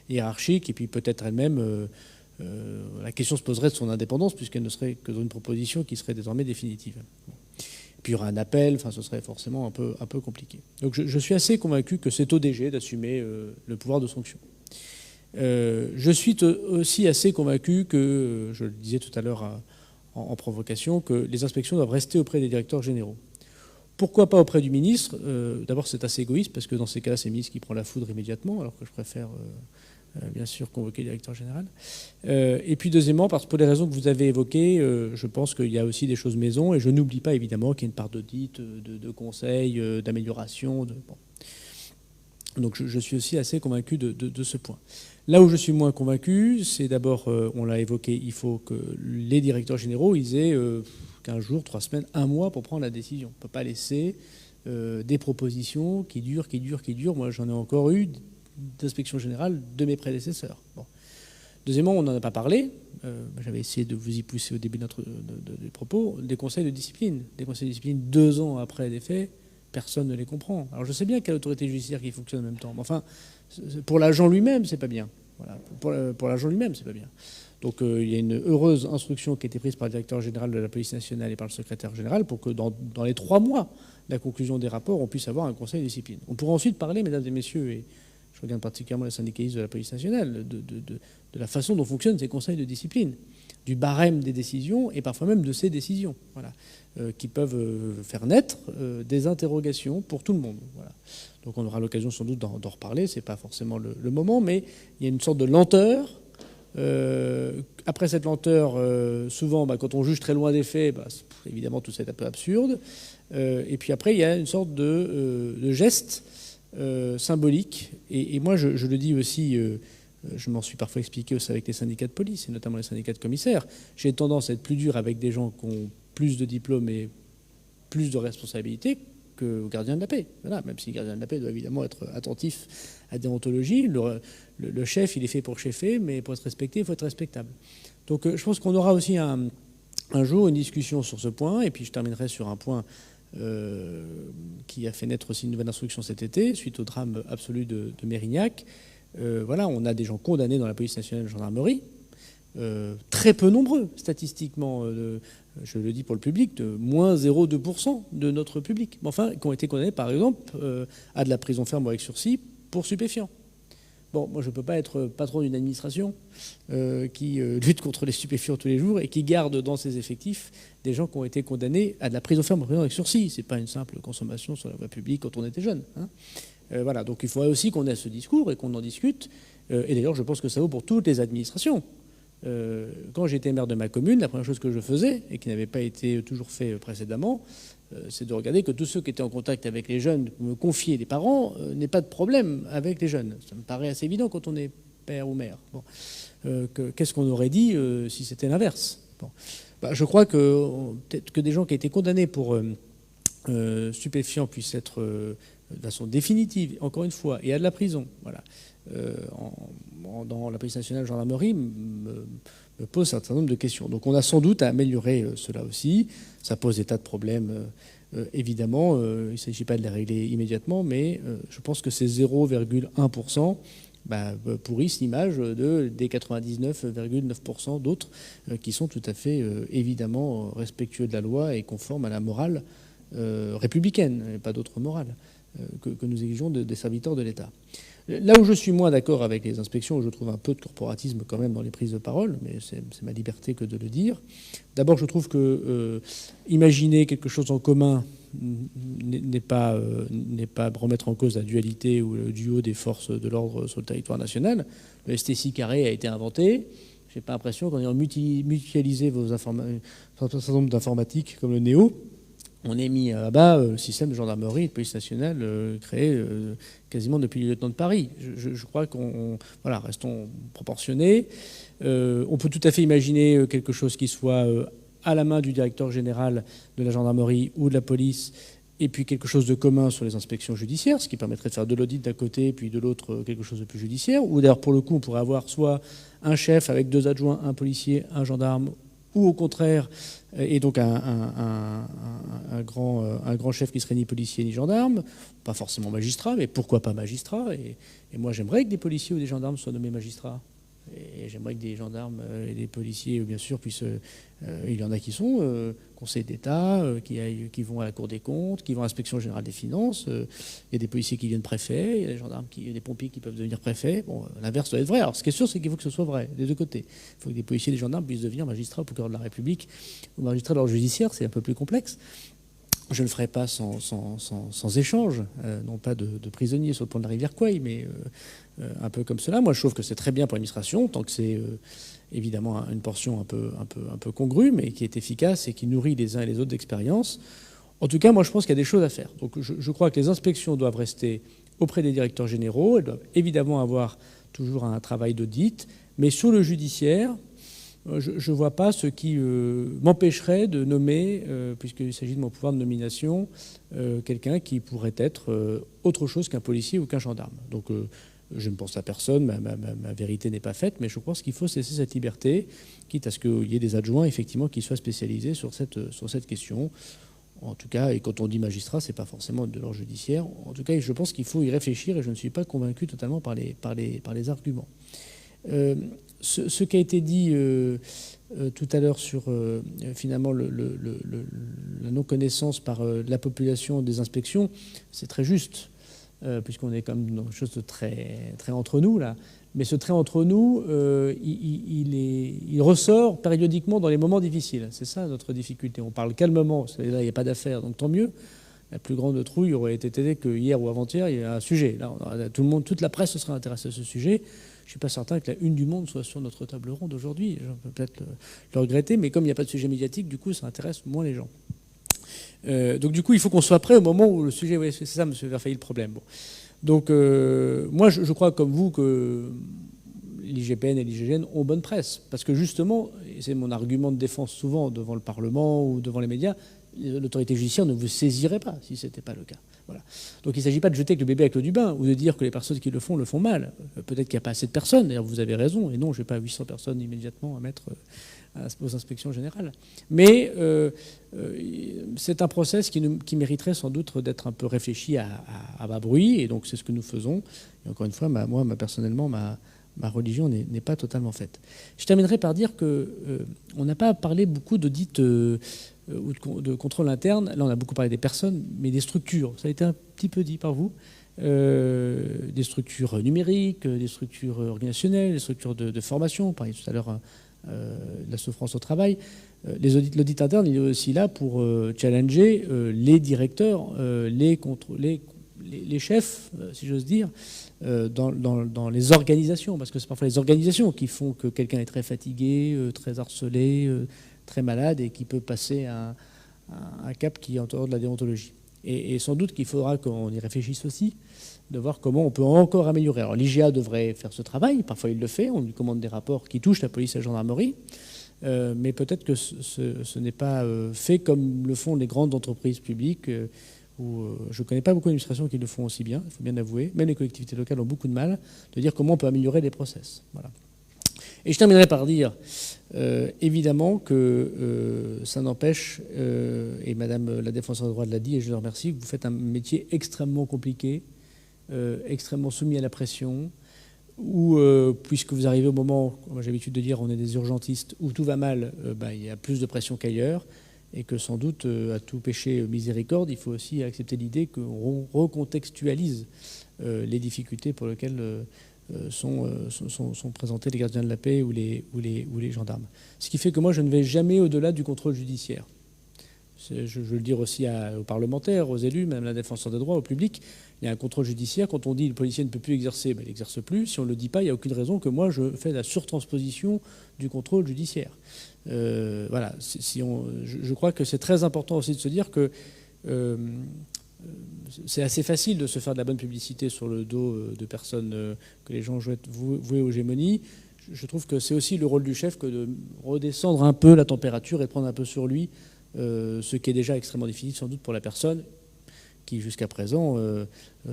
hiérarchique, et puis peut-être elle-même, la question se poserait de son indépendance, puisqu'elle ne serait que dans une proposition qui serait désormais définitive. Puis il y aura un appel, enfin ce serait forcément un peu compliqué. Donc je suis assez convaincu que c'est au DG d'assumer le pouvoir de sanction. Je suis aussi assez convaincu que, je le disais tout à l'heure en provocation, que les inspections doivent rester auprès des directeurs généraux. Pourquoi pas auprès du ministre ? D'abord c'est assez égoïste, parce que dans ces cas-là c'est le ministre qui prend la foudre immédiatement, alors que je préfère bien sûr convoquer le directeur général. Et puis deuxièmement, parce que pour les raisons que vous avez évoquées, je pense qu'il y a aussi des choses maison, et je n'oublie pas évidemment qu'il y a une part d'audit, de conseil, d'amélioration. Bon. Donc je suis aussi assez convaincu de ce point. Là où je suis moins convaincu, c'est d'abord, on l'a évoqué, il faut que les directeurs généraux ils aient 15 jours, 3 semaines, 1 mois pour prendre la décision. On ne peut pas laisser des propositions qui durent. Moi j'en ai encore eu d'inspection générale de mes prédécesseurs. Bon. Deuxièmement, on n'en a pas parlé, j'avais essayé de vous y pousser au début de des propos, des conseils de discipline. Des conseils de discipline 2 ans après les faits, personne ne les comprend. Alors je sais bien qu'il y a l'autorité judiciaire qui fonctionne en même temps, mais enfin, pour l'agent lui-même, c'est pas bien. Voilà. Pour l'agent lui-même, c'est pas bien. Donc il y a une heureuse instruction qui a été prise par le directeur général de la police nationale et par le secrétaire général pour que dans les 3 mois de la conclusion des rapports, on puisse avoir un conseil de discipline. On pourra ensuite parler, mesdames et messieurs, et je regarde particulièrement les syndicalistes de la police nationale, de la façon dont fonctionnent ces conseils de discipline, du barème des décisions et parfois même de ces décisions, voilà, qui peuvent faire naître des interrogations pour tout le monde. Voilà. Donc on aura l'occasion sans doute d'en reparler, c'est pas forcément le moment, mais il y a une sorte de lenteur. Après cette lenteur, souvent, quand on juge très loin des faits, évidemment tout ça est un peu absurde. Et puis après, il y a une sorte de geste symbolique. Et moi, je le dis aussi, je m'en suis parfois expliqué aussi avec les syndicats de police, et notamment les syndicats de commissaires. J'ai tendance à être plus dur avec des gens qui ont plus de diplômes et plus de responsabilités qu'aux gardiens de la paix. Voilà, même si le gardien de la paix doit évidemment être attentif à la déontologie. Le chef, il est fait pour cheffer, mais pour être respecté, il faut être respectable. Donc je pense qu'on aura aussi un jour une discussion sur ce point. Et puis je terminerai sur un point qui a fait naître aussi une nouvelle instruction cet été, suite au drame absolu de Mérignac. Voilà, on a des gens condamnés dans la police nationale de gendarmerie, très peu nombreux statistiquement, je le dis pour le public, de moins 0,2% de notre public, mais enfin, qui ont été condamnés par exemple à de la prison ferme ou avec sursis pour stupéfiants. Bon, moi je ne peux pas être patron d'une administration qui lutte contre les stupéfiants tous les jours et qui garde dans ses effectifs des gens qui ont été condamnés à de la prison ferme ou avec sursis. Ce n'est pas une simple consommation sur la voie publique quand on était jeune. Hein. Voilà, donc il faudrait aussi qu'on ait ce discours et qu'on en discute. Et d'ailleurs, je pense que ça vaut pour toutes les administrations. Quand j'étais maire de ma commune, la première chose que je faisais, et qui n'avait pas été toujours fait précédemment, c'est de regarder que tous ceux qui étaient en contact avec les jeunes, me confiaient les parents, n'aient pas de problème avec les jeunes. Ça me paraît assez évident quand on est père ou mère. Bon. Qu'est-ce qu'on aurait dit si c'était l'inverse ? Bon. Je crois que peut-être que des gens qui ont été condamnés pour stupéfiants puissent être de façon définitive, encore une fois, et à de la prison, voilà, dans la police nationale, gendarmerie, me pose un certain nombre de questions. Donc on a sans doute à améliorer cela aussi. Ça pose des tas de problèmes, évidemment. Il ne s'agit pas de les régler immédiatement, mais je pense que ces 0,1% pourrissent l'image des 99,9% d'autres qui sont tout à fait, évidemment, respectueux de la loi et conformes à la morale républicaine, et pas d'autre morale que nous exigeons des serviteurs de l'État. Là où je suis moins d'accord avec les inspections, où je trouve un peu de corporatisme quand même dans les prises de parole, mais c'est ma liberté que de le dire. D'abord, je trouve que imaginer quelque chose en commun n'est pas remettre en cause la dualité ou le duo des forces de l'ordre sur le territoire national. Le STC carré a été inventé. Je n'ai pas l'impression qu'en ayant mutualisé un certain nombre d'informatiques comme le NEO, on est mis à bas le système de gendarmerie et de police nationale créé quasiment depuis le lieutenant de Paris. Je crois restons proportionnés. On peut tout à fait imaginer quelque chose qui soit à la main du directeur général de la gendarmerie ou de la police, et puis quelque chose de commun sur les inspections judiciaires, ce qui permettrait de faire de l'audit d'un côté, puis de l'autre quelque chose de plus judiciaire. Ou d'ailleurs, pour le coup, on pourrait avoir soit un chef avec 2 adjoints, un policier, un gendarme, ou au contraire, et donc un grand chef qui serait ni policier ni gendarme, pas forcément magistrat, mais pourquoi pas magistrat. Et moi, j'aimerais que des policiers ou des gendarmes soient nommés magistrats. Et j'aimerais que des gendarmes et des policiers, bien sûr, puissent... il y en a qui sont conseillers d'État, qui vont à la Cour des comptes, qui vont à l'Inspection générale des finances. Il y a des policiers qui deviennent préfets, il y a des gendarmes, des pompiers qui peuvent devenir préfets. Bon, l'inverse doit être vrai. Alors, ce qui est sûr, c'est qu'il faut que ce soit vrai, des deux côtés. Il faut que des policiers et des gendarmes puissent devenir magistrats au procureur de la République ou magistrats de l'ordre judiciaire. C'est un peu plus complexe. Je ne le ferai pas sans échange, non pas de prisonniers sur le pont de la rivière Quay, mais un peu comme cela. Moi, je trouve que c'est très bien pour l'administration, tant que c'est évidemment une portion un peu congrue, mais qui est efficace et qui nourrit les uns et les autres d'expérience. En tout cas, moi, je pense qu'il y a des choses à faire. Donc, je crois que les inspections doivent rester auprès des directeurs généraux. Elles doivent évidemment avoir toujours un travail d'audit, mais sur le judiciaire, je ne vois pas ce qui m'empêcherait de nommer, puisqu'il s'agit de mon pouvoir de nomination, quelqu'un qui pourrait être autre chose qu'un policier ou qu'un gendarme. Donc je ne pense à personne, ma vérité n'est pas faite, mais je pense qu'il faut se laisser cette liberté, quitte à ce qu'il y ait des adjoints effectivement qui soient spécialisés sur cette question. En tout cas, et quand on dit magistrat, ce n'est pas forcément de l'ordre judiciaire. En tout cas, je pense qu'il faut y réfléchir et je ne suis pas convaincu totalement par les arguments. Ce qui a été dit tout à l'heure sur finalement la non-connaissance par la population des inspections, c'est très juste, puisqu'on est quand même dans quelque chose de très, très entre nous là. Mais ce trait entre nous, il ressort périodiquement dans les moments difficiles. C'est ça notre difficulté. On parle calmement, là il n'y a pas d'affaire, donc tant mieux. La plus grande trouille aurait été que hier ou avant-hier, il y a un sujet. Là, toute la presse se serait intéressée à ce sujet. Je ne suis pas certain que la une du Monde soit sur notre table ronde aujourd'hui. Je peux peut-être le regretter, mais comme il n'y a pas de sujet médiatique, du coup, ça intéresse moins les gens. Donc du coup, il faut qu'on soit prêt au moment où le sujet... Oui, c'est ça, M. Verfailly, le problème. Bon. Donc moi, je crois comme vous que l'IGPN et l'IGGN ont bonne presse. Parce que justement, et c'est mon argument de défense souvent devant le Parlement ou devant les médias, l'autorité judiciaire ne vous saisirait pas si ce n'était pas le cas. Voilà. Donc il ne s'agit pas de jeter le bébé avec l'eau du bain ou de dire que les personnes qui le font mal. Peut-être qu'il n'y a pas assez de personnes, d'ailleurs vous avez raison, et non, je n'ai pas 800 personnes immédiatement à mettre aux inspections générales. Mais c'est un process qui mériterait sans doute d'être un peu réfléchi à bas bruit, et donc c'est ce que nous faisons. Et encore une fois, moi personnellement, ma religion n'est pas totalement faite. Je terminerai par dire qu'on n'a pas parlé beaucoup d'audit ou de contrôle interne. Là, on a beaucoup parlé des personnes, mais des structures. Ça a été un petit peu dit par vous. Des structures numériques, des structures organisationnelles, des structures de formation. On parlait tout à l'heure de la souffrance au travail. L'audit interne, il est aussi là pour challenger les directeurs, les chefs, si j'ose dire, dans les organisations. Parce que c'est parfois les organisations qui font que quelqu'un est très fatigué, très harcelé, très malade et qui peut passer un cap qui est en dehors de la déontologie. Et sans doute qu'il faudra qu'on y réfléchisse aussi, de voir comment on peut encore améliorer. Alors l'IGA devrait faire ce travail, parfois il le fait, on lui commande des rapports qui touchent la police et la gendarmerie, mais peut-être que ce n'est pas fait comme le font les grandes entreprises publiques, où je ne connais pas beaucoup d'administrations qui le font aussi bien, il faut bien avouer. Même les collectivités locales ont beaucoup de mal de dire comment on peut améliorer les process. Voilà. Et je terminerai par dire, évidemment, que ça n'empêche, et Madame la Défenseure des droits l'a dit, et je le remercie, que vous faites un métier extrêmement compliqué, extrêmement soumis à la pression, où, puisque vous arrivez au moment, comme j'ai l'habitude de dire, on est des urgentistes, où tout va mal, il y a plus de pression qu'ailleurs, et que sans doute, à tout péché miséricorde, il faut aussi accepter l'idée qu'on recontextualise les difficultés pour lesquelles sont présentés les gardiens de la paix ou les gendarmes. Ce qui fait que moi, je ne vais jamais au-delà du contrôle judiciaire. Je veux le dire aussi aux parlementaires, aux élus, même la Défenseure des droits, au public. Il y a un contrôle judiciaire. Quand on dit que le policier ne peut plus exercer, il n'exerce plus. Si on ne le dit pas, il n'y a aucune raison que moi, je fais la surtransposition du contrôle judiciaire. Voilà. Je crois que c'est très important aussi de se dire que c'est assez facile de se faire de la bonne publicité sur le dos de personnes que les gens vouées aux gémonies. Je trouve que c'est aussi le rôle du chef que de redescendre un peu la température et de prendre un peu sur lui ce qui est déjà extrêmement difficile sans doute pour la personne qui jusqu'à présent,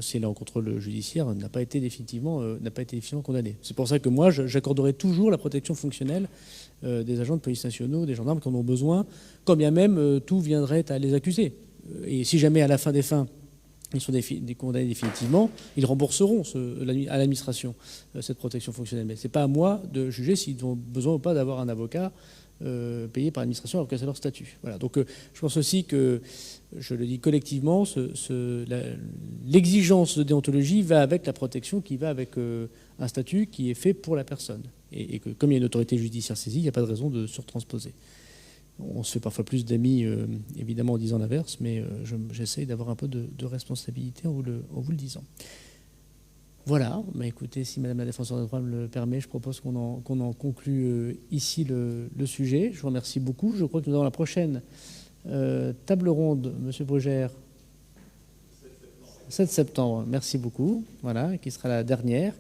si elle est en contrôle judiciaire, n'a pas été définitivement condamnée. C'est pour ça que moi, j'accorderai toujours la protection fonctionnelle des agents de police nationaux, des gendarmes qui en ont besoin, quand bien même tout viendrait à les accuser. Et si jamais à la fin des fins, ils sont condamnés définitivement, ils rembourseront à l'administration cette protection fonctionnelle. Mais ce n'est pas à moi de juger s'ils ont besoin ou pas d'avoir un avocat payé par l'administration alors que c'est leur statut. Voilà. Donc je pense aussi que, je le dis collectivement, l'exigence de déontologie va avec la protection qui va avec un statut qui est fait pour la personne. Et que comme il y a une autorité judiciaire saisie, il n'y a pas de raison de surtransposer. On se fait parfois plus d'amis, évidemment, en disant l'inverse, mais j'essaye d'avoir un peu de responsabilité en vous le disant. Voilà, écoutez, si Madame la Défenseure des droits me le permet, je propose qu'on en conclue ici le sujet. Je vous remercie beaucoup. Je crois que nous avons la prochaine table ronde, Monsieur Brugère, 7 septembre. Merci beaucoup. Voilà, qui sera la dernière.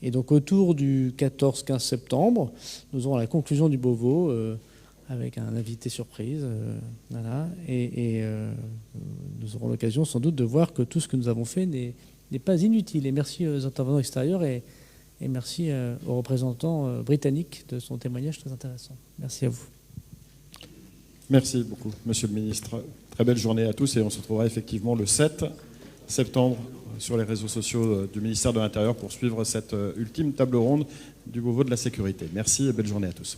Et donc autour du 14-15 septembre, nous aurons la conclusion du Beauvau avec un invité surprise. Voilà, et nous aurons l'occasion sans doute de voir que tout ce que nous avons fait n'est pas inutile. Et merci aux intervenants extérieurs et merci aux représentants britanniques de son témoignage très intéressant. Merci à vous. Merci beaucoup, Monsieur le Ministre. Très belle journée à tous et on se retrouvera effectivement le 7 septembre sur les réseaux sociaux du ministère de l'Intérieur pour suivre cette ultime table ronde du Beauvau de la sécurité. Merci et belle journée à tous.